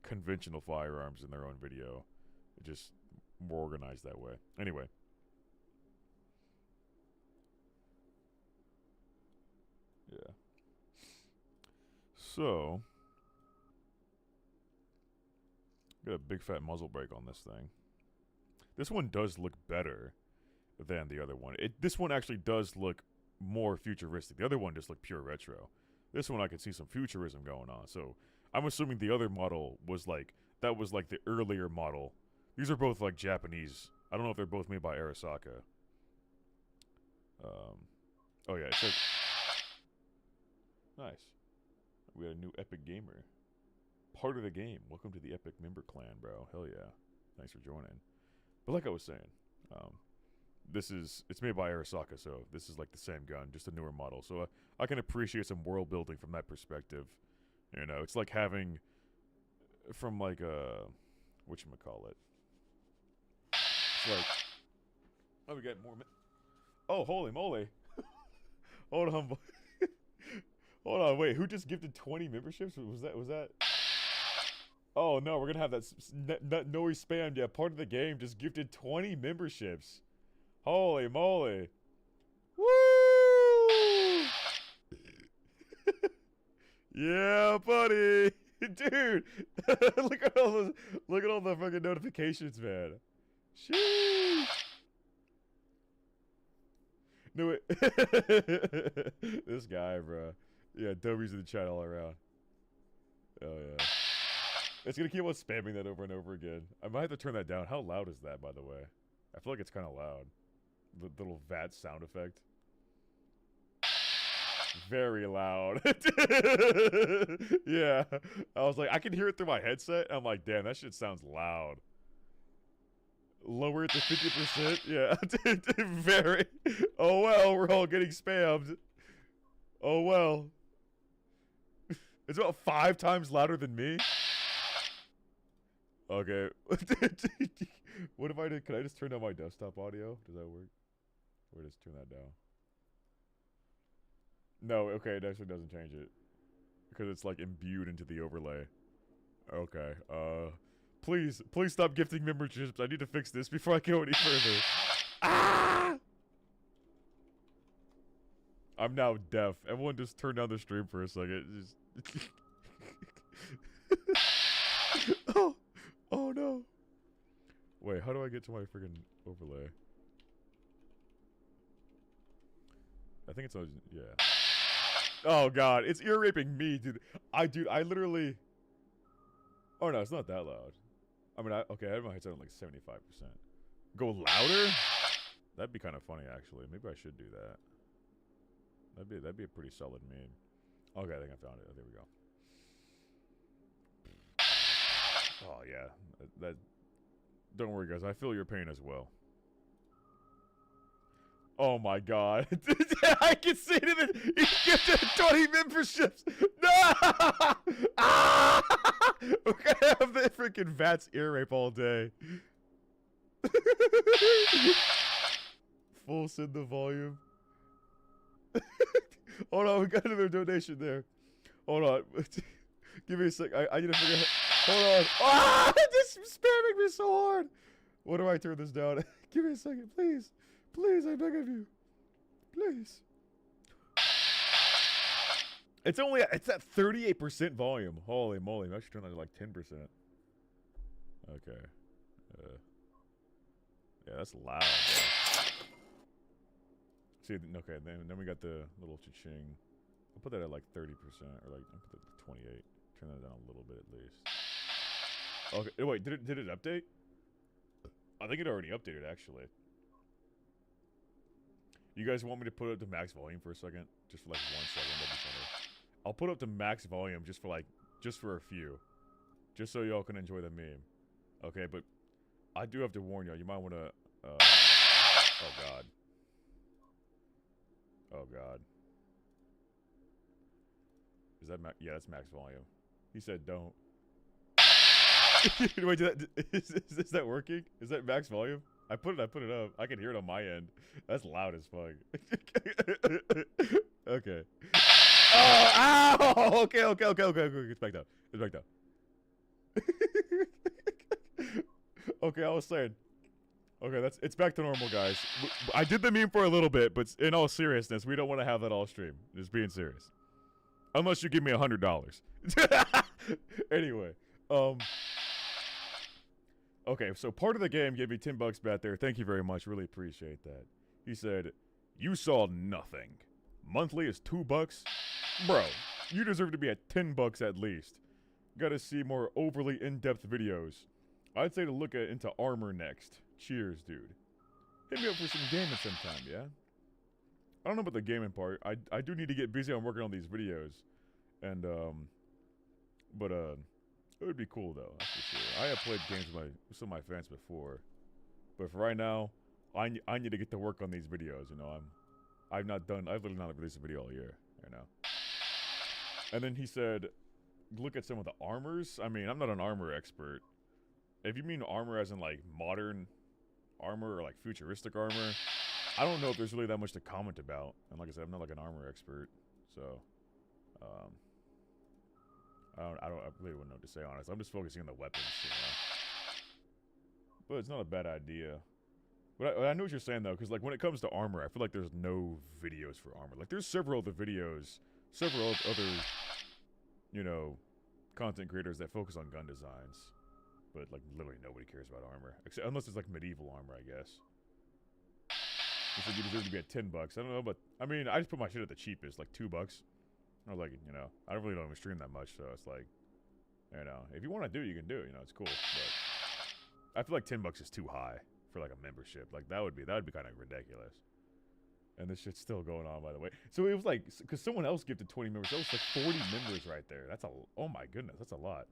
conventional firearms in their own video? Just more organized that way. Anyway. Yeah. So, got a big fat muzzle brake on this thing. This one does look better than the other one. This one actually does look more futuristic. The other one just looked pure retro. This one I could see some futurism going on. So, I'm assuming the other model was like, that was like the earlier model. These are both like Japanese. I don't know if they're both made by Arasaka. Oh yeah, it says... Nice. We got a new Epic Gamer. Part of the game. Welcome to the Epic member clan, bro. Hell yeah. Thanks for joining. But like I was saying, it's made by Arasaka, so this is like the same gun, just a newer model. So I can appreciate some world building from that perspective. You know, it's like having from like whatchamacallit. It's like, oh, we got more. Oh, holy moly! Hold on. Hold on, wait, who just gifted 20 memberships? Was that? Oh no, we're gonna have that noise spammed. Yeah, part of the game just gifted 20 memberships. Holy moly! Woo! Yeah, buddy, dude. look at all the fucking notifications, man. Sheesh. No, this guy, bro. Yeah, W's in the chat all around. Oh, yeah. It's gonna keep on spamming that over and over again. I might have to turn that down. How loud is that, by the way? I feel like it's kind of loud. The little VAT sound effect. Very loud. Yeah. I was like, I can hear it through my headset. I'm like, damn, that shit sounds loud. Lower it to 50%? Yeah. Very. Oh, well, we're all getting spammed. Oh, well. It's about 5 times louder than me. Okay. What if I did? Can I just turn down my desktop audio? Does that work? Or just turn that down? No, okay, it actually doesn't change it. Because it's like imbued into the overlay. Okay, please stop gifting memberships. I need to fix this before I go any further. Ah! I'm now deaf. Everyone just turn down the stream for a second. Just oh no. Wait, how do I get to my freaking overlay? I think it's always, yeah. Oh god, it's ear raping me, dude. I literally Oh no, it's not that loud. I mean, okay, I have my headset on like 75%. Go louder? That'd be kind of funny, actually. Maybe I should do that. That'd be a pretty solid meme. Okay, I think I found it. Oh, there we go. Oh yeah, that. Don't worry, guys. I feel your pain as well. Oh my god. I can see it. He gifted 20 memberships. No! Ah! We're gonna have the freaking VATS ear rape all day. Full send the volume. Hold on, we got another donation there. Hold on. Give me a sec. I need to figure out. Hold on. Ah! This is spamming me so hard. What do I turn this down? Give me a second, please. Please, I beg of you. Please. It's at 38% volume. Holy moly. I should turn that to like 10%. Okay. Yeah, that's loud. Bro. See, okay, then we got the little cha-ching. I'll put that at like 30%, or like, I'll put that at 28. Turn that down a little bit at least. Okay, wait, did it update? I think it already updated, actually. You guys want me to put it up to max volume for a second? Just for like 1 second, that'd be funny. I'll put it up to max volume just for a few. Just so y'all can enjoy the meme. Okay, but I do have to warn y'all, you might want to, oh god. Oh god. Is that yeah, that's max volume. He said don't. Wait, is that working? Is that max volume? I put it up. I can hear it on my end. That's loud as fuck. Okay. Oh, ow! Okay. It's back down. Okay, I was saying. Okay, it's back to normal, guys. I did the meme for a little bit, but in all seriousness, we don't want to have that all stream. Just being serious. Unless you give me $100. Anyway, okay, so part of the game gave me $10 back there. Thank you very much. Really appreciate that. He said, "You saw nothing. Monthly is $2, bro. You deserve to be at $10 at least. Gotta see more overly in-depth videos. I'd say to look into armor next. Cheers, dude. Hit me up for some gaming sometime, yeah? I don't know about the gaming part. I do need to get busy on working on these videos. And, but it would be cool, though, that's for sure. I have played games with some of my fans before. But for right now, I need to get to work on these videos, you know? I've literally not released a video all year, you know? And then he said, look at some of the armors. I mean, I'm not an armor expert. If you mean armor as in, like, modern armor or, like, futuristic armor, I don't know if there's really that much to comment about. And like I said, I'm not, like, an armor expert. So, I really wouldn't know what to say, honestly. I'm just focusing on the weapons, you know? But it's not a bad idea. But I know what you're saying, though, because, like, when it comes to armor, I feel like there's no videos for armor. Like, there's several other videos, several other, you know, content creators that focus on gun designs. But, like, literally nobody cares about armor. Except, unless it's, like, medieval armor, I guess. He said you deserve to be at $10. I don't know, but, I mean, I just put my shit at the cheapest, like, $2. I was like, you know, I really don't even stream that much, so it's like, you know, if you want to do it, you can do it, you know, it's cool. But I feel like $10 is too high for, like, a membership. Like, that would be kind of ridiculous. And this shit's still going on, by the way. So it was like, because someone else gifted 20 members. That was like 40 members right there. Oh my goodness, that's a lot.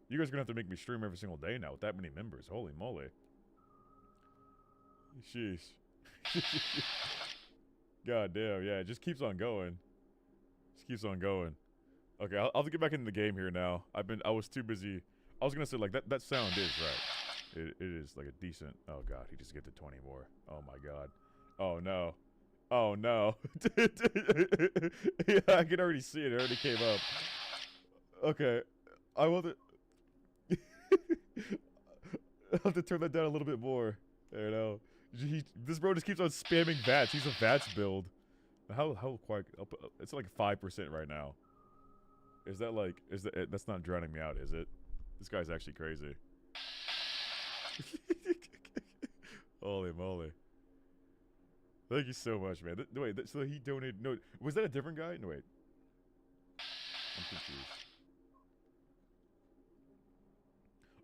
You guys are going to have to make me stream every single day now with that many members. Holy moly. Sheesh. God damn, yeah, it just keeps on going. Just keeps on going. Okay, I'll have to get back into the game here now. I was too busy. I was going to say, like, that sound is right. It is, like, a decent... Oh, God, he just gifted 20 more. Oh, my God. Oh, no. Oh, no. Yeah, I can already see it. It already came up. Okay. I want to... I'll have to turn that down a little bit more. There, no. This bro just keeps on spamming VATS. He's a VATS build. How quiet? It's like 5% right now. Is that like... That's not drowning me out, is it? This guy's actually crazy. Holy moly. Thank you so much, man. Wait, so he donated... No, was that a different guy? No, wait. I'm confused.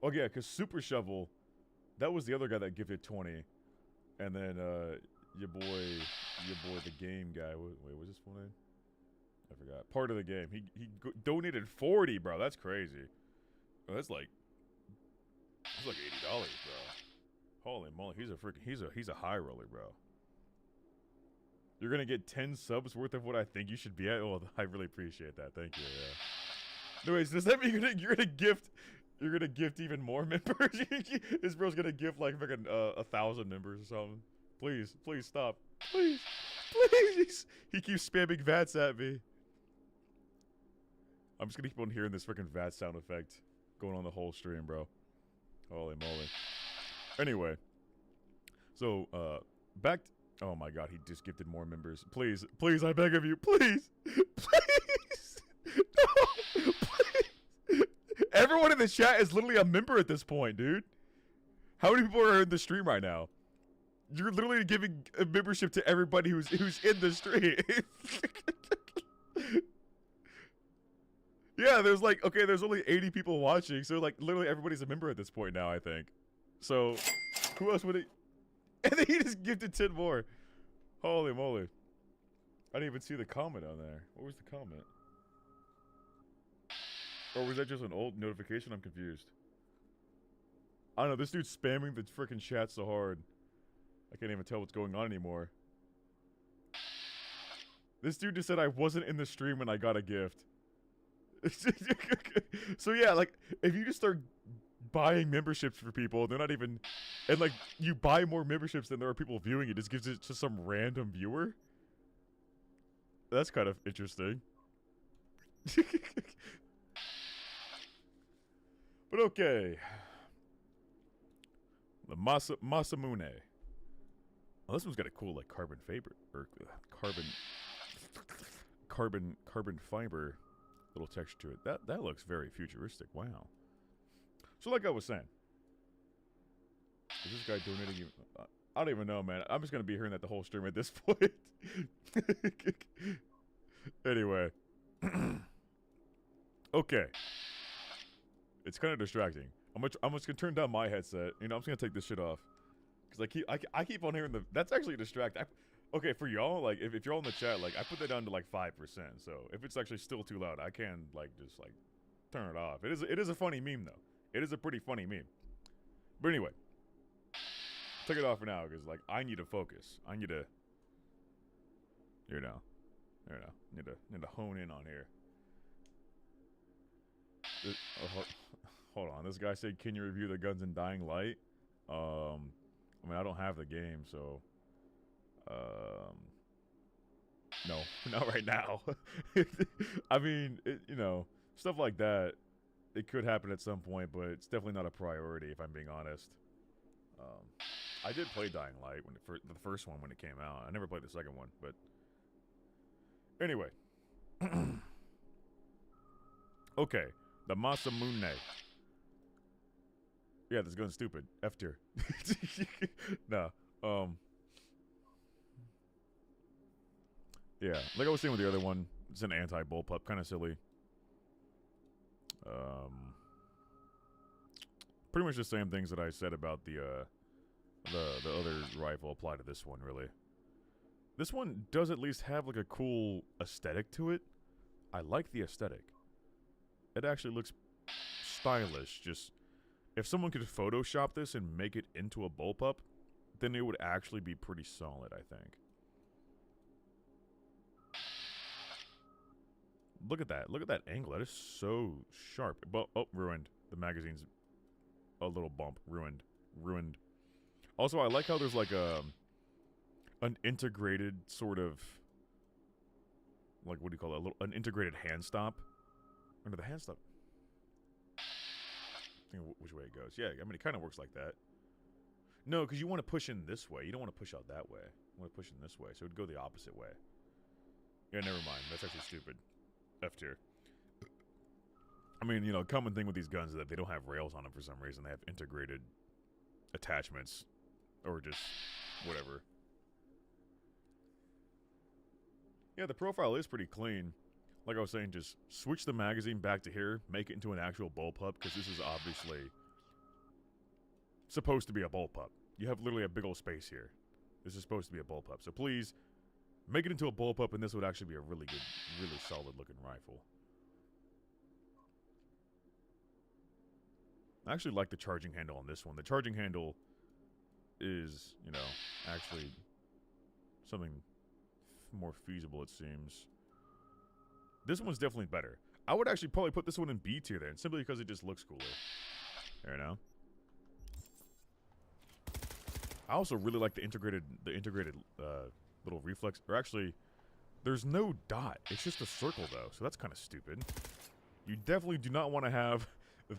Oh yeah, because Super Shovel, that was the other guy that gifted 20, and then your boy the game guy. Wait, was his full name? I forgot. Part of the game. He donated 40, bro. That's crazy. Oh, that's like $80, bro. Holy moly, he's a high roller, bro. You're gonna get 10 subs worth of what I think you should be at. Oh, I really appreciate that. Thank you. Yeah. Anyways, does that mean you're gonna gift even more members? This bro's gonna gift like fucking 1,000 members or something. Please stop. Please. He keeps spamming VATS at me. I'm just gonna keep on hearing this freaking VAT sound effect going on the whole stream, bro. Holy moly. Anyway, so back. Oh my god, he just gifted more members. Please, I beg of you, please. No, please. Everyone in the chat is literally a member at this point, dude. How many people are in the stream right now? You're literally giving a membership to everybody who's in the stream. Yeah, there's only 80 people watching, so like literally everybody's a member at this point now, I think. So, who else would he? And then he just gifted 10 more. Holy moly. I didn't even see the comment on there. What was the comment? Or was that just an old notification? I'm confused. I don't know, this dude's spamming the freaking chat so hard. I can't even tell what's going on anymore. This dude just said I wasn't in the stream when I got a gift. So yeah, like, if you just start buying memberships for people, they're not even, and like, you buy more memberships than there are people viewing it, just gives it to some random viewer? That's kind of interesting. But okay. The Masamune. Oh, this one's got a cool, like, carbon fiber, or carbon fiber little texture to it. That looks very futuristic. Wow. So like I was saying, is this guy donating you? I don't even know, man. I'm just gonna be hearing that the whole stream at this point. Anyway. Okay. It's kind of distracting. I'm just gonna turn down my headset. You know, I'm just gonna take this shit off. Cause I keep on hearing that's actually distracting. Okay, for y'all, like, if you're all in the chat, like, I put that down to, like, 5%, so if it's actually still too loud, I can, like, just, like, turn it off. It is a funny meme, though. It is a pretty funny meme. But anyway, take it off for now, because, like, I need to focus. I need to, need to hone in on here. Hold on, this guy said, can you review the guns in Dying Light? I mean, I don't have the game, so... no, not right now. I mean, you know, stuff like that, it could happen at some point, but it's definitely not a priority, if I'm being honest. I did play Dying Light when the first one when it came out. I never played the second one, but anyway. Okay, the Masamune. Yeah, this gun's stupid. F tier. No, yeah, like I was saying with the other one, it's an anti-bullpup, kind of silly. Pretty much the same things that I said about the other rifle apply to this one, really. This one does at least have like a cool aesthetic to it. I like the aesthetic. It actually looks stylish. Just if someone could Photoshop this and make it into a bullpup, then it would actually be pretty solid, I think. Look at that. Look at that angle. That is so sharp. But, oh, ruined. The magazine's a little bump. Ruined. Also, I like how there's like an integrated sort of, like, what do you call it? An integrated hand stop. Under the hand stop. I think which way it goes. Yeah, I mean, it kind of works like that. No, because you want to push in this way. You don't want to push out that way. You want to push in this way. So it would go the opposite way. Yeah, never mind. That's actually stupid. F tier. I mean, you know, common thing with these guns is that they don't have rails on them for some reason. They have integrated attachments. Or just whatever. Yeah, the profile is pretty clean. Like I was saying, just switch the magazine back to here. Make it into an actual bullpup, because this is obviously supposed to be a bullpup. You have literally a big old space here. This is supposed to be a bullpup. So please, make it into a bullpup, and this would actually be a really good, really solid-looking rifle. I actually like the charging handle on this one. The charging handle is, you know, actually something more feasible, it seems. This one's definitely better. I would actually probably put this one in B tier then, simply because it just looks cooler. There now. I also really like the integrated little reflex. Or actually, there's no dot. It's just a circle though, so that's kind of stupid. You definitely do not want to have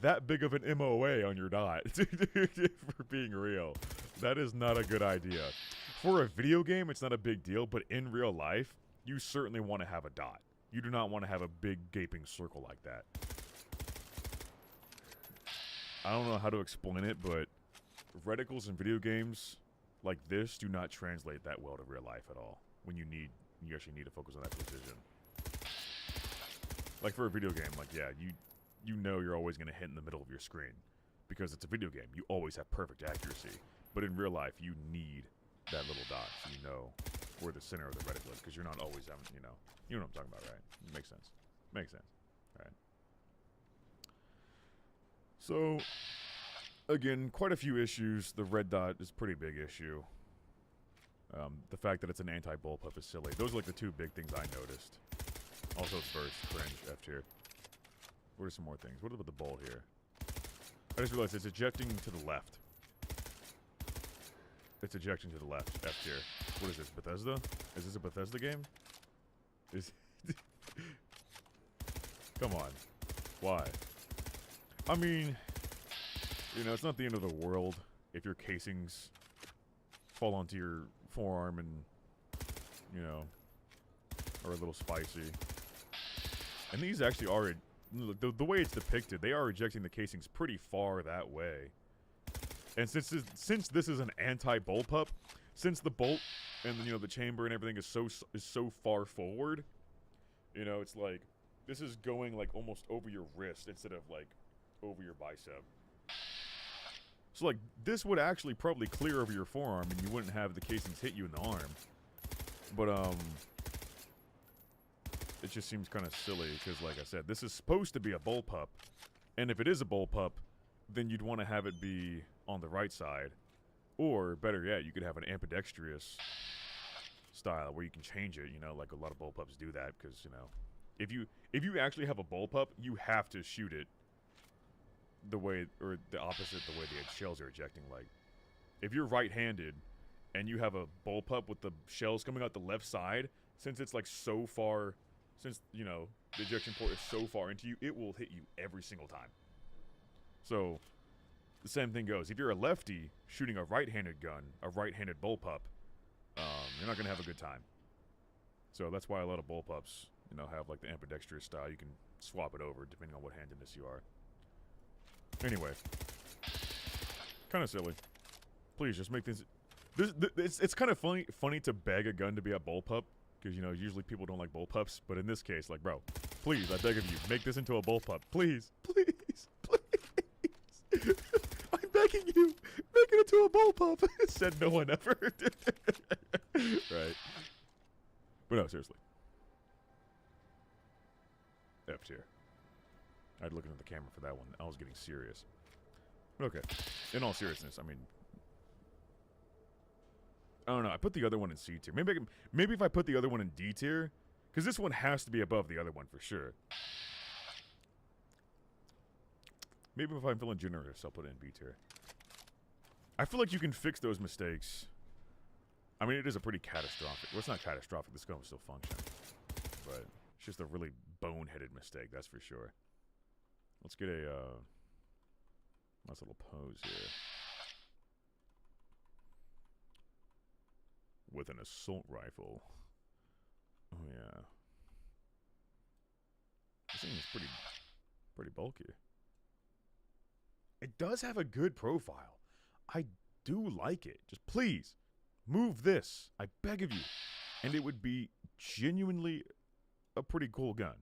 that big of an MOA on your dot. For being real, that is not a good idea. For a video game, it's not a big deal, but in real life, you certainly want to have a dot. You do not want to have a big gaping circle like that. I don't know how to explain it, but reticles in video games like this do not translate that well to real life at all. When you actually need to focus on that precision. Like for a video game, like yeah, you know you're always going to hit in the middle of your screen because it's a video game. You always have perfect accuracy. But in real life, you need that little dot so you know where the center of the reticle is, because you're not always having, you know what I'm talking about, right? Makes sense. Makes sense. All right. So, again, quite a few issues. The red dot is a pretty big issue. The fact that it's an anti-bullpup is silly. Those are like the two big things I noticed. Also, it's burst, cringe, F tier. What are some more things? What about the bolt here? I just realized it's ejecting to the left. It's ejecting to the left, F tier. What is this, Bethesda? Is this a Bethesda game? Come on. Why? I mean, you know, it's not the end of the world if your casings fall onto your forearm and, you know, are a little spicy. And these actually are, the way it's depicted, they are ejecting the casings pretty far that way. And since this is an anti-bullpup, since the bolt and, you know, the chamber and everything is so far forward, you know, it's like this is going like almost over your wrist instead of like over your bicep. So like this would actually probably clear over your forearm and you wouldn't have the casings hit you in the arm. But it just seems kind of silly because, like I said, this is supposed to be a bullpup, and if it is a bullpup, then you'd want to have it be on the right side, or better yet, you could have an ambidextrous style where you can change it. You know, like a lot of bullpups do that because, you know, if you actually have a bullpup, you have to shoot it the way, or the opposite, the way the shells are ejecting. Like, if you're right-handed and you have a bullpup with the shells coming out the left side, since it's like so far, since, you know, the ejection port is so far into you, it will hit you every single time. So, the same thing goes. If you're a lefty shooting a right-handed gun, a right-handed bullpup, you're not going to have a good time. So that's why a lot of bullpups, you know, have like the ambidextrous style. You can swap it over depending on what handedness you are. Anyway, kind of silly. Please just make this. It's kind of funny to beg a gun to be a bullpup because, you know, usually people don't like bullpups, but in this case, like, bro, please, I beg of you, make this into a bullpup, please, please, please. I'm begging you, make it into a bullpup. Said no one ever. Right. But no, seriously. F tier. I had looking at the camera for that one. I was getting serious. But okay. In all seriousness, I mean, I don't know. I put the other one in C tier. Maybe if I put the other one in D tier, because this one has to be above the other one for sure. Maybe if I'm feeling generous, I'll put it in B tier. I feel like you can fix those mistakes. I mean, it is a pretty catastrophic. Well, it's not catastrophic. This gun will still function. But it's just a really boneheaded mistake, that's for sure. Let's get a nice little pose here. With an assault rifle. Oh, yeah. This thing is pretty bulky. It does have a good profile. I do like it. Just please, move this. I beg of you. And it would be genuinely a pretty cool gun.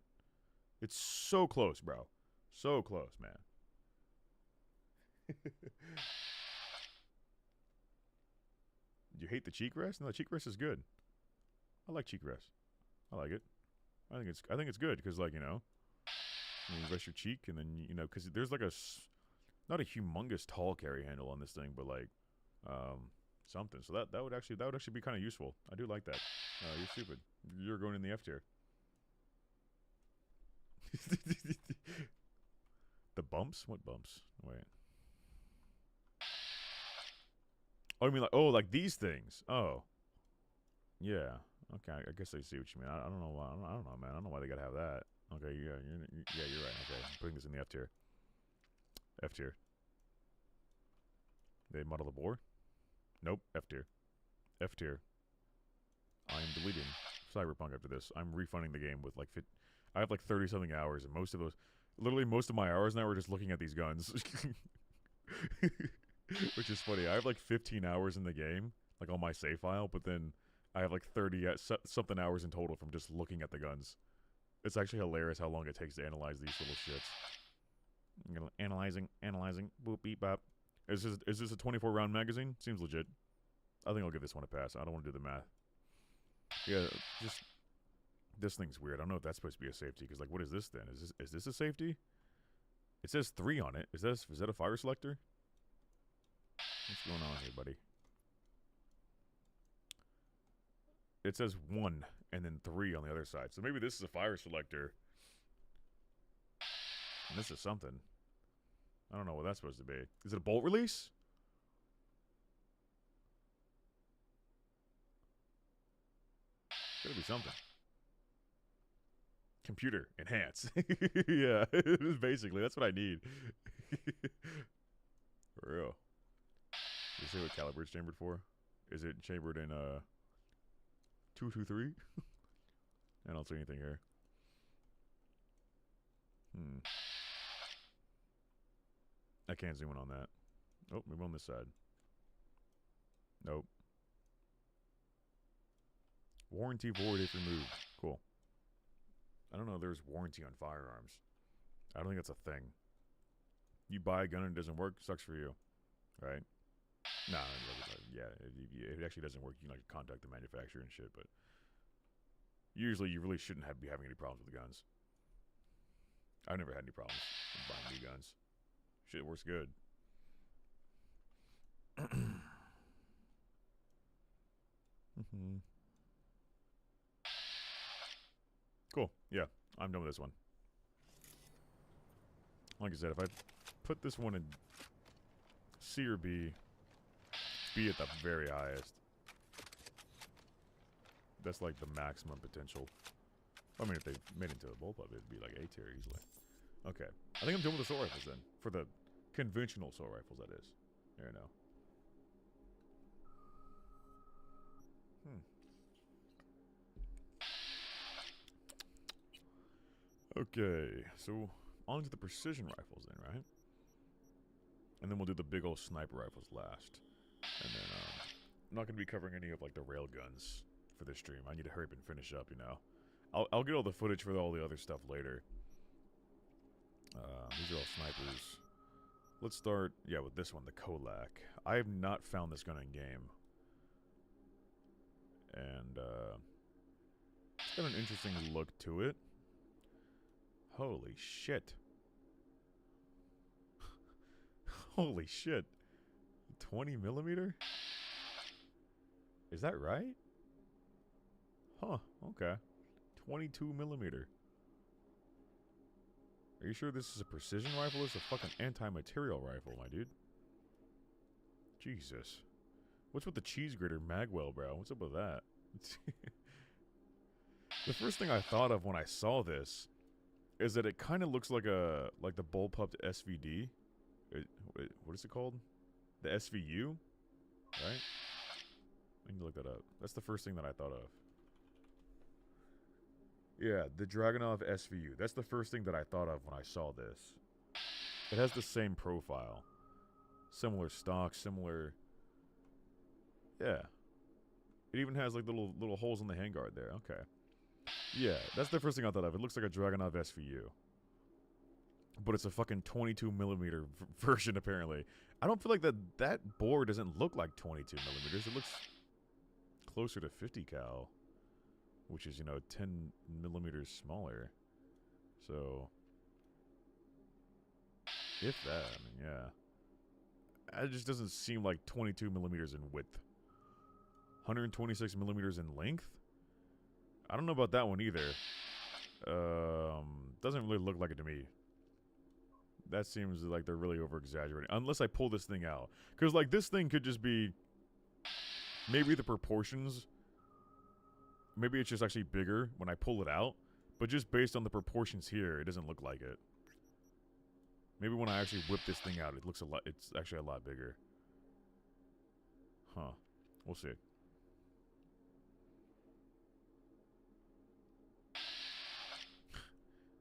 It's so close, bro. So close, man. You hate the cheek rest? No, the cheek rest is good. I like cheek rest. I like it. I think it's good because, like, you rest your cheek and then because there's like not a humongous tall carry handle on this thing, but like something. So that would actually be kind of useful. I do like that. You're stupid. You're going in the F tier. The bumps? What bumps? Wait. Oh, you mean like these things? Oh, yeah. Okay, I guess I see what you mean. I don't know why. I don't know, man. I don't know why they gotta have that. Okay, yeah, you're right. Okay, I'm putting this in the F tier. F tier. They model the bore? Nope. F tier. F tier. I am deleting Cyberpunk after this. I'm refunding the game with like I have like 30-something hours, and most of my hours now are just looking at these guns. Which is funny. I have like 15 hours in the game, like on my save file, but then I have like 30 something hours in total from just looking at the guns. It's actually hilarious how long it takes to analyze these little shits. Analyzing, boop, beep, bop. Is this a 24-round magazine? Seems legit. I think I'll give this one a pass. I don't want to do the math. Yeah, just this thing's weird. I don't know if that's supposed to be a safety, because like, what is this then? Is this a safety? It says 3 on it. Is that a fire selector? What's going on here, buddy? It says 1 and then 3 on the other side. So maybe this is a fire selector. And this is something. I don't know what that's supposed to be. Is it a bolt release? Gotta be something. Computer. Enhance. Yeah. Basically, that's what I need. For real. Does it say what caliber it's chambered for? Is it chambered in 223? I don't see anything here. I can't zoom in on that. Oh, maybe on this side. Nope. Warranty void if removed. Cool. I don't know if there's warranty on firearms. I don't think that's a thing. You buy a gun and it doesn't work, sucks for you. Right? No, yeah, it actually doesn't work. You can like contact the manufacturer and shit, but usually you really shouldn't be having any problems with the guns. I've never had any problems with buying new guns. Shit works good. Cool. Yeah, I'm done with this one. Like I said, if I put this one in C or B, B at the very highest. That's like the maximum potential. I mean, if they made it into a bullpup, it'd be like A tier easily. Okay. I think I'm done with the assault rifles then. For the conventional assault rifles, that is. There you know. Okay, so on to the precision rifles then, right? And then we'll do the big old sniper rifles last. And then, I'm not going to be covering any of, like, the rail guns for this stream. I need to hurry up and finish up, you know. I'll get all the footage for all the other stuff later. These are all snipers. Let's start, yeah, with this one, the Kolak. I have not found this gun in game. And, it's got an interesting look to it. Holy shit. Holy shit. 20 millimeter? Is that right? Huh, okay. 22 millimeter. Are you sure this is a precision rifle? It's a fucking anti-material rifle, my dude. Jesus. What's with the cheese grater magwell, bro? What's up with that? The first thing I thought of when I saw this is that it kind of looks like the bullpupped SVD. What is it called? The SVU? Right? I need to look that up. That's the first thing that I thought of. Yeah, the Dragunov SVU. That's the first thing that I thought of when I saw this. It has the same profile. Similar stock, similar... Yeah. It even has like little holes in the handguard there. Okay. Yeah, that's the first thing I thought of. It looks like a Dragunov SVU. But it's a fucking 22 millimeter version, apparently. I don't feel like that bore doesn't look like 22 millimeters. It looks closer to 50 cal, which is, you know, 10 millimeters smaller. So, if that, I mean, yeah. It just doesn't seem like 22 millimeters in width. 126 millimeters in length? I don't know about that one either. Doesn't really look like it to me. That seems like they're really over-exaggerating. Unless I pull this thing out. Because, like, this thing could just be... Maybe the proportions... Maybe it's just actually bigger when I pull it out. But just based on the proportions here, it doesn't look like it. Maybe when I actually whip this thing out, it looks a lot... It's actually a lot bigger. Huh. We'll see.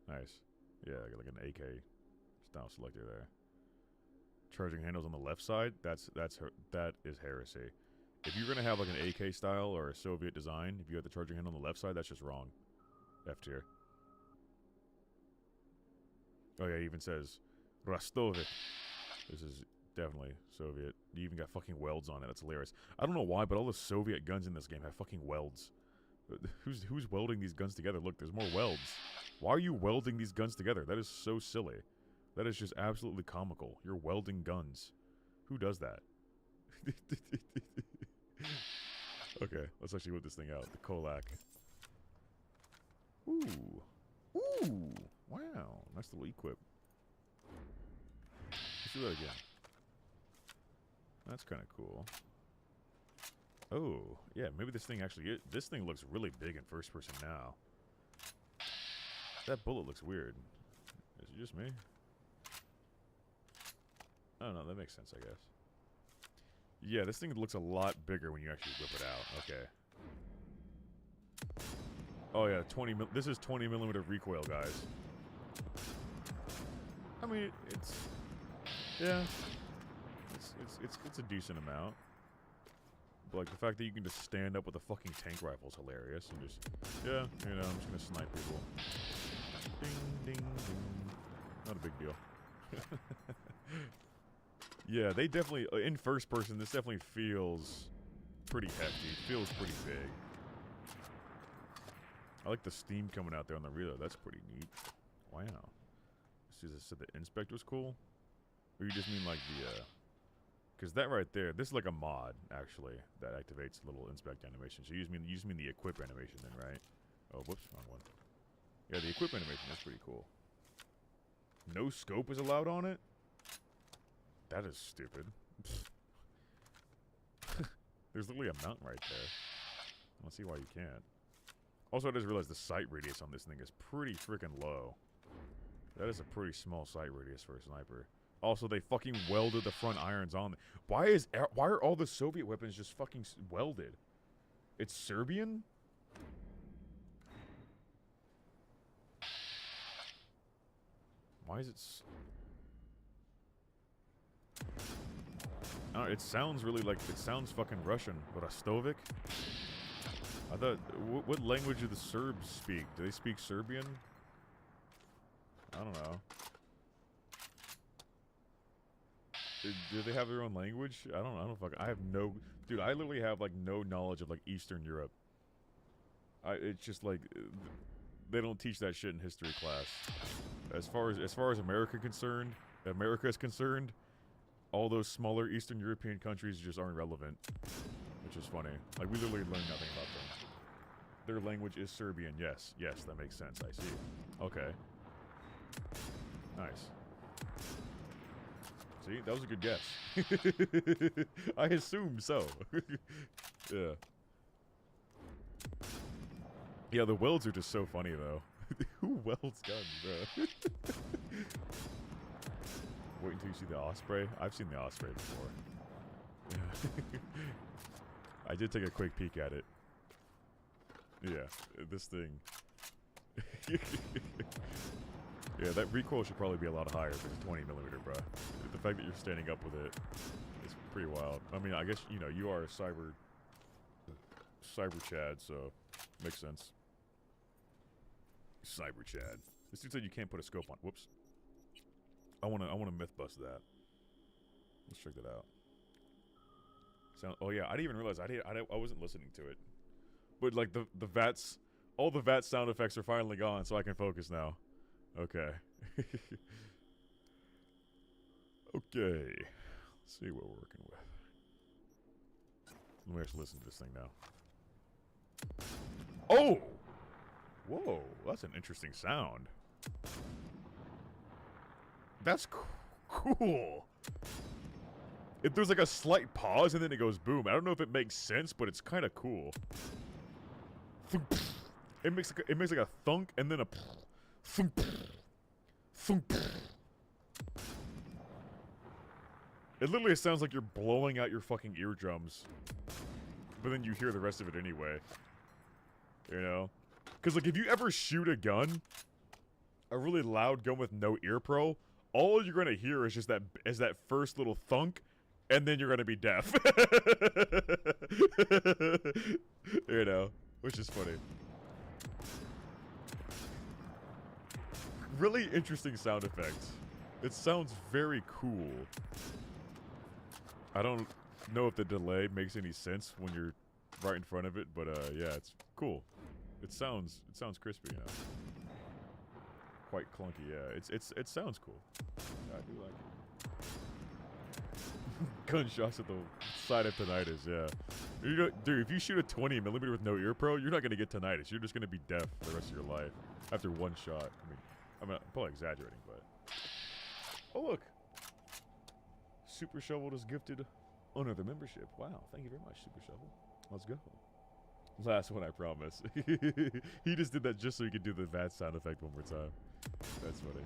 Nice. Yeah, like an AK style selector there. Charging handles on the left side. That is heresy. If you're gonna have like an AK style or a Soviet design, if you have the charging handle on the left side, that's just wrong. F tier. Oh yeah, it even says Rostovic. This is definitely Soviet. You even got fucking welds on it. That's hilarious. I don't know why, but all the Soviet guns in this game have fucking welds. Who's welding these guns together? Look, there's more welds. Why are you welding these guns together? That is so silly. That is just absolutely comical. You're welding guns. Who does that? Okay, let's actually whip this thing out. The Kolak. Ooh. Ooh. Wow. Nice little equip. Let's do that again. That's kind of cool. Oh, yeah, maybe this thing actually... This thing looks really big in first person now. That bullet looks weird. Is it just me? I don't know, that makes sense, I guess. Yeah, this thing looks a lot bigger when you actually whip it out. Okay. Oh yeah, this is 20 millimeter recoil, guys. I mean, it's... Yeah. It's a decent amount. But like the fact that you can just stand up with a fucking tank rifle is hilarious. And just, yeah, you know, I'm just gonna snipe people. Ding, ding, ding. Not a big deal. Yeah, they definitely, in first person, this definitely feels pretty hefty. It feels pretty big. I like the steam coming out there on the reload. That's pretty neat. Wow. This said the inspect was cool? Or you just mean like the, because that right there, this is like a mod, actually, that activates little inspect animation. So you just mean the equip animation then, right? Oh, whoops, wrong one. Yeah, the equip animation is pretty cool. No scope is allowed on it? That is stupid. There's literally a mountain right there. I don't see why you can't. Also, I just realized the sight radius on this thing is pretty freaking low. That is a pretty small sight radius for a sniper. Also, they fucking welded the front irons on. Why are all the Soviet weapons just fucking welded? It's Serbian? Why is it... I don't know, it sounds really like... It sounds fucking Russian. Rostovic? I thought... What language do the Serbs speak? Do they speak Serbian? I don't know. Do they have their own language? I don't fucking... I have no... Dude, I literally have, like, no knowledge of, like, Eastern Europe. It's just, like... They don't teach that shit in history class. As far as America is concerned, all those smaller Eastern European countries just aren't relevant. Which is funny. Like, we literally learn nothing about them. Their language is Serbian, yes. Yes, that makes sense, I see. Okay. Nice. See, that was a good guess. I assume so. Yeah. Yeah, the welds are just so funny, though. Who welds guns, bro? Wait until you see the Osprey. I've seen the Osprey before. Yeah. I did take a quick peek at it. Yeah, this thing. Yeah, that recoil should probably be a lot higher if it's 20 millimeter, bro. The fact that you're standing up with it is pretty wild. I mean, I guess, you know, you are a cyber Chad, so makes sense. Cyber Chad. This dude said you can't put a scope on. Whoops. I wanna myth bust that. Let's check that out. Sound. Oh yeah, I didn't even realize I wasn't listening to it. But like the VATS, all the VAT sound effects are finally gone, so I can focus now. Okay. Okay. Let's see what we're working with. Let me actually listen to this thing now. Oh! Whoa, that's an interesting sound. That's cool. There's like a slight pause and then it goes boom. I don't know if it makes sense, but it's kind of cool. It makes like a thunk and then a thunk. Thunk. It literally sounds like you're blowing out your fucking eardrums. But then you hear the rest of it anyway. You know? Because, like, if you ever shoot a gun, a really loud gun with no ear pro, all you're going to hear is just that first little thunk, and then you're going to be deaf. You know? Which is funny. Really interesting sound effects. It sounds very cool. I don't know if the delay makes any sense when you're right in front of it, but yeah, it's cool. It sounds crispy, you know. Quite clunky, yeah. It sounds cool. I do like it. Gunshots at the side of tinnitus, yeah. You know, dude, if you shoot a 20mm with no ear pro, you're not gonna get tinnitus. You're just gonna be deaf for the rest of your life after one shot. I'm probably exaggerating, but oh look, Super Shovel is gifted another membership. Wow, thank you very much, Super Shovel. Let's go. Last one, I promise. He just did that just so he could do the VAT sound effect one more time. That's funny.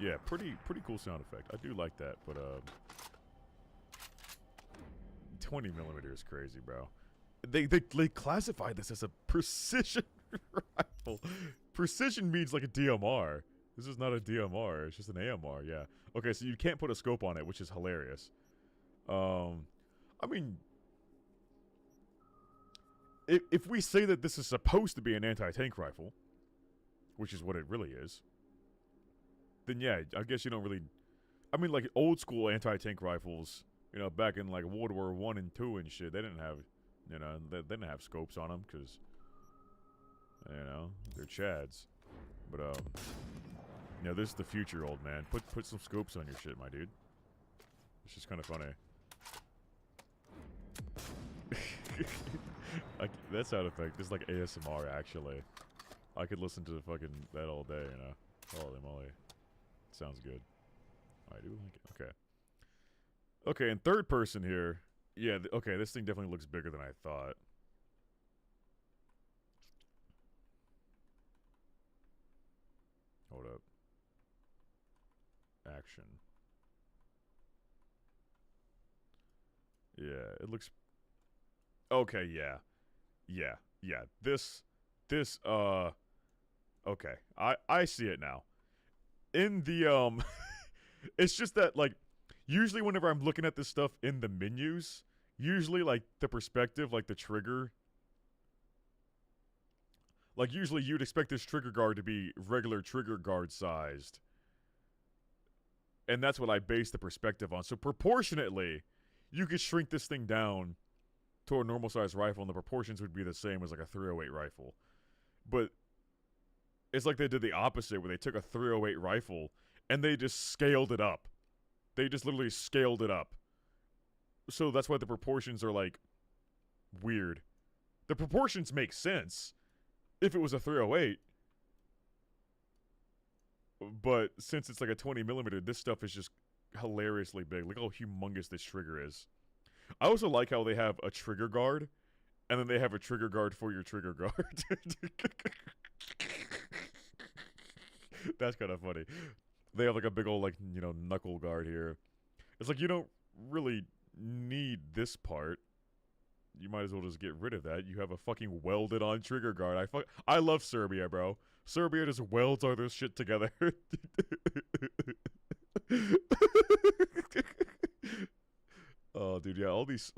Yeah, pretty cool sound effect. I do like that, but 20mm is crazy, bro. They classify this as a precision rifle. Precision means like a DMR. This is not a DMR. It's just an AMR. Yeah. Okay, so you can't put a scope on it, which is hilarious. I mean, if we say that this is supposed to be an anti-tank rifle, which is what it really is, then yeah, I guess you don't really. I mean, like old school anti-tank rifles, you know, back in like World War I and II and shit, they didn't have, you know, they didn't have scopes on them because, you know, they're chads. But you know, this is the future, old man. Put some scopes on your shit, my dude. It's just kind of funny. That sound effect is like ASMR, actually. I could listen to that all day, you know. Holy moly. Sounds good. I do like it. Okay. Okay, in third person here. Yeah, okay, this thing definitely looks bigger than I thought. Hold up. Action. Yeah, it looks... Okay, yeah. Yeah. This, okay. I see it now. In the, it's just that, like, usually whenever I'm looking at this stuff in the menus, usually, like, the perspective, like, the trigger, like, usually you'd expect this trigger guard to be regular trigger guard sized. And that's what I base the perspective on. So proportionately, you could shrink this thing down to a normal size rifle and the proportions would be the same as like a 308 rifle. But it's like they did the opposite where they took a 308 rifle and they just scaled it up. They just literally scaled it up. So that's why the proportions are like weird. The proportions make sense if it was a 308. But since it's like a 20mm, this stuff is just hilariously big. Look how humongous this trigger is. I also like how they have a trigger guard, and then they have a trigger guard for your trigger guard. That's kind of funny. They have like a big old, like, you know, knuckle guard here. It's like you don't really need this part. You might as well just get rid of that. You have a fucking welded on trigger guard. I love Serbia, bro. Serbia just welds all this shit together. Oh, dude, yeah, all these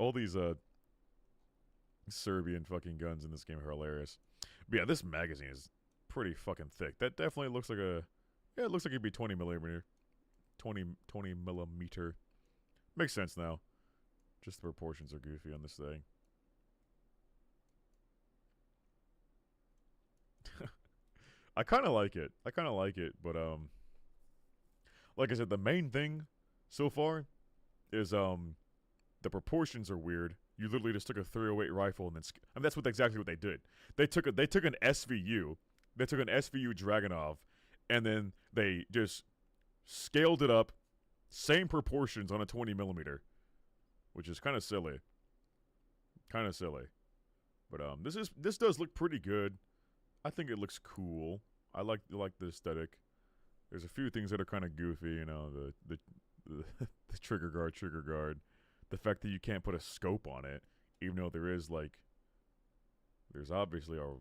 Serbian fucking guns in this game are hilarious. But yeah, this magazine is pretty fucking thick. That definitely looks like it looks like it'd be 20mm. 20 millimeter. Makes sense now. Just the proportions are goofy on this thing. I kind of like it. But like I said, the main thing so far is the proportions are weird. You literally just took a 308 rifle and then I mean that's exactly what they did. They took an SVU, Dragunov, and then they just scaled it up, same proportions on a 20 millimeter, which is kind of silly. But this does look pretty good. I think it looks cool. I like the aesthetic. There's a few things that are kind of goofy, you know, the the trigger guard, the fact that you can't put a scope on it, even though there's obviously a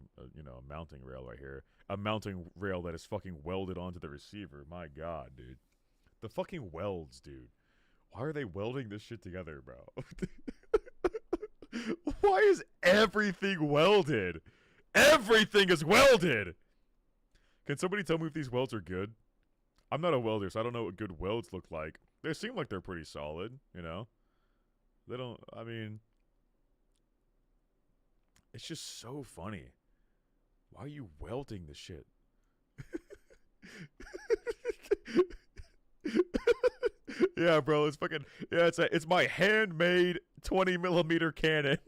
mounting rail right here, a mounting rail that is fucking welded onto the receiver. My God, dude, the fucking welds, dude. Why are they welding this shit together, bro? Why is everything welded? Everything is welded! Can somebody tell me if these welds are good? I'm not a welder, so I don't know what good welds look like. They seem like they're pretty solid, you know? They don't, I mean... It's just so funny. Why are you welding the shit? Yeah, bro, it's fucking... Yeah, it's my handmade 20 millimeter cannon.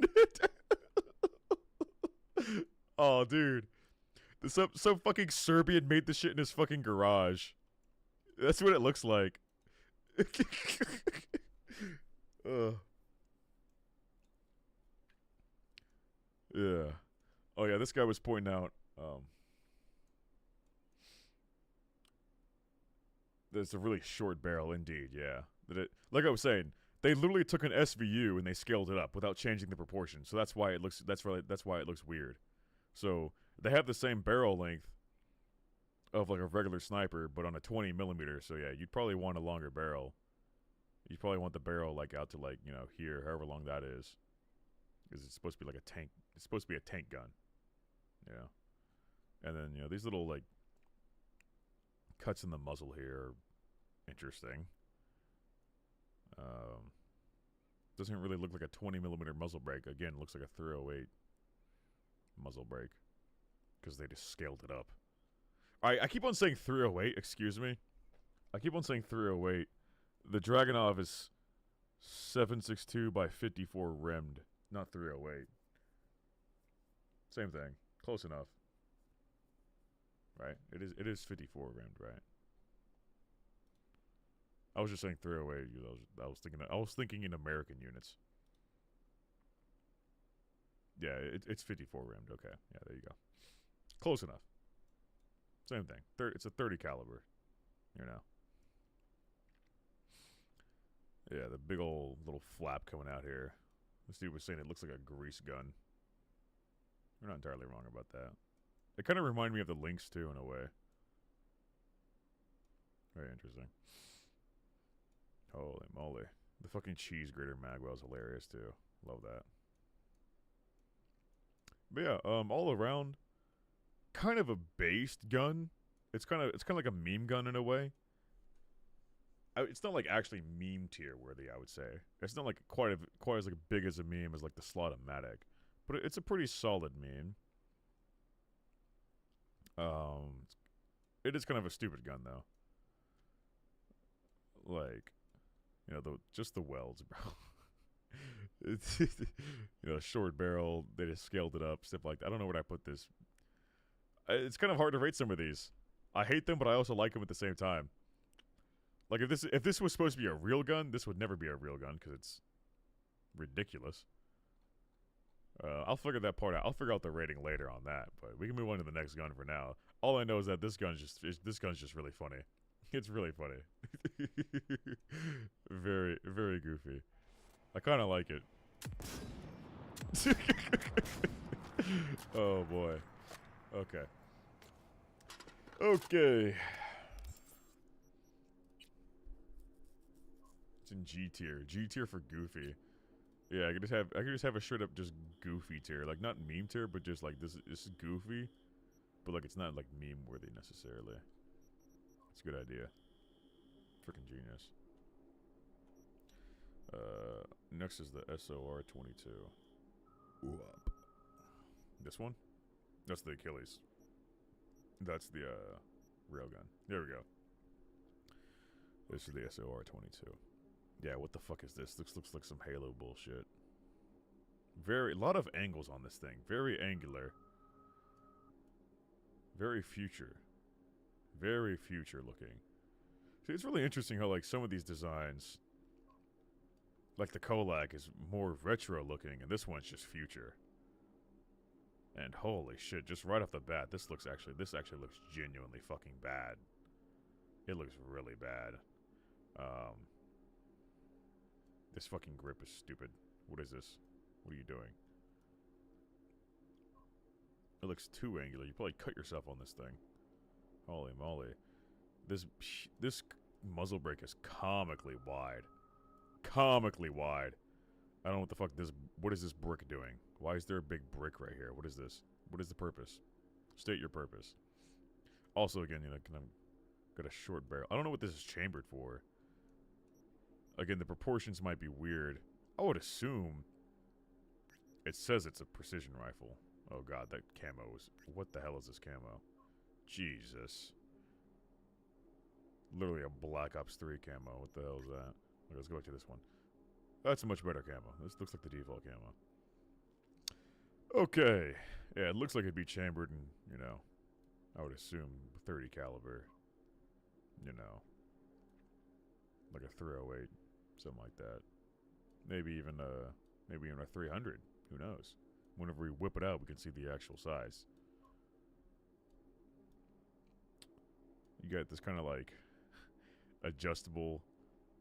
Oh, dude. Some fucking Serbian made this shit in his fucking garage. That's what it looks like. Yeah. Oh, yeah, this guy was pointing out, there's a really short barrel indeed, yeah. Like I was saying, they literally took an SVU and they scaled it up without changing the proportion. So that's why it looks weird. So they have the same barrel length of like a regular sniper, but on a 20 millimeter. So yeah, you'd probably want a longer barrel. You'd probably want the barrel like out to like, you know, here, however long that is. Because it's supposed to be like a tank. It's supposed to be a tank gun. Yeah. And then, you know, these little like cuts in the muzzle here are interesting. Doesn't really look like a 20 millimeter muzzle brake. Again, looks like a 308 muzzle brake. Because they just scaled it up. I keep on saying 308, excuse me. I keep on saying 308. The Dragunov is 7.62 by 54 rimmed, not 308. Same thing. Close enough. Right? It is 54 rimmed, right? I was just saying 308. I was thinking in American units. Yeah, it's 54 rimmed. Okay. Yeah, there you go. Close enough. Same thing. It's a 30 caliber. You know. Yeah, the big old little flap coming out here. This dude was saying it looks like a grease gun. We're not entirely wrong about that. It kind of reminded me of the Lynx too, in a way. Very interesting. Holy moly. The fucking cheese grater magwell is hilarious too. Love that. But yeah, all around, kind of a based gun. It's kind of like a meme gun in a way. It's not like actually meme tier worthy, I would say. It's not like quite as like big as a meme as like the Slot-O-Matic, but it's a pretty solid meme. It is kind of a stupid gun though. Like, you know, just the welds, bro. It's, you know, short barrel. They just scaled it up, stuff like that. I don't know where I put this. It's kind of hard to rate some of these. I hate them, but I also like them at the same time. Like if this was supposed to be a real gun, this would never be a real gun because it's ridiculous. I'll figure that part out. I'll figure out the rating later on that, but we can move on to the next gun for now. All I know is that this gun's just really funny. It's really funny. Very, very goofy. I kind of like it. Oh boy. Okay. Okay. It's in G tier. G tier for goofy. Yeah, I could just have a straight up just goofy tier, like not meme tier, but just like this is goofy, but like it's not like meme worthy necessarily. It's a good idea. Freaking genius. Next is the SOR-22. Whoop. This one? That's the Achilles. That's the, railgun. There we go. This is the SOR-22. Yeah, what the fuck is this? Looks like some Halo bullshit. A lot of angles on this thing. Very angular. Very future. Very future looking. See, it's really interesting how, like, some of these designs, like the Colac is more retro looking, and this one's just future. And holy shit, just right off the bat, this actually looks genuinely fucking bad. It looks really bad. This fucking grip is stupid. What is this? What are you doing? It looks too angular. You probably cut yourself on this thing. Holy moly. This muzzle brake is comically wide. Comically wide. I don't know what the fuck what is this brick doing? Why is there a big brick right here? What is this? What is the purpose? State your purpose. Also, again, you know, got a short barrel. I don't know what this is chambered for. Again, the proportions might be weird. I would assume it says it's a precision rifle. Oh god, that camo is... What the hell is this camo? Jesus. Literally a Black Ops 3 camo. What the hell is that? Okay, let's go back to this one. That's a much better camo. This looks like the default camo. Okay. Yeah, it looks like it'd be chambered in, you know, I would assume 30 caliber. You know. Like a 308. Something like that. Maybe even a 300. Who knows? Whenever we whip it out, we can see the actual size. You got this kind of like adjustable,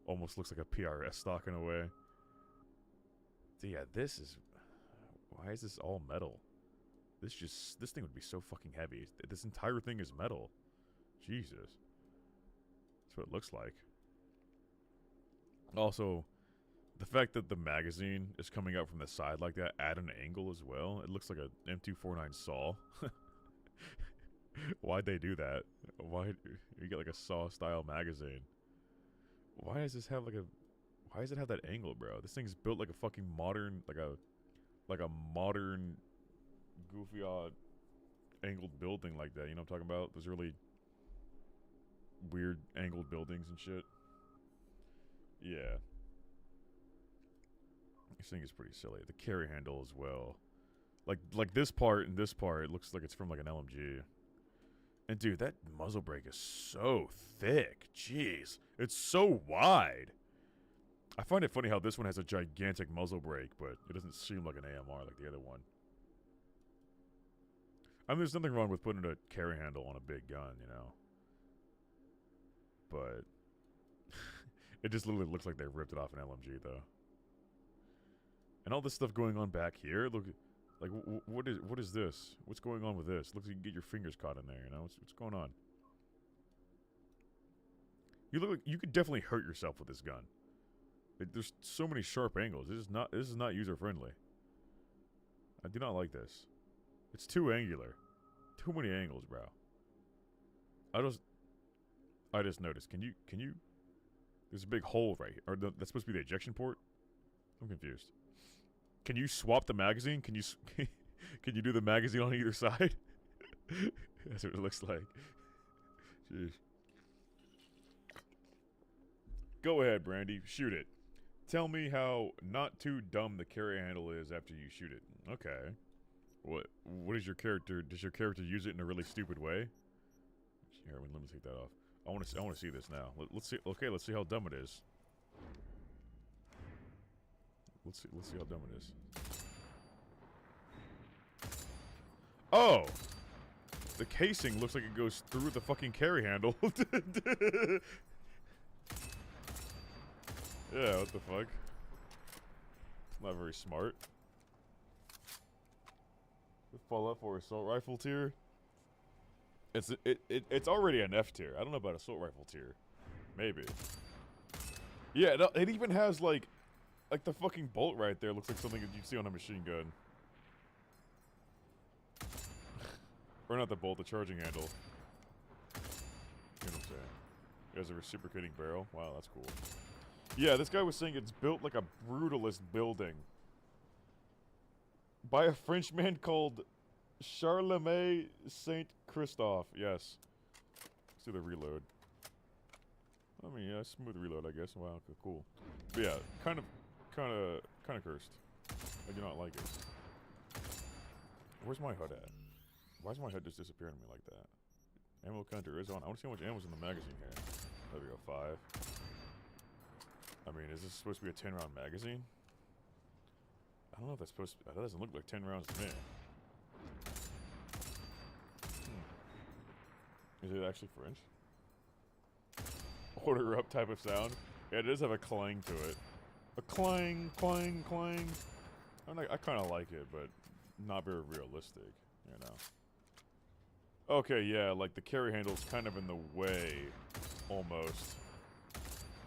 almost looks like a PRS stock in a way. So yeah, this is... Why is this all metal? This thing would be so fucking heavy. This entire thing is metal. Jesus. That's what it looks like. Also, the fact that the magazine is coming out from the side like that at an angle as well, it looks like a M249 saw. Why'd they do that? Why you get like a saw style magazine? Why does this have why does it have that angle, bro? This thing's built like a fucking modern, like a modern goofy odd angled building like that. You know what I'm talking about? Those really weird angled buildings and shit. Yeah. This thing is pretty silly. The carry handle as well. Like this part and this part, it looks like it's from like an LMG. And dude, that muzzle brake is so thick. Jeez. It's so wide. I find it funny how this one has a gigantic muzzle brake, but it doesn't seem like an AMR like the other one. I mean, there's nothing wrong with putting a carry handle on a big gun, you know. But it just literally looks like they ripped it off an LMG, though. And all this stuff going on back here, look, like, what is this? What's going on with this? Looks like you can get your fingers caught in there, you know? What's going on? You look like you could definitely hurt yourself with this gun. There's so many sharp angles. This is not user friendly. I do not like this. It's too angular. Too many angles, bro. I just noticed. Can you? There's a big hole right here. Or that's supposed to be the ejection port? I'm confused. Can you swap the magazine? Can you do the magazine on either side? That's what it looks like. Jeez. Go ahead, Brandy. Shoot it. Tell me how not too dumb the carry handle is after you shoot it. Okay. What is your character? Does your character use it in a really stupid way? Here, let me take that off. I want to see this now. Let's see. Okay, let's see how dumb it is. Let's see how dumb it is. Oh! The casing looks like it goes through the fucking carry handle. Yeah, what the fuck? It's not very smart. Fall up for assault rifle tier? It's already an F tier. I don't know about assault rifle tier. Maybe. Yeah, it even has like the fucking bolt right there looks like something that you'd see on a machine gun. Or not the bolt, the charging handle. You know what I'm saying? It has a reciprocating barrel. Wow, that's cool. Yeah, this guy was saying it's built like a brutalist building. By a Frenchman called Charlemagne Saint Christophe. Yes. Let's do the reload. I mean, yeah, smooth reload, I guess. Wow, okay, cool. But yeah, kind of cursed. I do not like it. Where's my HUD at? Why is my HUD just disappearing on me like that? Ammo counter is on. I want to see how much ammo's in the magazine here. There we go, 5. I mean, is this supposed to be a 10-round magazine? I don't know if that's supposed to be. That doesn't look like 10 rounds to me. Is it actually French? Order up type of sound? Yeah, it does have a clang to it. A clang, clang, clang. I kind of like it, but not very realistic, you know. Okay, yeah, like the carry handle's kind of in the way, almost,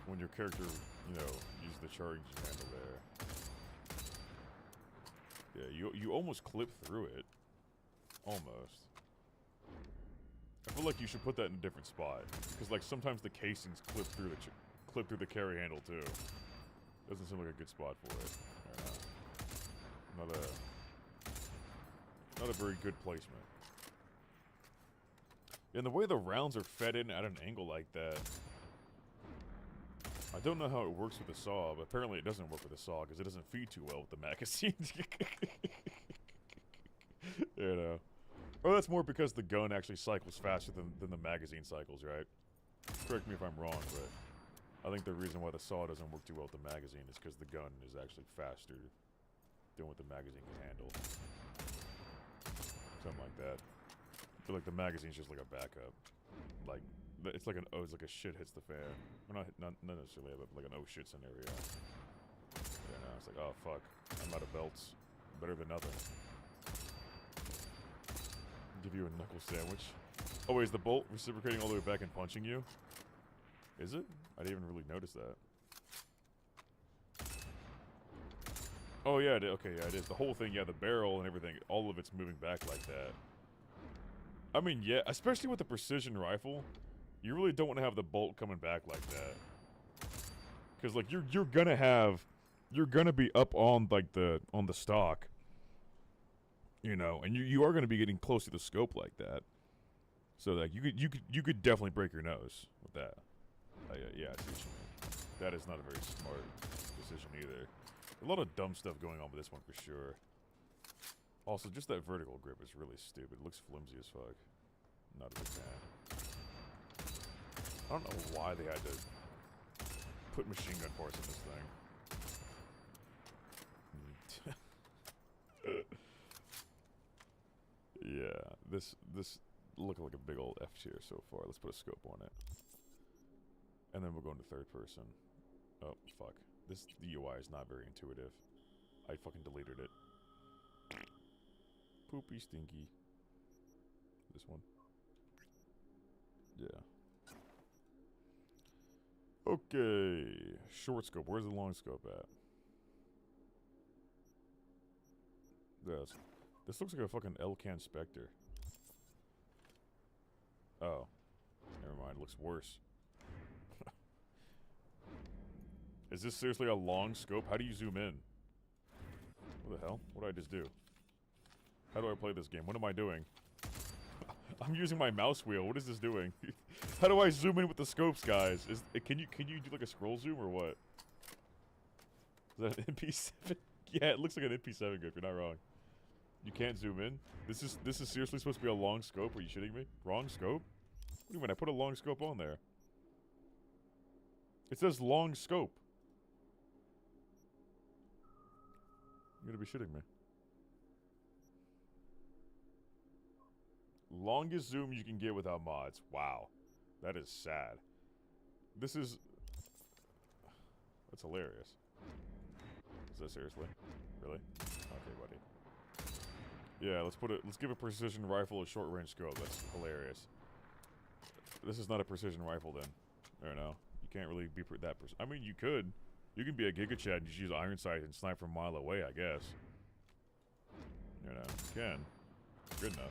when your character, you know, uses the charging handle there. Yeah, you almost clip through it. Almost. I feel like you should put that in a different spot, because like sometimes the casings clip through the carry handle too. Doesn't seem like a good spot for it. Not a very good placement. And the way the rounds are fed in at an angle like that, I don't know how it works with the saw, but apparently it doesn't work with the saw because it doesn't feed too well with the magazines. You know. Or that's more because the gun actually cycles faster than the magazine cycles, right? Correct me if I'm wrong, but I think the reason why the saw doesn't work too well with the magazine is because the gun is actually faster than what the magazine can handle. Something like that. I feel like the magazine's just like a backup. Like, it's like it's like a shit hits the fan. Or not necessarily, but like an oh shit scenario. You know, it's like, oh fuck, I'm out of belts. Better than nothing. Give you a knuckle sandwich. Oh wait, is the bolt reciprocating all the way back and punching you? Is it? I didn't even really notice that. Oh yeah, okay, yeah, it is. The whole thing, yeah, the barrel and everything, all of it's moving back like that. I mean, yeah, especially with the precision rifle, you really don't want to have the bolt coming back like that. Because like you're gonna be up on like the stock. You know, and you are gonna be getting close to the scope like that. So like you could definitely break your nose with that. Yeah, I see what you mean. That is not a very smart decision either. A lot of dumb stuff going on with this one for sure. Also, just that vertical grip is really stupid. It looks flimsy as fuck. Not a big fan. I don't know why they had to put machine gun parts in this thing. Yeah, this looking like a big old F tier so far. Let's put a scope on it. And then we'll go into third person. Oh, fuck. The UI is not very intuitive. I fucking deleted it. Poopy stinky. This one. Yeah. Okay. Short scope. Where's the long scope at? This looks like a fucking Elcan Spectre. Oh. Never mind. It looks worse. Is this seriously a long scope? How do you zoom in? What the hell? What did I just do? How do I play this game? What am I doing? I'm using my mouse wheel. What is this doing? How do I zoom in with the scopes, guys? Can you do like a scroll zoom or what? Is that an MP7? Yeah, it looks like an MP7 grip. You're not wrong. You can't zoom in. This is seriously supposed to be a long scope. Are you shitting me? Wrong scope? What do you mean? I put a long scope on there. It says long scope. You're gonna be shitting me. Longest zoom you can get without mods. Wow. That is sad. That's hilarious. Is that seriously? Really? Okay, buddy. Yeah, let's give a precision rifle a short range scope. That's hilarious. This is not a precision rifle then. I don't know. You can't really be that I mean, you could. You can be a Giga Chad and just use iron sight and snipe from a mile away, I guess. You know, you can. Good enough.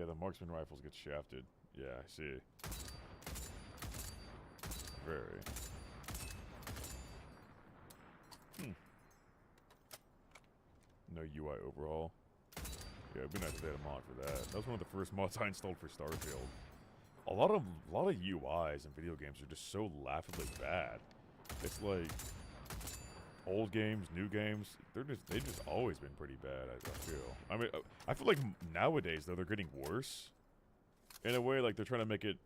Yeah, the marksman rifles get shafted. Yeah, I see. Very. No UI overhaul. Yeah, it'd be nice if they had a mod for that. That was one of the first mods I installed for Starfield. A lot of UIs in video games are just so laughably bad. It's like old games, new games, they've just always been pretty bad. I feel. I mean, I feel like nowadays though they're getting worse. In a way, like they're trying to make it.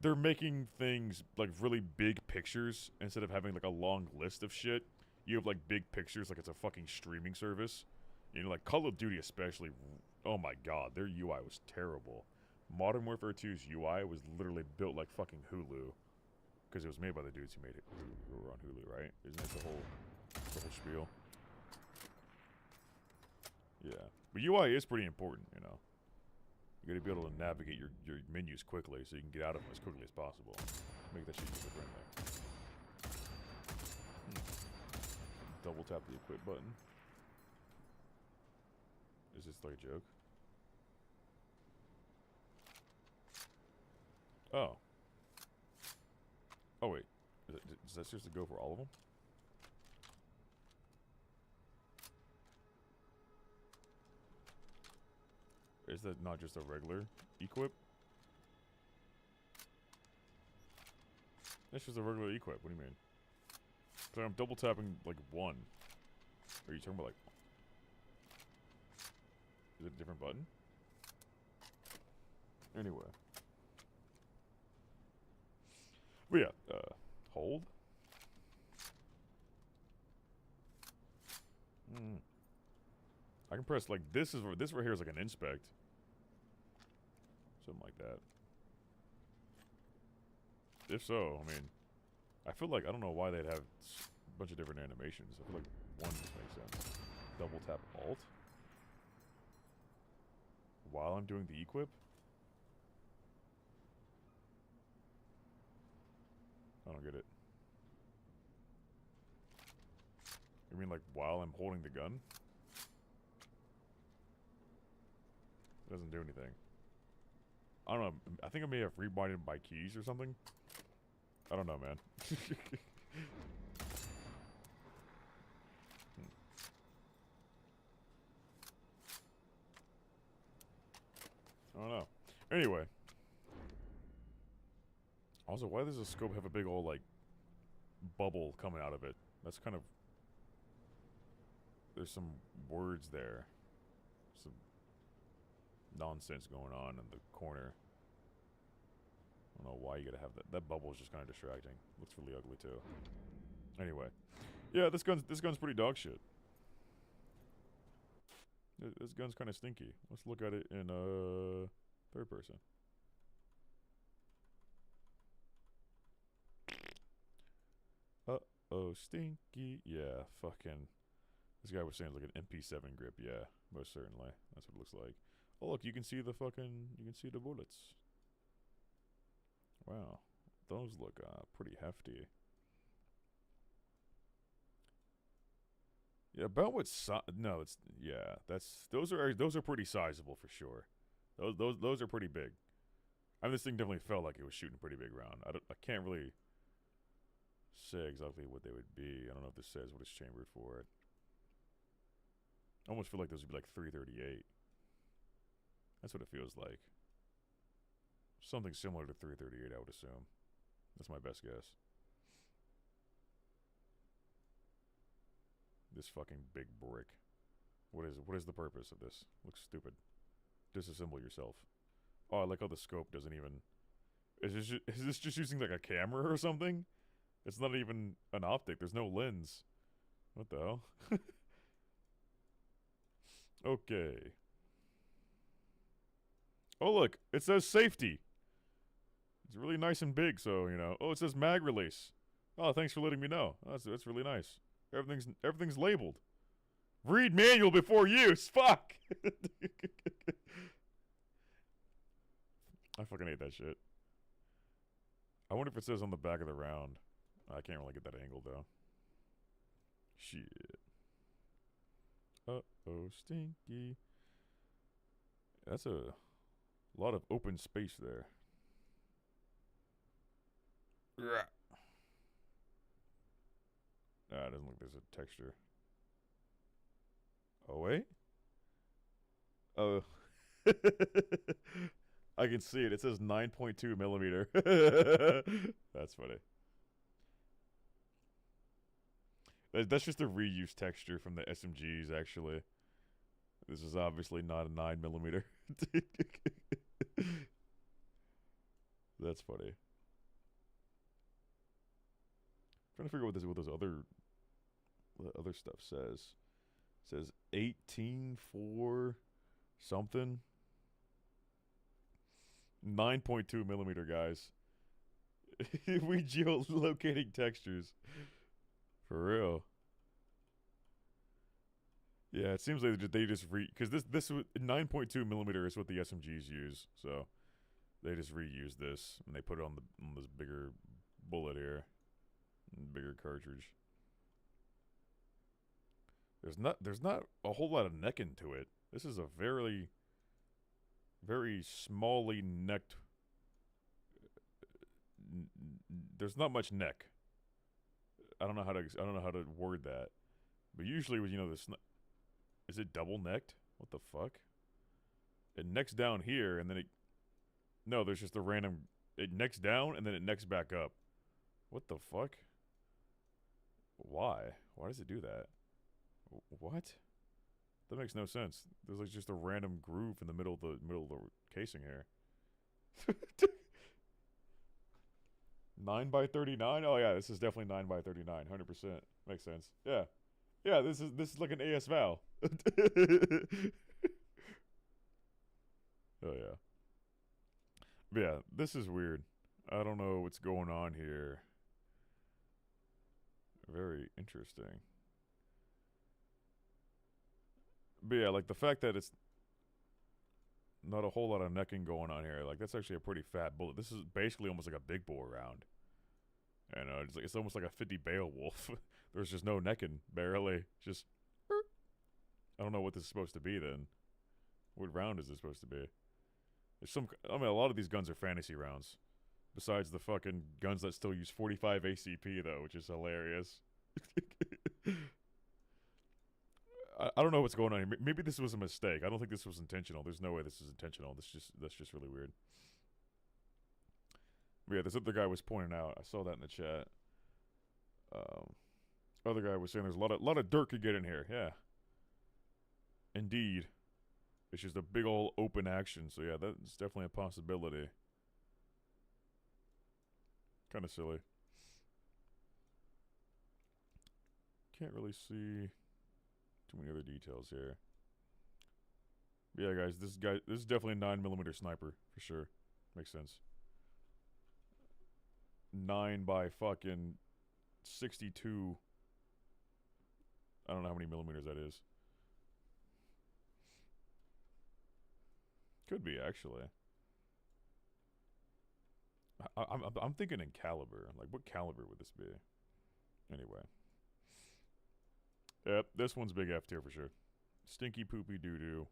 They're making things like really big pictures instead of having like a long list of shit. You have like big pictures, like it's a fucking streaming service. You know, like Call of Duty especially. Oh my god, their UI was terrible. Modern Warfare 2's UI was literally built like fucking Hulu, because it was made by the dudes who made it, who were on Hulu, right? Isn't that the whole spiel? Yeah, but UI is pretty important, you know. You gotta be able to navigate your menus quickly so you can get out of them as quickly as possible. Make that shit user friendly. Double tap the equip button. Is this like a joke? Oh. Oh wait. Does that seriously go for all of them? Is that not just a regular equip? That's just a regular equip. What do you mean? So I'm double tapping like one. Are you talking about like? Is it a different button? Anyway. But yeah, hold. I can press like this right here is like an inspect. Something like that. If so, I mean, I feel like I don't know why they'd have a bunch of different animations. I feel like one just makes sense. Double tap Alt while I'm doing the equip. I don't get it. You mean like while I'm holding the gun? It doesn't do anything. I don't know. I think I may have rebinded my keys or something. I don't know, man. I don't know. Anyway. Also, why does the scope have a big old, like, bubble coming out of it? That's kind of... There's some words there. Some nonsense going on in the corner. I don't know why you gotta have that. That bubble is just kind of distracting. Looks really ugly, too. Anyway. Yeah, this gun's pretty dog shit. This gun's kind of stinky. Let's look at it in, third person. Uh-oh, stinky. Yeah, fucking... This guy was saying it's like an MP7 grip. Yeah, most certainly. That's what it looks like. Oh, look, you can see the fucking... You can see the bullets. Wow. Those look, pretty hefty. Yeah, about what no, it's... Yeah, that's... Those are pretty sizable for sure. Those are pretty big. I mean, this thing definitely felt like it was shooting a pretty big round. I can't really say exactly what they would be. I don't know if this says what it's chambered for. I almost feel like those would be like 338. That's what it feels like. Something similar to 338, I would assume. That's my best guess. This fucking big brick. What is the purpose of this? Looks stupid. Disassemble yourself. Oh, I like how the scope doesn't even... Is this just using like a camera or something? It's not even an optic. There's no lens. What the hell? Okay. Oh, look. It says safety. It's really nice and big, so, you know. Oh, it says mag release. Oh, thanks for letting me know. Oh, that's really nice. Everything's labeled. Read manual before use. Fuck. I fucking hate that shit. I wonder if it says on the back of the round. I can't really get that angle, though. Shit. Uh-oh, stinky. That's a A lot of open space there. Ah, it doesn't look like there's a texture. Oh, wait. Oh. I can see it. It says 9.2 millimeter. That's funny. That's just a reuse texture from the SMGs, actually. This is obviously not a 9 millimeter. That's funny. I'm trying to figure out what the other stuff says. It says 18.4 something. 9.2 millimeter, guys. We geolocating textures. For real. Yeah, it seems like they just because this 9.2 millimeter is what the SMGs use, so they just reuse this and they put it on this bigger bullet here, bigger cartridge. There's not a whole lot of neck into it. This is a very smally necked. There's not much neck. I don't know how to word that, but usually with is it double necked? What the fuck? It necks down here and then no, there's just a random. It necks down and then it necks back up. What the fuck? Why? Why does it do that? What? That makes no sense. There's like just a random groove in the middle of the casing here. 9x39? Oh yeah, this is definitely 9x39. 100%. Makes sense. Yeah. Yeah, this is like an AS Val. Oh yeah. But yeah, this is weird. I don't know what's going on here. Very interesting. But yeah, like the fact that it's not a whole lot of necking going on here, like that's actually a pretty fat bullet. This is basically almost like a big bore round. And it's almost like a 50 Beowulf. There's just no necking, barely. Just, I don't know what this is supposed to be then. What round is this supposed to be? A lot of these guns are fantasy rounds. Besides the fucking guns that still use 45 ACP though, which is hilarious. I don't know what's going on here. Maybe this was a mistake. I don't think this was intentional. There's no way this is intentional. That's just really weird. But yeah, this other guy was pointing out. I saw that in the chat. Other guy was saying there's a lot of dirt could get in here. Yeah. Indeed. It's just a big old open action. So yeah, that's definitely a possibility. Kind of silly. Can't really see too many other details here. But yeah, guys, this is definitely a 9mm sniper for sure. Makes sense. 9 by fucking 62. I don't know how many millimeters that is. Could be actually. I'm thinking in caliber. Like, what caliber would this be? Anyway. Yep, this one's big F tier for sure. Stinky poopy doo doo.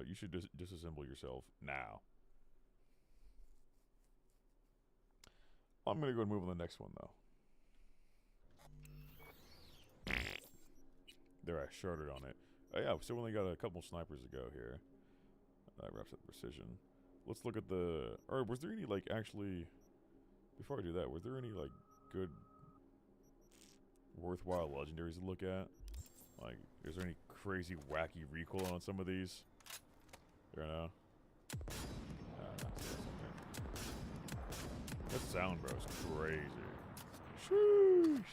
You should disassemble yourself now. I'm gonna go and move on the next one though. There, I sharded on it. Yeah, so we only got a couple snipers to go here. That wraps up precision. Let's look at the. Or was there any like actually? Before I do that, were there any like good, worthwhile legendaries to look at? Like, is there any crazy wacky recoil on some of these? There now. That sound, bro, is crazy. Sheesh.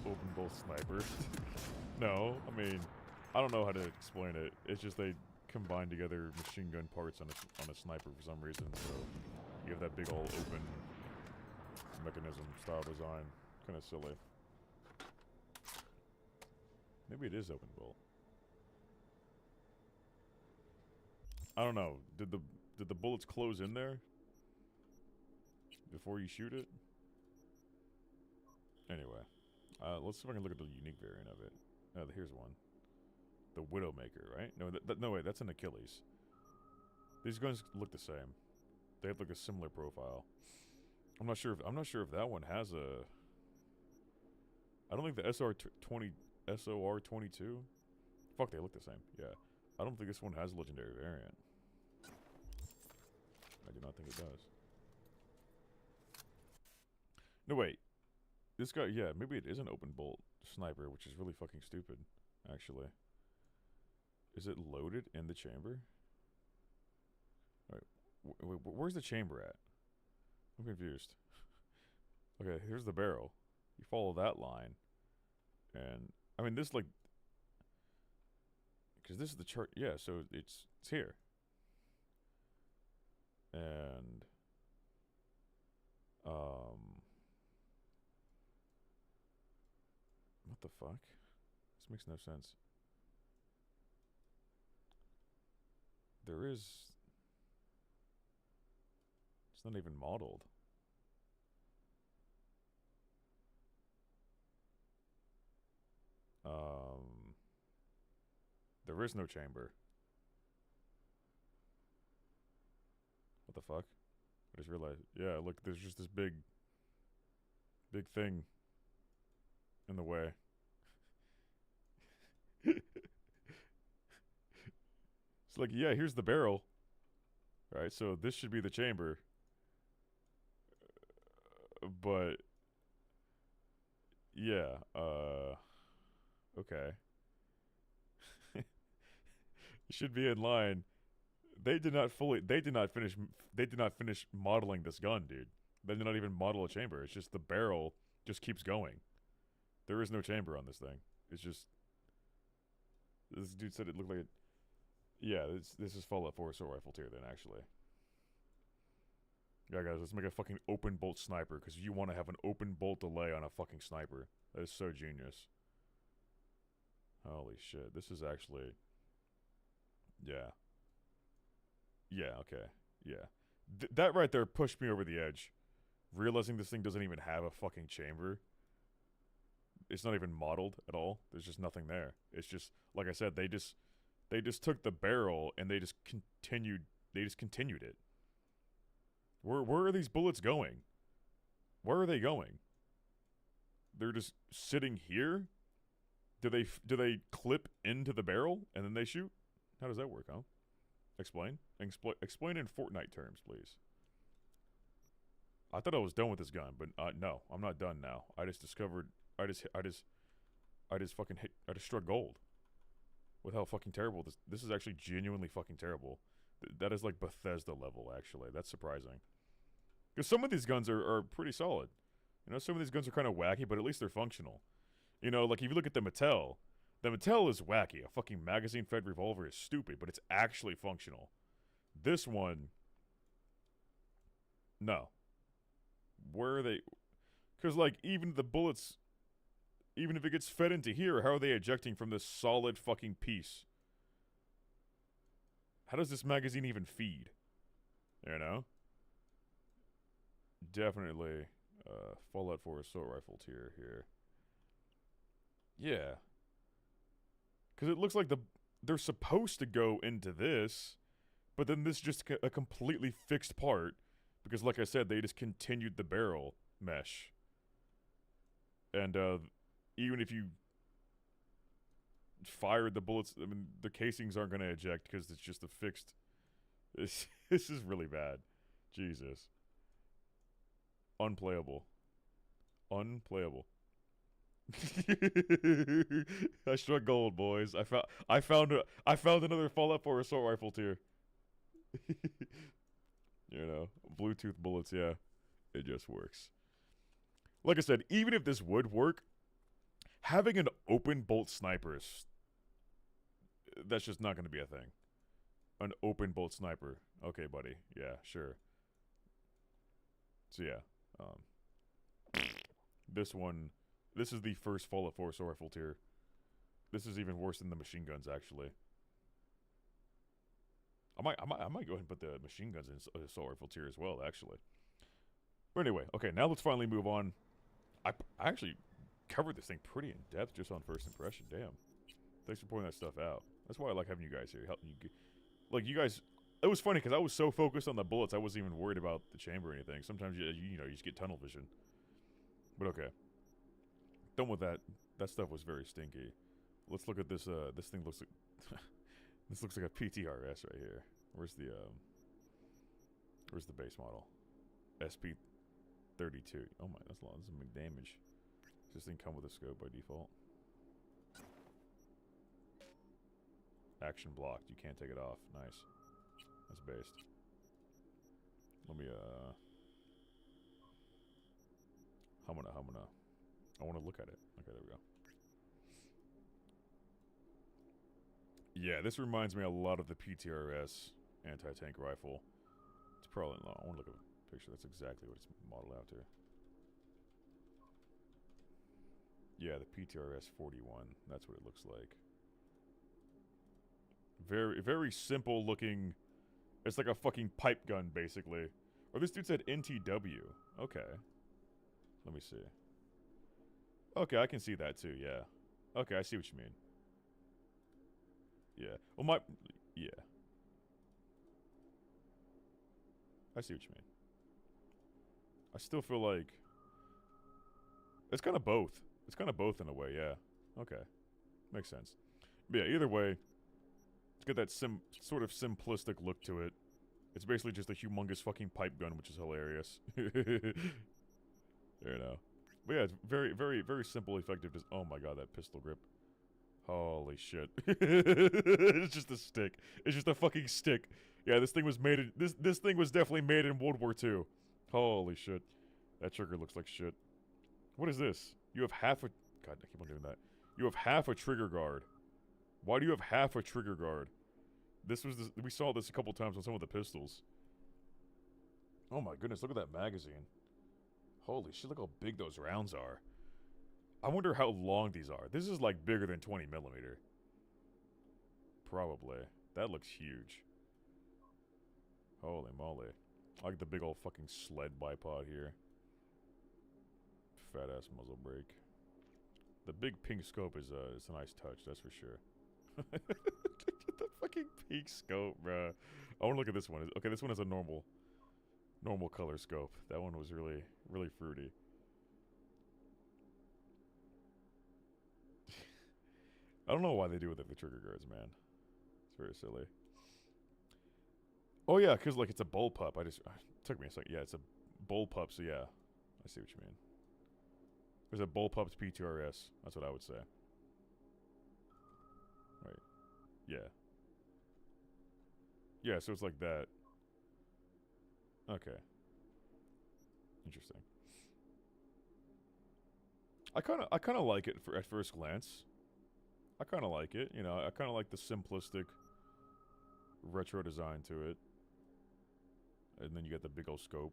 Open bolt sniper. No, I mean, I don't know how to explain it. It's just they combine together machine gun parts on a sniper for some reason. So you have that big old open mechanism style design. Kind of silly. Maybe it is open bolt. I don't know. Did the bullets close in there before you shoot it? Anyway, Let's see if I can look at the unique variant of it. Here's one. The Widowmaker, right? No, no wait, that's an Achilles. These guns look the same. They have like a similar profile. I'm not sure if that one has a. I don't think the SOR22. Fuck, they look the same. Yeah, I don't think this one has a legendary variant. I do not think it does. No wait, this guy. Yeah, maybe it is an open bolt sniper, which is really fucking stupid. Actually, is it loaded in the chamber? All right, where's the chamber at? I'm confused. Okay, here's the barrel. You follow that line, and I mean this like, because this is the chart. Yeah, so it's here, and what the fuck? This makes no sense. There is. It's not even modeled. There is no chamber. What the fuck? I just realized. Yeah, look, there's just this big thing in the way. It's like, yeah, here's the barrel. Right, so this should be the chamber. But yeah, okay. It should be in line. They did not finish modeling this gun, dude. They did not even model a chamber. It's just the barrel just keeps going. There is no chamber on this thing. It's just this dude said it looked like it. Yeah, this is Fallout 4 assault rifle tier then, actually. Yeah, guys, let's make a fucking open bolt sniper, because you want to have an open bolt delay on a fucking sniper. That is so genius. Holy shit, this is actually. Yeah. Yeah, okay. Yeah. That right there pushed me over the edge. Realizing this thing doesn't even have a fucking chamber. It's not even modeled at all. There's just nothing there. It's just, like I said, they just took the barrel and they just continued it. Where are these bullets going? Where are they going? They're just sitting here? Do they clip into the barrel and then they shoot? How does that work, huh? Explain. Explain in Fortnite terms, please. I thought I was done with this gun, but no, I'm not done now. I just discovered. I just struck gold with how fucking terrible this is actually genuinely fucking terrible. That is like Bethesda level, actually. That's surprising. Because some of these guns are pretty solid. You know, some of these guns are kind of wacky, but at least they're functional. You know, like if you look at the Mattel is wacky. A fucking magazine-fed revolver is stupid, but it's actually functional. This one, no. Where are they? Because, like, even the bullets, even if it gets fed into here, how are they ejecting from this solid fucking piece? How does this magazine even feed? You know? Definitely Fallout 4 assault rifle tier here. Yeah. Because it looks like they're supposed to go into this, but then this is just a completely fixed part. Because, like I said, they just continued the barrel mesh. And even if you fired the bullets, I mean, the casings aren't going to eject because it's just a fixed. This is really bad. Jesus. Unplayable. Unplayable. I struck gold, boys. I found another Fallout 4 assault rifle tier. You know, Bluetooth bullets, yeah. It just works. Like I said, even if this would work, having an open bolt sniper is. That's just not going to be a thing. An open bolt sniper. Okay, buddy. Yeah, sure. So, yeah. This is the first Fallout 4 assault rifle tier. This is even worse than the machine guns, actually. I might go ahead and put the machine guns in assault rifle tier as well, actually. But anyway, okay, now let's finally move on. I actually covered this thing pretty in depth just on first impression. Damn. Thanks for pointing that stuff out. That's why I like having you guys here. Helping you, like you guys. It was funny because I was so focused on the bullets, I wasn't even worried about the chamber or anything. Sometimes you know you just get tunnel vision. But okay. Done with that. That stuff was very stinky. Let's look at this. This thing looks like this looks like a PTRS right here. Where's the base model? SP32. Oh my, that's a lot. This is big damage. Does this thing come with a scope by default? Action blocked. You can't take it off. Nice. That's based. Let me Humana. I want to look at it. Okay, there we go. Yeah, this reminds me a lot of the PTRS anti-tank rifle. It's probably not. I want to look at a picture. That's exactly what it's modeled after. Yeah, the PTRS 41. That's what it looks like. Very, very simple looking. It's like a fucking pipe gun, basically. Or this dude said NTW. Okay. Let me see. Okay, I can see that too, yeah. Okay, I see what you mean. Yeah. Well, yeah. I see what you mean. I still feel like... It's kind of both. It's kind of both in a way, yeah. Okay. Makes sense. But yeah, either way, it's got that sort of simplistic look to it. It's basically just a humongous fucking pipe gun, which is hilarious. You know. But yeah, it's very, very, very simple, effective. Oh my god, that pistol grip. Holy shit. It's just a stick. It's just a fucking stick. Yeah, this thing was made in... This thing was definitely made in World War II. Holy shit. That trigger looks like shit. What is this? You have half a... God, I keep on doing that. You have half a trigger guard. Why do you have half a trigger guard? This was... We saw this a couple times on some of the pistols. Oh my goodness, look at that magazine. Holy shit, look how big those rounds are. I wonder how long these are. This is like bigger than 20 millimeter. Probably. That looks huge. Holy moly. I like the big old fucking sled bipod here. Fat ass muzzle brake. The big pink scope is a nice touch, that's for sure. The fucking pink scope, bruh. I want to look at this one. Okay, this one is a normal color scope. That one was really, really fruity. I don't know why they do it with the trigger guards, man. It's very silly. Oh yeah, because like it's a bullpup. It took me a second. Yeah, it's a bullpup, so yeah. I see what you mean. There's a bullpup's PTRS. That's what I would say. Right. Yeah. Yeah, so it's like that. Okay. Interesting. I kind of like it at first glance. I kind of like it, you know. I kind of like the simplistic retro design to it. And then you got the big old scope.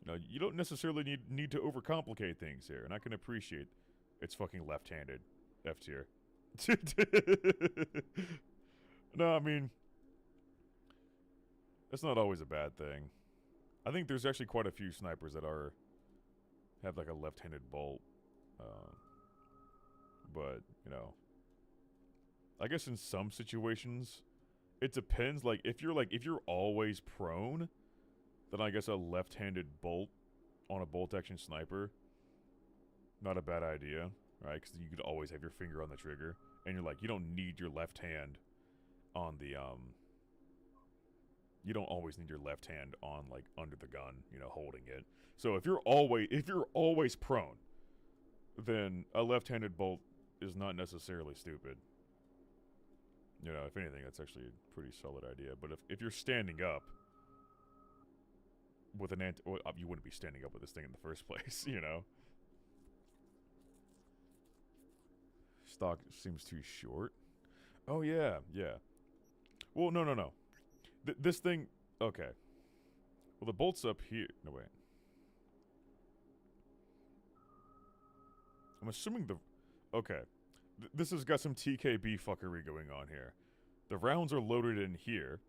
You know, you don't necessarily need to overcomplicate things here, and I can appreciate it's fucking left-handed F tier. No, I mean, it's not always a bad thing. I think there's actually quite a few snipers that have like a left-handed bolt. But, you know, I guess in some situations, it depends. Like, if you're always prone, then I guess a left-handed bolt on a bolt-action sniper, not a bad idea, right? Because you could always have your finger on the trigger, and you're like, you don't need your left hand on the, you don't always need your left hand on, like, under the gun, you know, holding it. So if you're always prone, then a left-handed bolt is not necessarily stupid. You know, if anything, that's actually a pretty solid idea. But if you're standing up with an well, you wouldn't be standing up with this thing in the first place, you know? Stock seems too short. Oh, yeah, yeah. Well, no. This thing... Okay. Well, the bolt's up here. No, wait. I'm assuming the... Okay. This has got some TKB fuckery going on here. The rounds are loaded in here,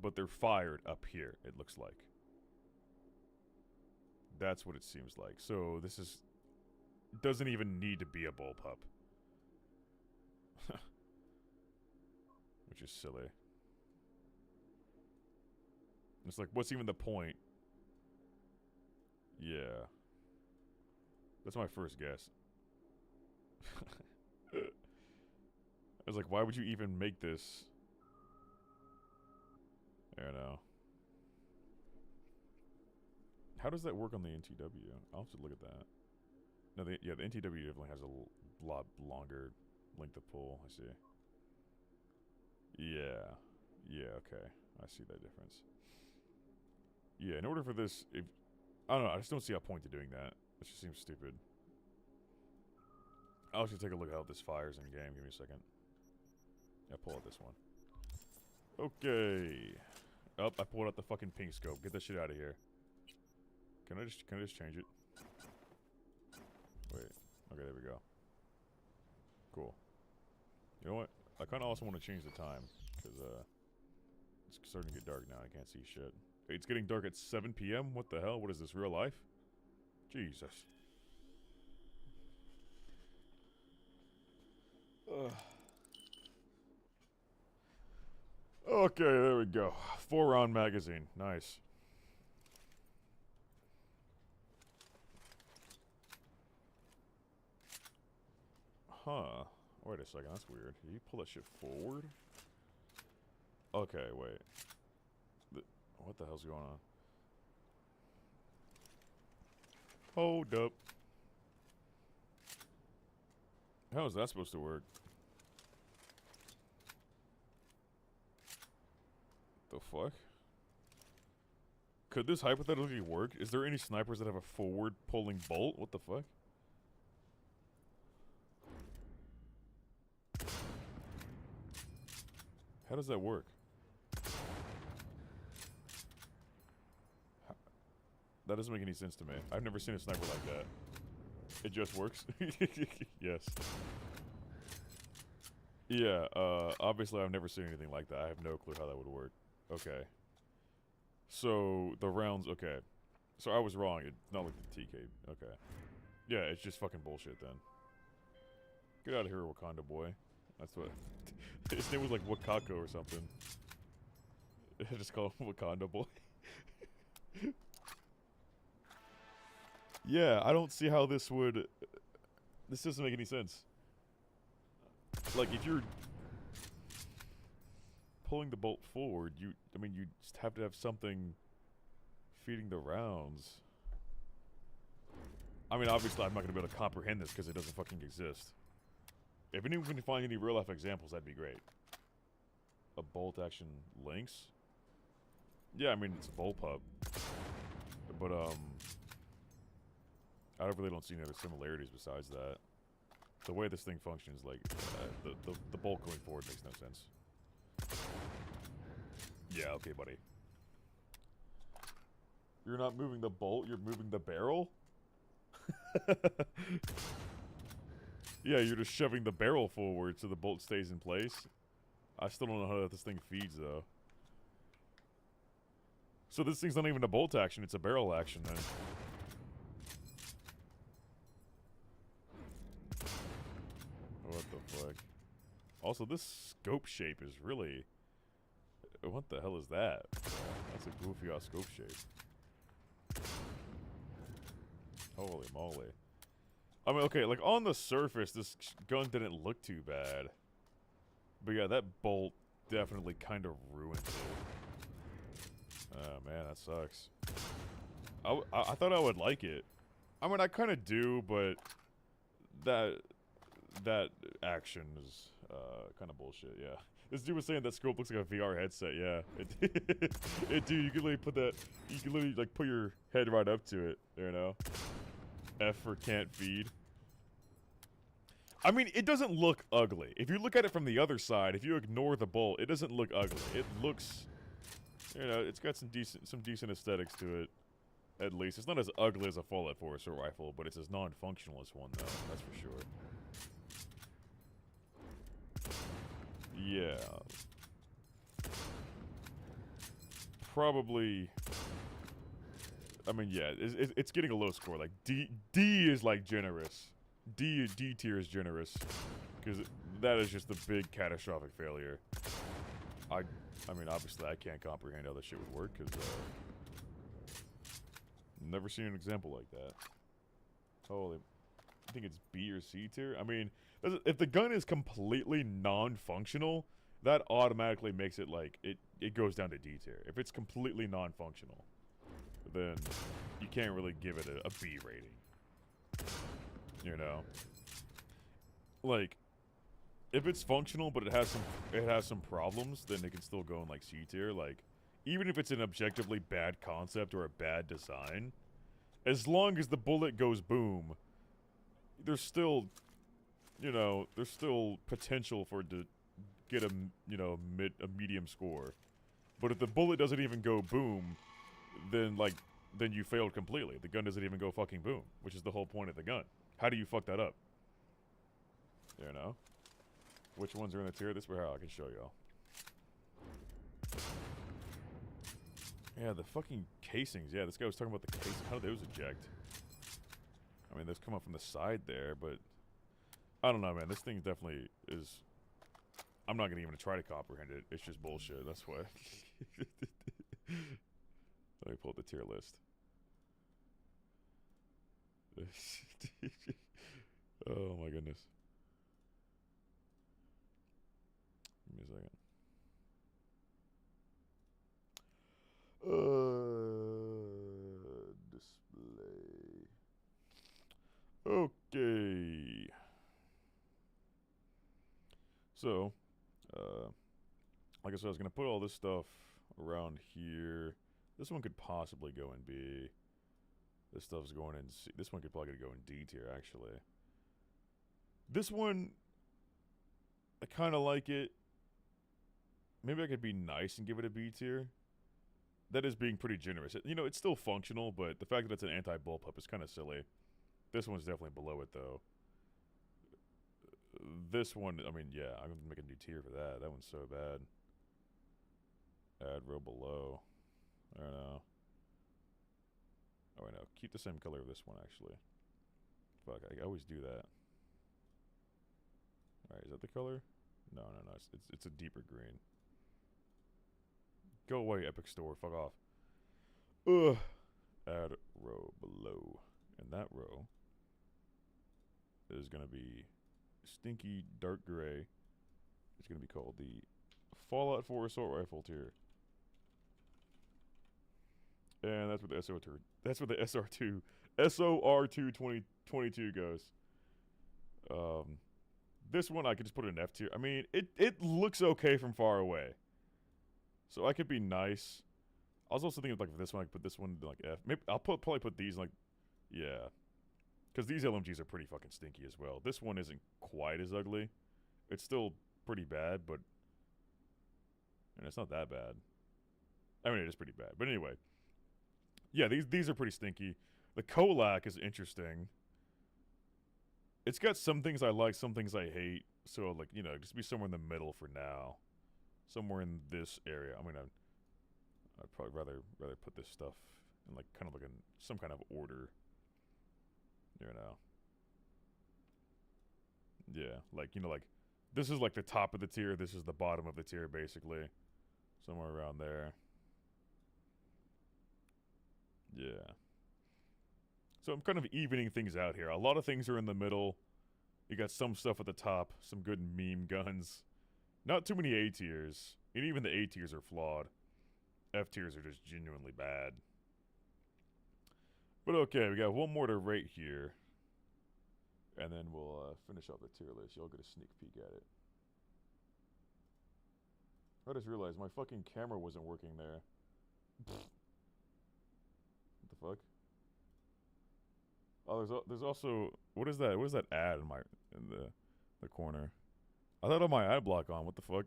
but they're fired up here, it looks like. That's what it seems like. So this is... doesn't even need to be a bullpup. Which is silly. It's like, what's even the point? Yeah. That's my first guess. I was like, why would you even make this? I don't know. How does that work on the NTW? I'll have to look at that. No, the NTW definitely has a lot longer length of pull. I see. Yeah. Yeah, okay. I see that difference. Yeah, in order for this, if I don't know, I just don't see a point to doing that. It just seems stupid. I'll actually take a look at how this fires in game. Give me a second. Yeah, pull out this one. Okay. Oh, I pulled out the fucking pink scope. Get that shit out of here. Can I just change it? Wait. Okay, there we go. Cool. You know what? I kind of also want to change the time because it's starting to get dark now. I can't see shit. It's getting dark at 7 p.m. What the hell? What is this? Real life? Jesus. Okay, there we go. 4-round magazine. Nice. Huh. Wait a second, that's weird. Did you pull that shit forward? Okay, wait. What the hell's going on? Hold up. How is that supposed to work? The fuck? Could this hypothetically work? Is there any snipers that have a forward pulling bolt? What the fuck? How does that work? That doesn't make any sense to me. I've never seen a sniper like that. It just works? Yes. Yeah, obviously I've never seen anything like that. I have no clue how that would work. Okay. So, the rounds, okay. So I was wrong. It's not like the TK. Okay. Yeah, it's just fucking bullshit then. Get out of here, Wakanda boy. That's what... His name was like Wakako or something. I just call him Wakanda boy. Yeah, I don't see how this would... This doesn't make any sense. Like, if you're pulling the bolt forward, you just have to have something feeding the rounds. I mean, obviously, I'm not going to be able to comprehend this because it doesn't fucking exist. If anyone can find any real-life examples, that'd be great. A bolt-action links? Yeah, I mean, it's a bullpup. But, I really don't see any other similarities besides that. The way this thing functions, like, the bolt going forward makes no sense. Yeah, okay, buddy. You're not moving the bolt, you're moving the barrel? Yeah, you're just shoving the barrel forward so the bolt stays in place. I still don't know how this thing feeds, though. So this thing's not even a bolt action, it's a barrel action, then. What the fuck? Also, this scope shape is really... What the hell is that? That's a goofy-ass scope shape. Holy moly. I mean, okay, like, on the surface, this gun didn't look too bad. But yeah, that bolt definitely kind of ruined it. Oh, man, that sucks. I thought I would like it. I mean, I kind of do, but... That action is, kind of bullshit, yeah. This dude was saying that scope looks like a VR headset, yeah. It dude, you can literally put that... You can literally, like, put your head right up to it, you know? F for can't feed. I mean, it doesn't look ugly. If you look at it from the other side, if you ignore the bolt, it doesn't look ugly. It looks, you know, it's got some decent aesthetics to it. At least it's not as ugly as a Fallout 4 assault rifle, but it's as non-functional as one, though. That's for sure. Yeah. Probably. I mean, yeah, it's getting a low score. Like D is like generous. D tier is generous, because that is just a big catastrophic failure. I mean, obviously, I can't comprehend how this shit would work, because never seen an example like that. Holy, I think it's B or C tier. I mean, if the gun is completely non-functional, that automatically makes it like it goes down to D tier. If it's completely non-functional, then you can't really give it a B rating. You know, like if it's functional but it has some problems, then it can still go in like C tier. Like even if it's an objectively bad concept or a bad design, as long as the bullet goes boom, there's still, you know, there's still potential for it to get a medium score. But if the bullet doesn't even go boom, then you failed completely. The gun doesn't even go fucking boom, which is the whole point of the gun. How do you fuck that up? You know? Which ones are in the tier? This way, how I can show y'all. Yeah, the fucking casings. Yeah, this guy was talking about the casings. How do those eject? I mean, those come up from the side there, but I don't know, man. This thing definitely is. I'm not gonna even try to comprehend it. It's just bullshit. That's why. Let me pull up the tier list. Oh my goodness. Give me a second. Display. Okay. So, like I said, I was gonna put all this stuff around here. This one could possibly go in B. This stuff's going in C. This one could probably go in D tier, actually. This one, I kind of like it. Maybe I could be nice and give it a B tier. That is being pretty generous. You know, it's still functional, but the fact that it's an anti-bullpup is kind of silly. This one's definitely below it, though. This one, I mean, yeah, I'm going to make a new tier for that. That one's so bad. Add row below. I don't know. Oh, wait, no. Keep the same color of this one, actually. Fuck, I always do that. Alright, is that the color? No. It's a deeper green. Go away, Epic Store. Fuck off. Ugh. Add row below. And that row is going to be stinky dark gray. It's going to be called the Fallout 4 Assault Rifle tier. And that's what the SOR2. That's what the SR2 SOR2 2022 goes. This one I could just put it in F tier. I mean, it looks okay from far away. So I could be nice. I was also thinking like this one I could put this one in like F. Maybe I'll probably put these in like, yeah, because these LMGs are pretty fucking stinky as well. This one isn't quite as ugly. It's still pretty bad, but and it's not that bad. I mean, it is pretty bad, but anyway. Yeah, these are pretty stinky. The Kolak is interesting. It's got some things I like, some things I hate. So like, you know, just be somewhere in the middle for now. Somewhere in this area. I mean, I'd probably rather put this stuff in like kind of like some kind of order. You know. Yeah, like, you know, like this is like the top of the tier, this is the bottom of the tier basically. Somewhere around there. Yeah. So I'm kind of evening things out here. A lot of things are in the middle. You got some stuff at the top, some good meme guns. Not too many A tiers. And even the A tiers are flawed. F tiers are just genuinely bad. But okay, we got one more to rate here. And then we'll finish up the tier list. Y'all get a sneak peek at it. I just realized my fucking camera wasn't working there. What the fuck? Oh, there's also, what is that? What is that ad in the corner? I thought I had my ad block on. What the fuck?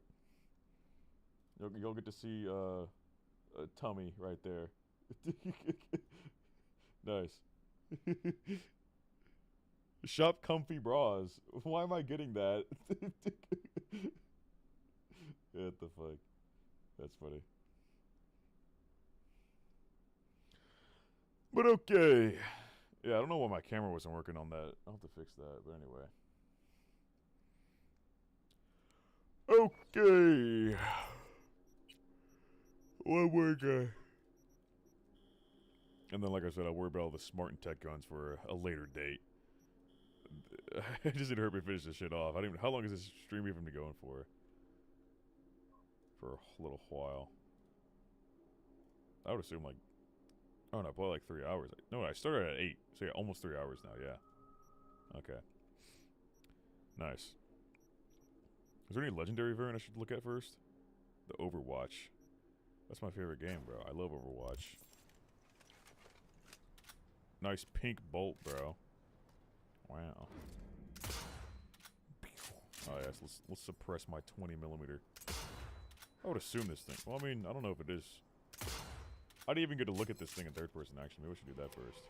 You'll get to see a tummy right there. Nice. Shop comfy bras. Why am I getting that? What the fuck? That's funny. But okay. Yeah, I don't know why my camera wasn't working on that. I'll have to fix that, but anyway. Okay. One more guy. And then, like I said, I'll worry about all the smart and tech guns for a later date. It just didn't hurt me to finish this shit off. I don't even, how long is this stream even been going for? For a little while. I would assume like, oh no, probably like 3 hours. No, I started at 8, so yeah, almost 3 hours now, yeah. Okay. Nice. Is there any legendary variant I should look at first? The Overwatch. That's my favorite game, bro. I love Overwatch. Nice pink bolt, bro. Wow. Oh yes, let's suppress my 20mm. I would assume this thing. Well, I mean, I don't know if it is. I didn't even get to look at this thing in third person action. Maybe we should do that first.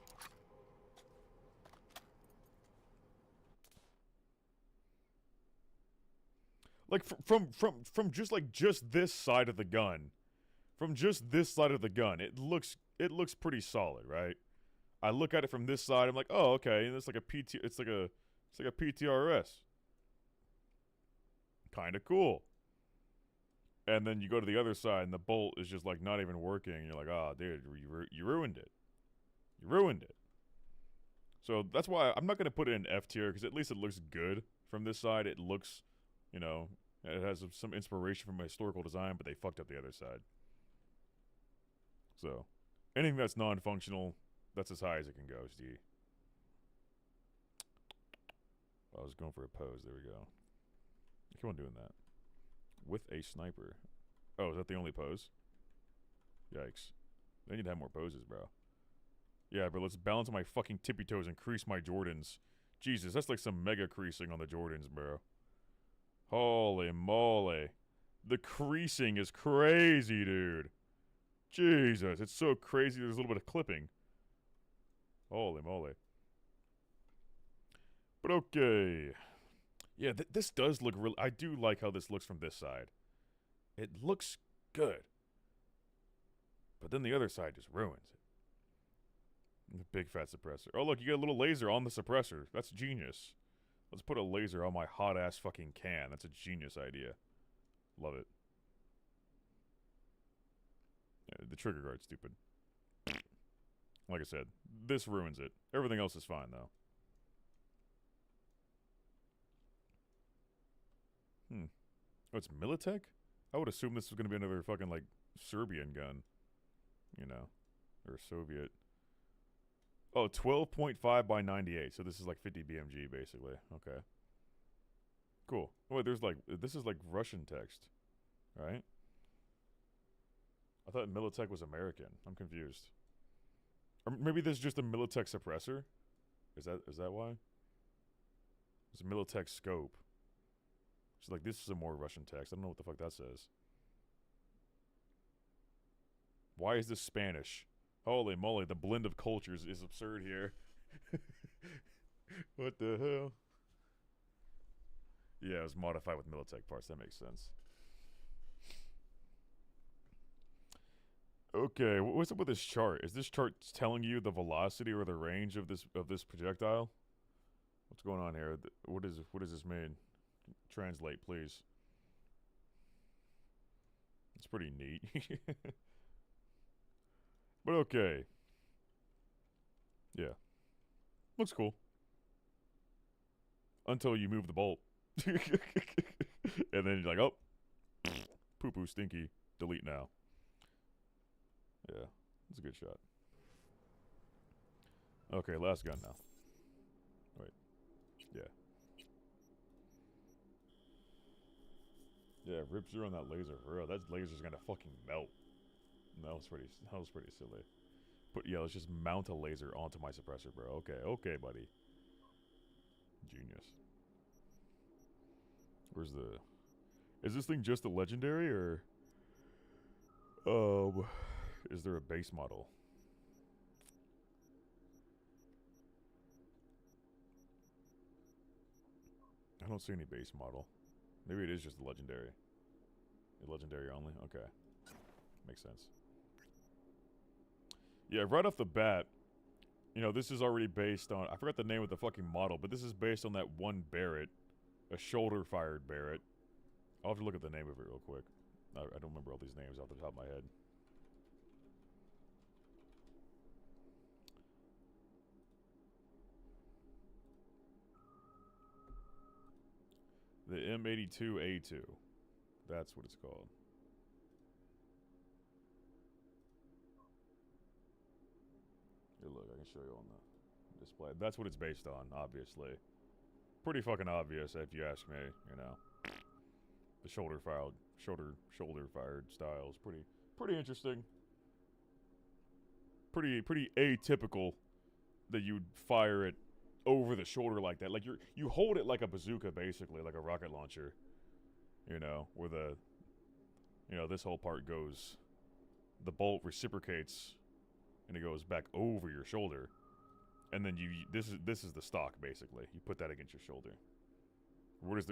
Like from just this side of the gun. From just this side of the gun, it looks pretty solid, right? I look at it from this side, I'm like, oh, okay, and it's like a PTRS. Kinda cool. And then you go to the other side, and the bolt is just like not even working. And you're like, oh, dude, you ruined it. You ruined it. So that's why I'm not gonna put it in F tier, because at least it looks good from this side. It looks, you know, it has some inspiration from a historical design, but they fucked up the other side. So anything that's non-functional, that's as high as it can go, it's D. I was going for a pose. There we go. Keep on doing that. With a sniper. Oh, is that the only pose? Yikes. They need to have more poses, bro. Yeah, but let's balance my fucking tippy toes and crease my Jordans. Jesus, that's like some mega creasing on the Jordans, bro. Holy moly. The creasing is crazy, dude. Jesus, it's so crazy there's a little bit of clipping. Holy moly. But okay. Yeah, this does look real. I do like how this looks from this side. It looks good. But then the other side just ruins it. The big fat suppressor. Oh, look, you get a little laser on the suppressor. That's genius. Let's put a laser on my hot-ass fucking can. That's a genius idea. Love it. Yeah, the trigger guard's stupid. Like I said, this ruins it. Everything else is fine, though. Oh, it's Militech? I would assume this was going to be another fucking, like, Serbian gun. You know. Or Soviet. Oh, 12.5 by 98. So this is like 50 BMG, basically. Okay. Cool. Oh, wait, there's like... This is like Russian text. Right? I thought Militech was American. I'm confused. Or maybe this is just a Militech suppressor? Is that why? It's a Militech scope. She's like, this is a more Russian text. I don't know what the fuck that says. Why is this Spanish? Holy moly, the blend of cultures is absurd here. What the hell? Yeah, it was modified with Militech parts. That makes sense. Okay, what's up with this chart? Is this chart telling you the velocity or the range of this projectile? What's going on here? What does this mean? Translate, please. It's pretty neat. But okay. Yeah. Looks cool. Until you move the bolt. And then you're like, oh. Poo-poo stinky. Delete now. Yeah. That's a good shot. Okay, last gun now. Wait. Yeah. Yeah, rip through on that laser, for real. That laser's gonna fucking melt. That was pretty silly. But yeah, let's just mount a laser onto my suppressor, bro. Okay, buddy. Genius. Where's the... Is this thing just a legendary, or... Is there a base model? I don't see any base model. Maybe it is just a legendary. A legendary only? Okay. Makes sense. Yeah, right off the bat, You know, this is already based on, I forgot the name of the fucking model, but this is based on that one Barrett, a shoulder-fired Barrett. I'll have to look at the name of it real quick. I don't remember all these names off the top of my head. The M82A2. That's what it's called. Here, look, I can show you on the display. That's what it's based on, obviously. Pretty fucking obvious, if you ask me, you know. The shoulder-fired style is pretty interesting. Pretty atypical that you'd fire it over the shoulder like that. Like you hold it like a bazooka, basically, like a rocket launcher. You know, where this whole part goes, the bolt reciprocates, and it goes back over your shoulder, and then this is the stock, basically. You put that against your shoulder.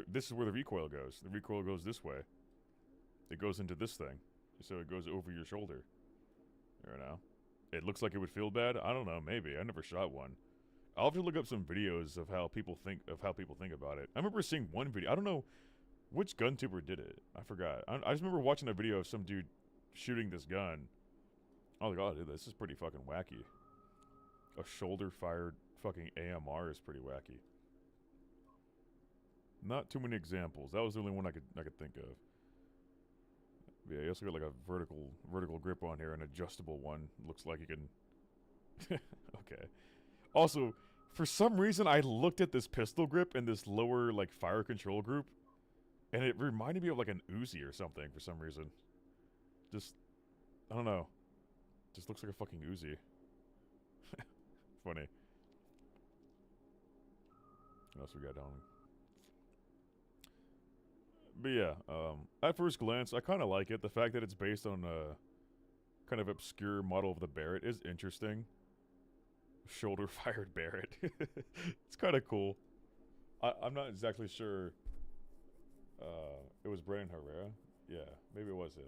This is where the recoil goes. The recoil goes this way. It goes into this thing, so it goes over your shoulder. You know, it looks like it would feel bad. I don't know, maybe. I never shot one. I'll have to look up some videos of how people think about it. I remember seeing one video. I don't know which gun tuber did it. I forgot. I just remember watching a video of some dude shooting this gun. I was like, oh, dude, this is pretty fucking wacky. A shoulder-fired fucking AMR is pretty wacky. Not too many examples. That was the only one I could think of. Yeah, you also got like a vertical grip on here, an adjustable one. Looks like you can. Okay. Also, for some reason, I looked at this pistol grip in this lower like fire control group, and it reminded me of like an Uzi or something for some reason. Just, I don't know. Just looks like a fucking Uzi. Funny. What else we got down? But yeah, at first glance, I kind of like it. The fact that it's based on a kind of obscure model of the Barrett is interesting. Shoulder-fired Barrett. It's kind of cool. I'm not exactly sure. It was Brandon Herrera? Yeah, maybe it was him.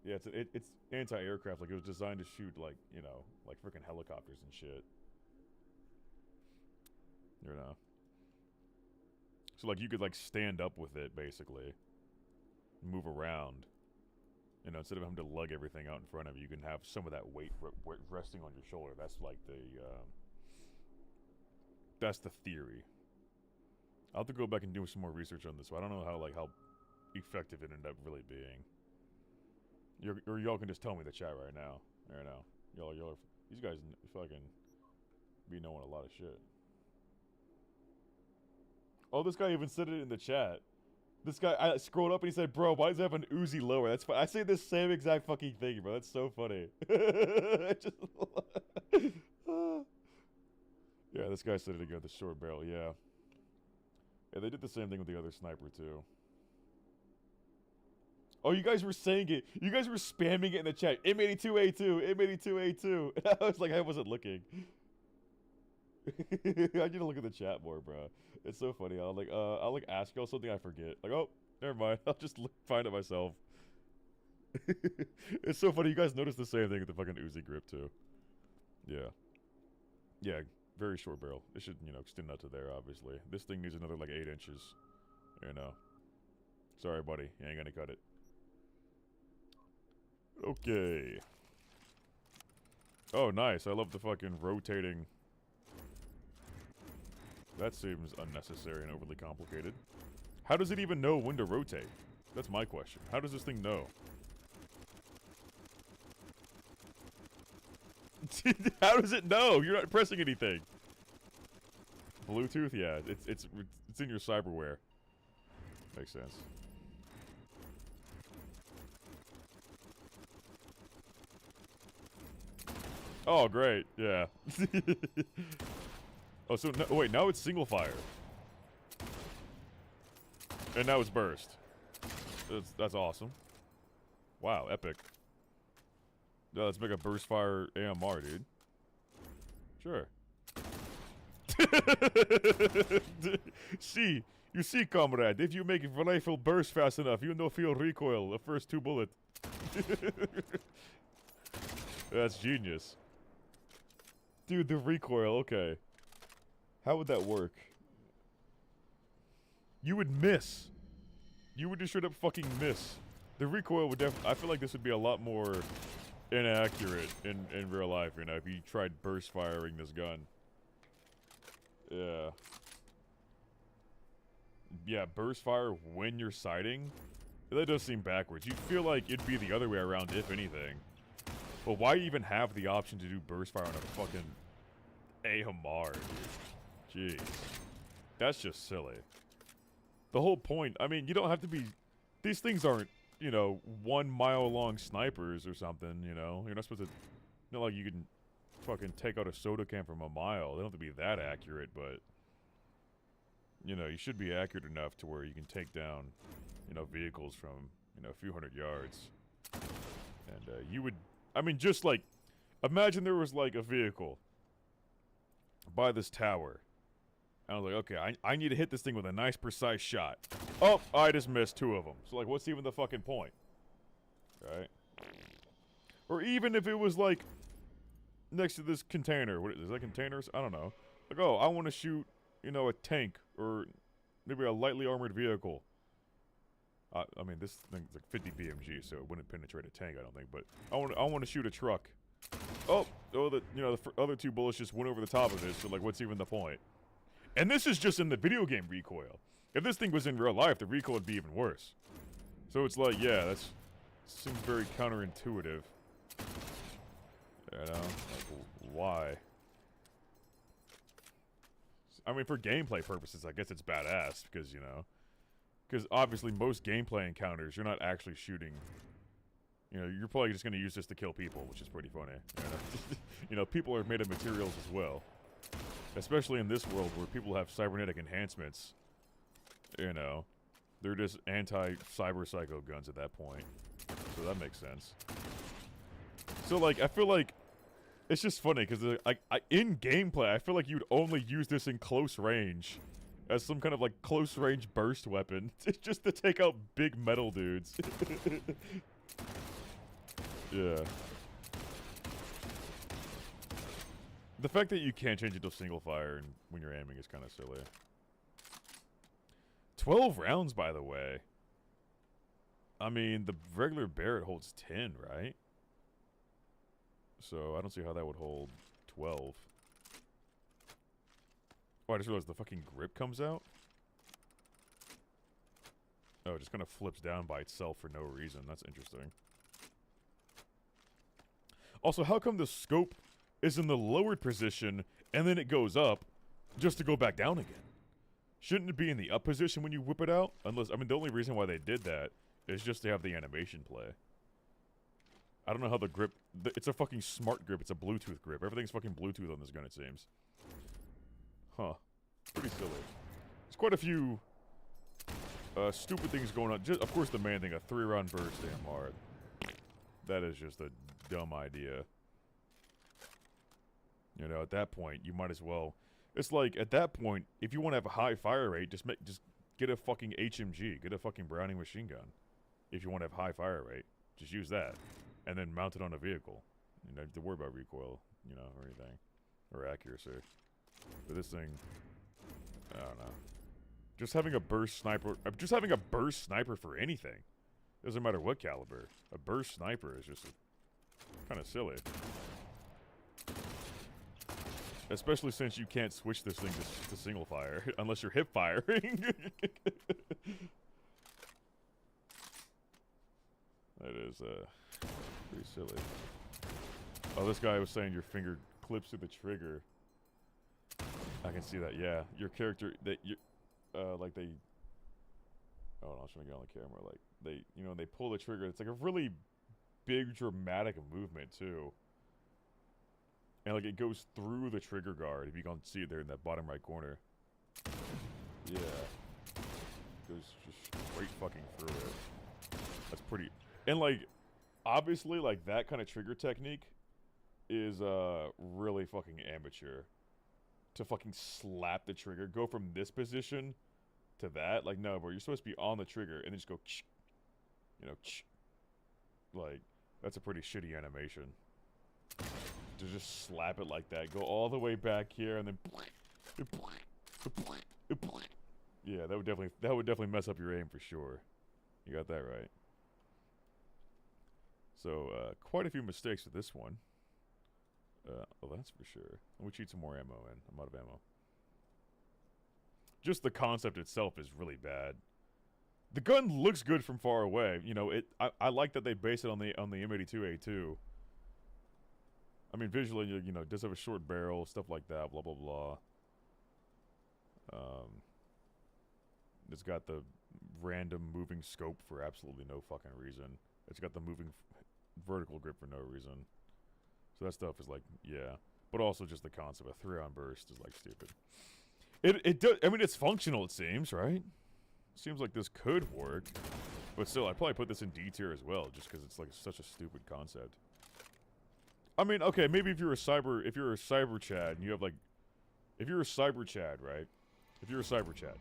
Yeah, it's anti-aircraft. Like, it was designed to shoot, like, you know, like freaking helicopters and shit. You know? So, like, you could, like, stand up with it, basically. Move around. You know, instead of having to lug everything out in front of you, you can have some of that weight resting on your shoulder. That's, like, that's the theory. I'll have to go back and do some more research on this. So I don't know how effective it ended up really being. Or y'all can just tell me in the chat right now. Right now. Y'all are, these guys fucking be knowing a lot of shit. Oh, this guy even said it in the chat. This guy, I scrolled up and he said, bro, why does it have an Uzi lower? That's I say this same exact fucking thing, bro. That's so funny. Yeah, this guy said it again with the short barrel, yeah. Yeah, they did the same thing with the other sniper, too. Oh, you guys were saying it. You guys were spamming it in the chat. M82A2, M82A2. And I was like, I wasn't looking. I need to look at the chat more, bro. It's so funny. I'll ask y'all something I forget. Like, oh, never mind. I'll just find it myself. It's so funny. You guys noticed the same thing with the fucking Uzi grip, too. Yeah. Yeah, very short barrel. It should, you know, extend out to there, obviously. This thing needs another, like, 8 inches. You know. Sorry, buddy. You ain't gonna cut it. Okay. Oh, nice. I love the fucking rotating. That seems unnecessary and overly complicated. How does it even know when to rotate? That's my question. How does this thing know? How does it know? You're not pressing anything. Bluetooth? Yeah, it's in your cyberware. Makes sense. Oh, great. Yeah. Oh, so no, wait, now it's single fire. And now it's burst. That's awesome. Wow, epic. Yeah, let's make a burst fire AMR, dude. Sure. See, you see, comrade, if you make rifle burst fast enough, you no feel recoil the first 2 bullets. That's genius. Dude, the recoil, okay. How would that work? You would miss. You would just straight up fucking miss. The recoil would I feel like this would be a lot more inaccurate in real life, you know, if you tried burst firing this gun. Yeah. Yeah, burst fire when you're sighting? That does seem backwards. You'd feel like it'd be the other way around, if anything. But why even have the option to do burst fire on a fucking AMR, dude? Jeez. That's just silly. The whole point, I mean, you don't have to be... These things aren't, you know, 1 mile long snipers or something, you know? You're not supposed to... Not like you can fucking take out a soda can from a mile. They don't have to be that accurate, but... You know, you should be accurate enough to where you can take down, you know, vehicles from, you know, a few hundred yards. And, you would... I mean, just like... Imagine there was, like, a vehicle by this tower. And I was like, okay, I need to hit this thing with a nice, precise shot. Oh, I just missed 2 of them. So, like, what's even the fucking point? Right? Or even if it was, like, next to this container. What is that, containers? I don't know. Like, oh, I want to shoot, you know, a tank. Or maybe a lightly armored vehicle. I mean, this thing's like 50 BMG, so it wouldn't penetrate a tank, I don't think. But I want to shoot a truck. Oh, the other 2 bullets just went over the top of it. So, like, what's even the point? And this is just in the video game recoil. If this thing was in real life, the recoil would be even worse. So it's like, yeah, that's seems very counterintuitive. You know, like, why? I mean, for gameplay purposes, I guess it's badass because, you know, because obviously most gameplay encounters, you're not actually shooting. You know, you're probably just going to use this to kill people, which is pretty funny. You know? You know, people are made of materials as well. Especially in this world where people have cybernetic enhancements. You know, they're just anti-cyber psycho guns at that point. So that makes sense. So, like, I feel like it's just funny because in gameplay, I feel like you'd only use this in close range as some kind of, like, close-range burst weapon. Just to take out big metal dudes. Yeah. The fact that you can't change it to single fire when you're aiming is kind of silly. 12 rounds, by the way. I mean, the regular Barrett holds 10, right? So, I don't see how that would hold 12. Oh, I just realized the fucking grip comes out? Oh, it just kind of flips down by itself for no reason. That's interesting. Also, how come the scope is in the lowered position and then it goes up just to go back down again? Shouldn't it be in the up position when you whip it out? Unless, I mean, the only reason why they did that is just to have the animation play. I don't know how the grip... it's a fucking smart grip. It's a Bluetooth grip. Everything's fucking Bluetooth on this gun, it seems. Huh. Pretty silly. There's quite a few stupid things going on. Just, of course, the main thing, a 3-round burst AMR. That is just a dumb idea. You know, at that point, you might as well... It's like, at that point, if you want to have a high fire rate, just get a fucking HMG. Get a fucking Browning machine gun. If you want to have high fire rate, just use that. And then mount it on a vehicle. You don't have to worry about recoil, you know, or anything. Or accuracy. But this thing... I don't know. Just having a burst sniper... Just having a burst sniper for anything. Doesn't matter what caliber. A burst sniper is just kind of silly. Especially since you can't switch this thing to single fire. Unless you're hip firing. That is, pretty silly. Oh, this guy was saying your finger clips through the trigger. I can see that, yeah. Your character, like they... Oh, no, I was trying to get on the camera. Like, they, you know, they pull the trigger. It's like a really big, dramatic movement, too. And, like, it goes through the trigger guard, if you can see it there in that bottom right corner. Yeah. Goes just straight fucking through it. That's pretty... And, like, obviously, like, that kind of trigger technique is, really fucking amateur. To fucking slap the trigger. Go from this position to that. Like, no, bro, you're supposed to be on the trigger and then just go, you know, like, that's a pretty shitty animation. to just slap it like that. Go all the way back here and then. Yeah, that would definitely mess up your aim for sure. You got that right. So quite a few mistakes with this one. Oh, that's for sure. Let me cheat some more ammo in. I'm out of ammo. Just the concept itself is really bad. The gun looks good from far away. You know, I like that they base it on the M82A2. I mean, visually, you know, it does have a short barrel, stuff like that, blah, blah, blah. It's got the random moving scope for absolutely no fucking reason. It's got the moving vertical grip for no reason. So that stuff is like, yeah. But also just the concept of 3-round burst is like stupid. It does, I mean, it's functional, it seems, right? Seems like this could work. But still, I'd probably put this in D tier as well, just because it's like such a stupid concept. I mean, okay, maybe if you're a cyber Chad and you have like, if you're a cyber Chad, right? If you're a cyber Chad,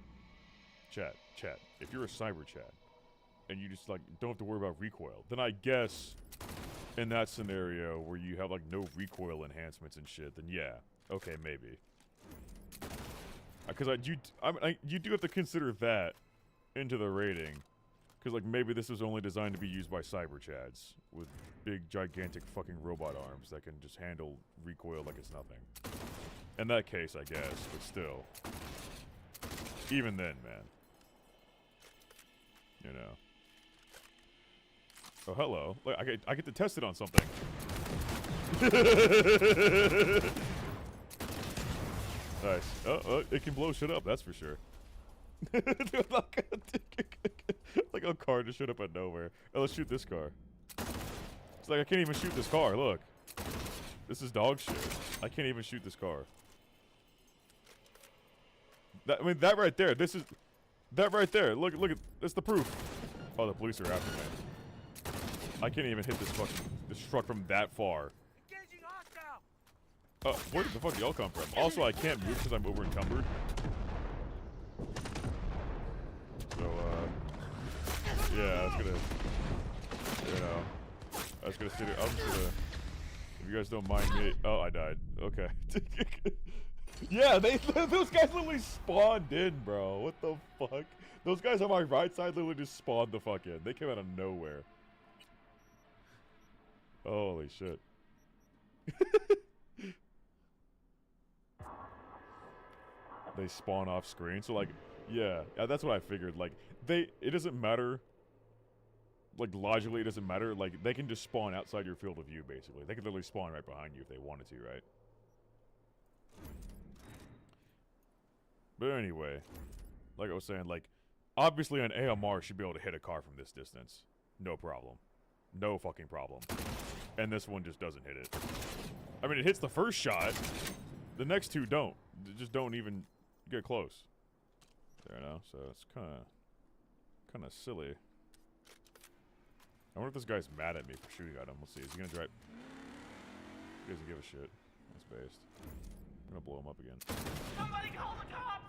if you're a cyber Chad, and you just like don't have to worry about recoil, then I guess in that scenario where you have like no recoil enhancements and shit, then yeah, okay, maybe. Because you do have to consider that into the rating. Because, like, maybe this was only designed to be used by cyber chads with big, gigantic fucking robot arms that can just handle recoil like it's nothing. In that case, I guess, but still. Even then, man. You know. Oh, hello. Look, I get to test it on something. Nice. Oh, it can blow shit up, that's for sure. Dude, like a car just showed up out of nowhere. Oh, let's shoot this car. It's like I can't even shoot this car, look. This is dog shit. I can't even shoot this car. I mean, that right there, that right there, look at, that's the proof. Oh, the police are after me. I can't even hit this truck from that far. Where did the fuck y'all come from? Also, I can't move because I'm over encumbered. So, yeah, I was gonna, you know, I was gonna sit here. I'm just gonna, if you guys don't mind me. Oh, I died. Okay. Yeah, those guys literally spawned in, bro. What the fuck? Those guys on my right side literally just spawned the fuck in. They came out of nowhere. Holy shit. They spawn off screen, so like, yeah, that's what I figured. Like, it doesn't matter. Like, logically, it doesn't matter. Like, they can just spawn outside your field of view, basically. They could literally spawn right behind you if they wanted to, right? But anyway, like I was saying, like, obviously an AMR should be able to hit a car from this distance. No problem. No fucking problem. And this one just doesn't hit it. I mean, it hits the first shot. The next two don't. They just don't even get close. There now, so it's kind of silly. I wonder if this guy's mad at me for shooting at him. Let's see. Is he gonna drive? He doesn't give a shit. That's based. I'm gonna blow him up again. Somebody call the cops!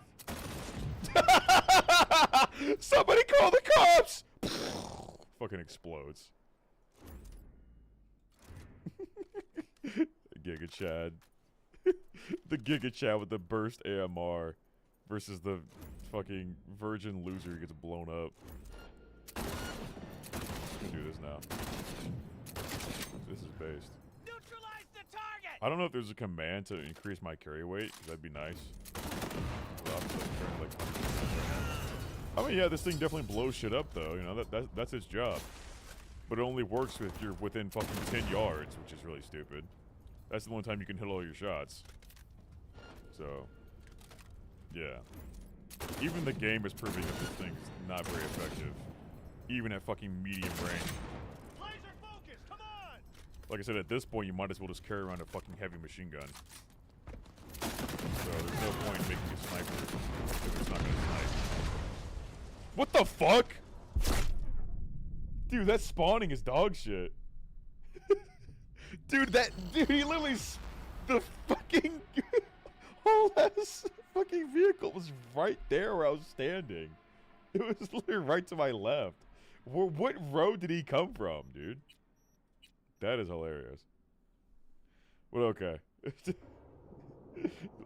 Somebody call the cops! Fucking explodes. Giga Chad. The Giga Chad with the burst AMR versus the fucking virgin loser who gets blown up. Let's do this now. This is based. Neutralize the target! I don't know if there's a command to increase my carry weight. That'd be nice. I mean, yeah, this thing definitely blows shit up, though. You know, that's its job. But it only works if you're within fucking 10 yards, which is really stupid. That's the one time you can hit all your shots. So, yeah. Even the game is proving that this thing's not very effective. Even at fucking medium range. Laser focus, come on! Like I said, at this point, you might as well just carry around a fucking heavy machine gun. So, there's no point in making a sniper if it's not gonna snipe. What the fuck? Dude, that spawning is dog shit. Dude, he literally, the fucking whole ass fucking vehicle was right there where I was standing. It was literally right to my left. What road did he come from, dude? That is hilarious. But okay.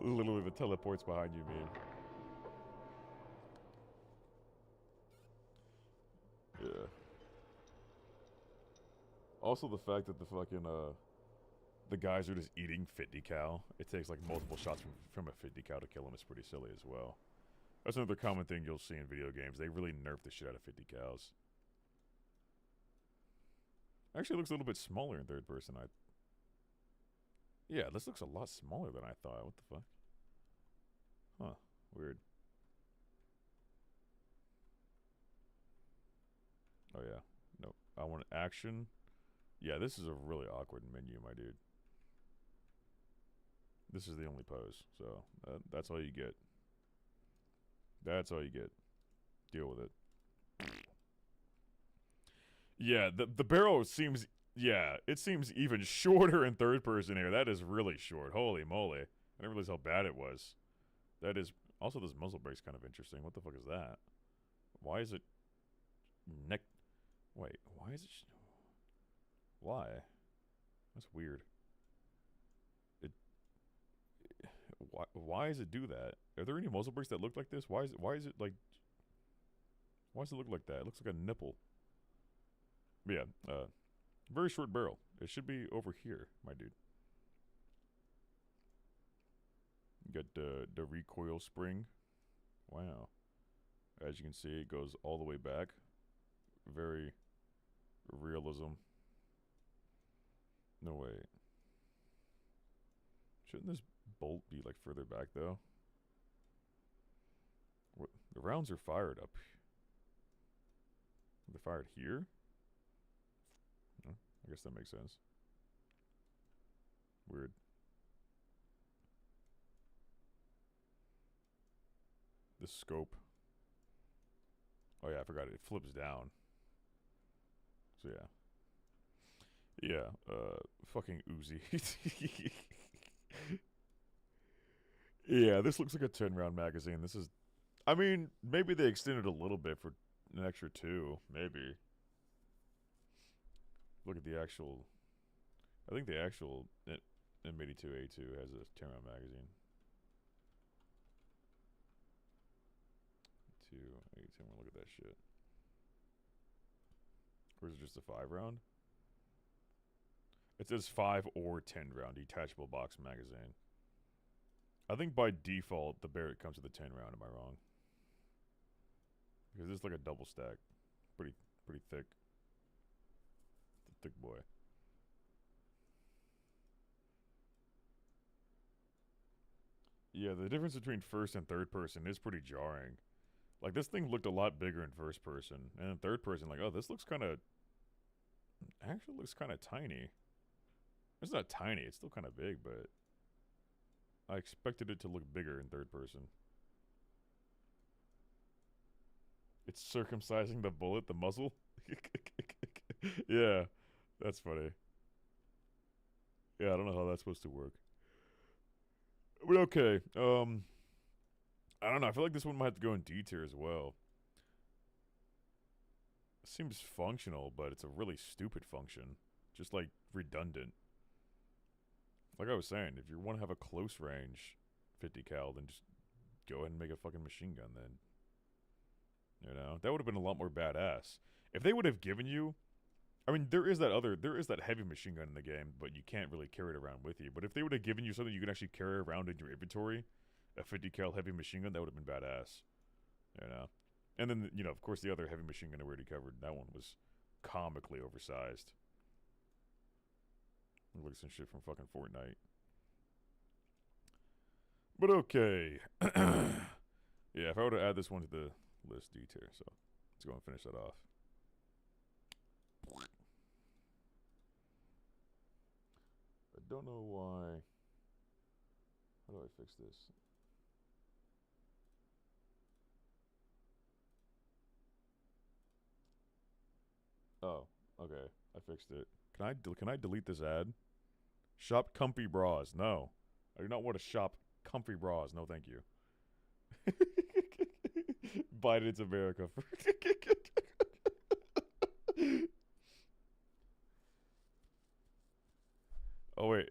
Literally the teleports behind you meme. Yeah. Also the fact that the fucking, the guys are just eating 50 cal. It takes like multiple shots from a 50 cal to kill him is pretty silly as well. That's another common thing you'll see in video games. They really nerf the shit out of 50 cals. Actually, it looks a little bit smaller in third person. Yeah, this looks a lot smaller than I thought. What the fuck? Huh. Weird. Oh, yeah. Nope. I want action. Yeah, this is a really awkward menu, my dude. This is the only pose, so that's all you get. That's all you get. Deal with it. Yeah, the barrel seems... Yeah, it seems even shorter in third person here. That is really short. Holy moly. I didn't realize how bad it was. That is... Also, this muzzle brake's kind of interesting. What the fuck is that? Why is it... Neck... Wait, why is it... Why? That's weird. Why does it do that? Are there any muzzle brakes that look like this? Why is it like... Why does it look like that? It looks like a nipple. But yeah, very short barrel. It should be over here, my dude. You got the recoil spring. Wow. As you can see, it goes all the way back. Very realism. No, wait. Shouldn't this bolt be like further back though? What? The rounds are fired up. They're fired here? Oh, I guess that makes sense. Weird. The scope. Oh yeah, I forgot it flips down. So yeah. Yeah, fucking Uzi. Yeah, this looks like a 10-round magazine. This is... I mean, maybe they extended a little bit for an extra 2. Maybe. Look at the actual... I think the actual M82A2 has a 10-round magazine. 2A2, look at that shit. Or is it just a 5-round? It says 5 or 10-round detachable box magazine. I think by default, the Barrett comes with a 10-round. Am I wrong? Because it's like a double stack. Pretty thick. It's a thick boy. Yeah, the difference between first and third person is pretty jarring. Like, this thing looked a lot bigger in first person. And in third person, like, oh, this looks kind of... Actually looks kind of tiny. It's not tiny. It's still kind of big, but... I expected it to look bigger in third person. It's circumcising the bullet, the muzzle? Yeah, that's funny. Yeah, I don't know how that's supposed to work. But okay, I don't know, I feel like this one might have to go in D tier as well. It seems functional, but it's a really stupid function. Just, like, redundant. Like I was saying, if you want to have a close range 50 cal, then just go ahead and make a fucking machine gun then. You know? That would have been a lot more badass. If they would have given you... I mean, there is that heavy machine gun in the game, but you can't really carry it around with you. But if they would have given you something you could actually carry around in your inventory, a 50 cal heavy machine gun, that would have been badass. You know? And then, you know, of course, the other heavy machine gun I already covered, that one was comically oversized. Look like some shit from fucking Fortnite. But okay. Yeah, if I were to add this one to the list, D tier. So let's go and finish that off. I don't know why. How do I fix this? Oh, okay. I fixed it. Can I delete this ad? Shop comfy bras. No. I do not want to shop comfy bras. No, thank you. Biden's America. Oh, wait.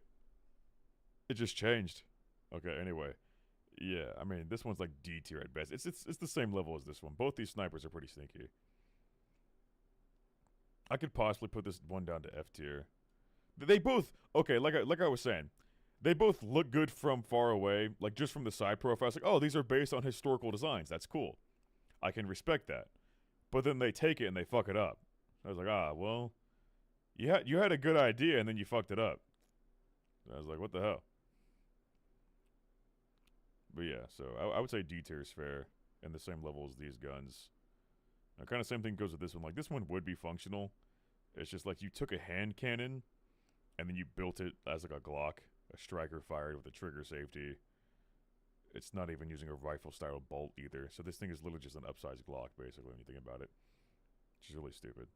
It just changed. Okay, anyway. Yeah, I mean, this one's like D tier at best. It's the same level as this one. Both these snipers are pretty sneaky. I could possibly put this one down to F tier. They both, okay, like I was saying, they both look good from far away, like just from the side profiles. Like, oh, these are based on historical designs. That's cool. I can respect that. But then they take it and they fuck it up. I was like, well, you had a good idea and then you fucked it up. I was like, what the hell? But yeah, so I would say D tier is fair, and the same level as these guns. Now, kind of same thing goes with this one. Like, this one would be functional. It's just like you took a hand cannon, and then you built it as like a Glock, a striker fired with a trigger safety. It's not even using a rifle-style bolt either. So this thing is literally just an upsized Glock, basically, when you think about it. Which is really stupid.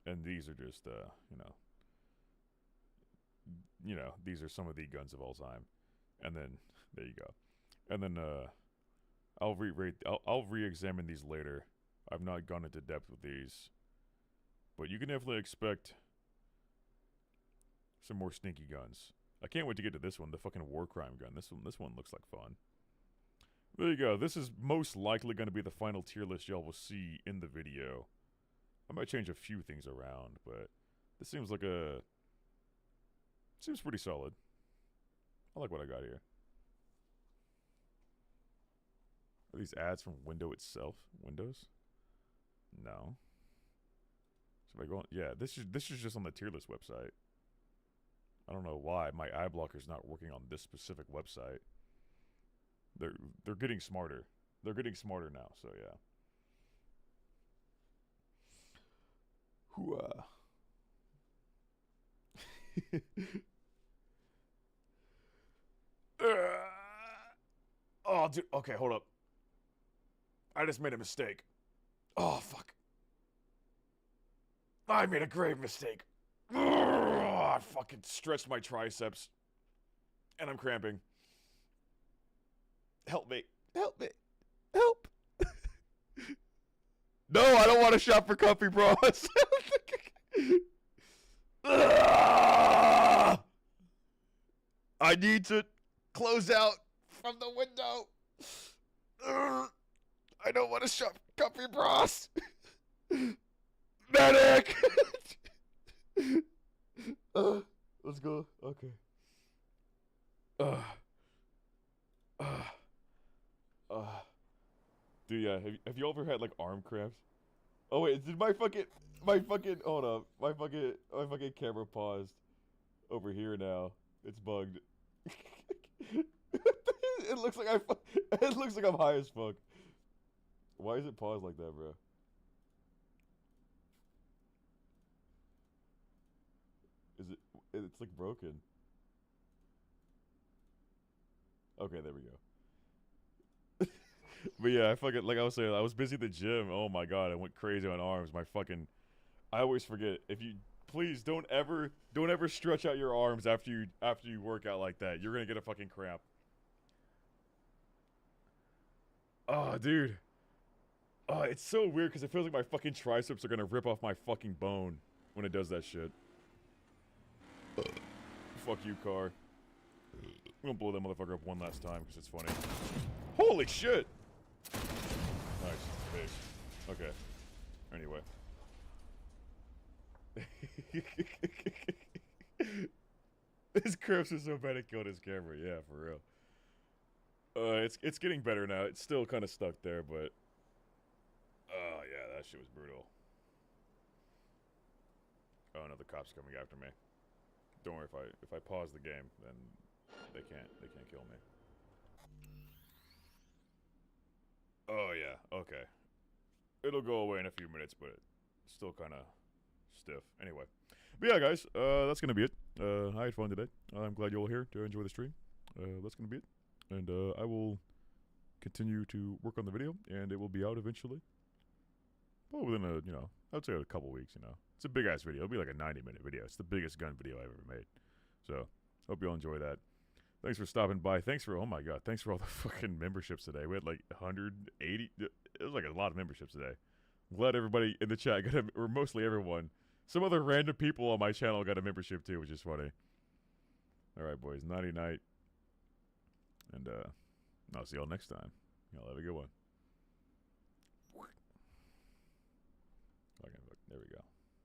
And these are just, these are some of the guns of all time. And then, there you go. And then, I'll re-examine these later. I've not gone into depth with these. But you can definitely expect some more sneaky guns. I can't wait to get to this one, the fucking war crime gun. This one looks like fun. There you go. This is most likely going to be the final tier list y'all will see in the video. I might change a few things around, but this seems pretty solid. I like what I got here. Are these ads from Windows itself? Windows? No. So if I go on, yeah, this is just on the tier list website. I don't know why my eye blocker's not working on this specific website. They're getting smarter. They're getting smarter now, so yeah. Hooah. Oh, dude. Okay, hold up. I just made a mistake. Oh, fuck. I made a grave mistake. I fucking stretched my triceps. And I'm cramping. Help me. Help me. Help. No, I don't want to shop for comfy bras. I need to close out from the window. I don't want to shop comfy bras. Medic! Let's go. Okay. Dude, yeah. Have you ever had like arm cramps? Oh wait, did my fucking hold up. My fucking camera paused over here now. It's bugged. It looks like I'm high as fuck. Why is it paused like that, bro? It's like broken. Okay, there we go. But yeah, like I was saying, I was busy at the gym. Oh my god, I went crazy on arms. I always forget. If you please don't ever stretch out your arms after you work out like that. You're gonna get a fucking cramp. Oh, dude. Oh, it's so weird because it feels like my fucking triceps are gonna rip off my fucking bone when it does that shit. Fuck you, car. I'm gonna blow that motherfucker up one last time because it's funny. Holy shit! Nice. Big. Okay. Anyway. His cramps are so bad it killed his camera. Yeah, for real. It's getting better now. It's still kind of stuck there, but... Oh, yeah, that shit was brutal. Oh, no, the cop's coming after me. Don't worry, if I pause the game, then they can't kill me. Oh yeah, okay. It'll go away in a few minutes, but it's still kind of stiff. Anyway, but yeah, guys, that's gonna be it. I had fun today. I'm glad you're all here to enjoy the stream. That's gonna be it, and I will continue to work on the video, and it will be out eventually. Well, within I'd say a couple weeks. It's a big ass video. It'll be like a 90-minute video. It's the biggest gun video I've ever made. So, hope you all enjoy that. Thanks for stopping by. Oh my god, thanks for all the fucking memberships today. We had like 180. It was like a lot of memberships today. I'm glad everybody in the chat or mostly everyone. Some other random people on my channel got a membership too, which is funny. All right, boys. Nighty night. And I'll see y'all next time. Y'all have a good one. There we go.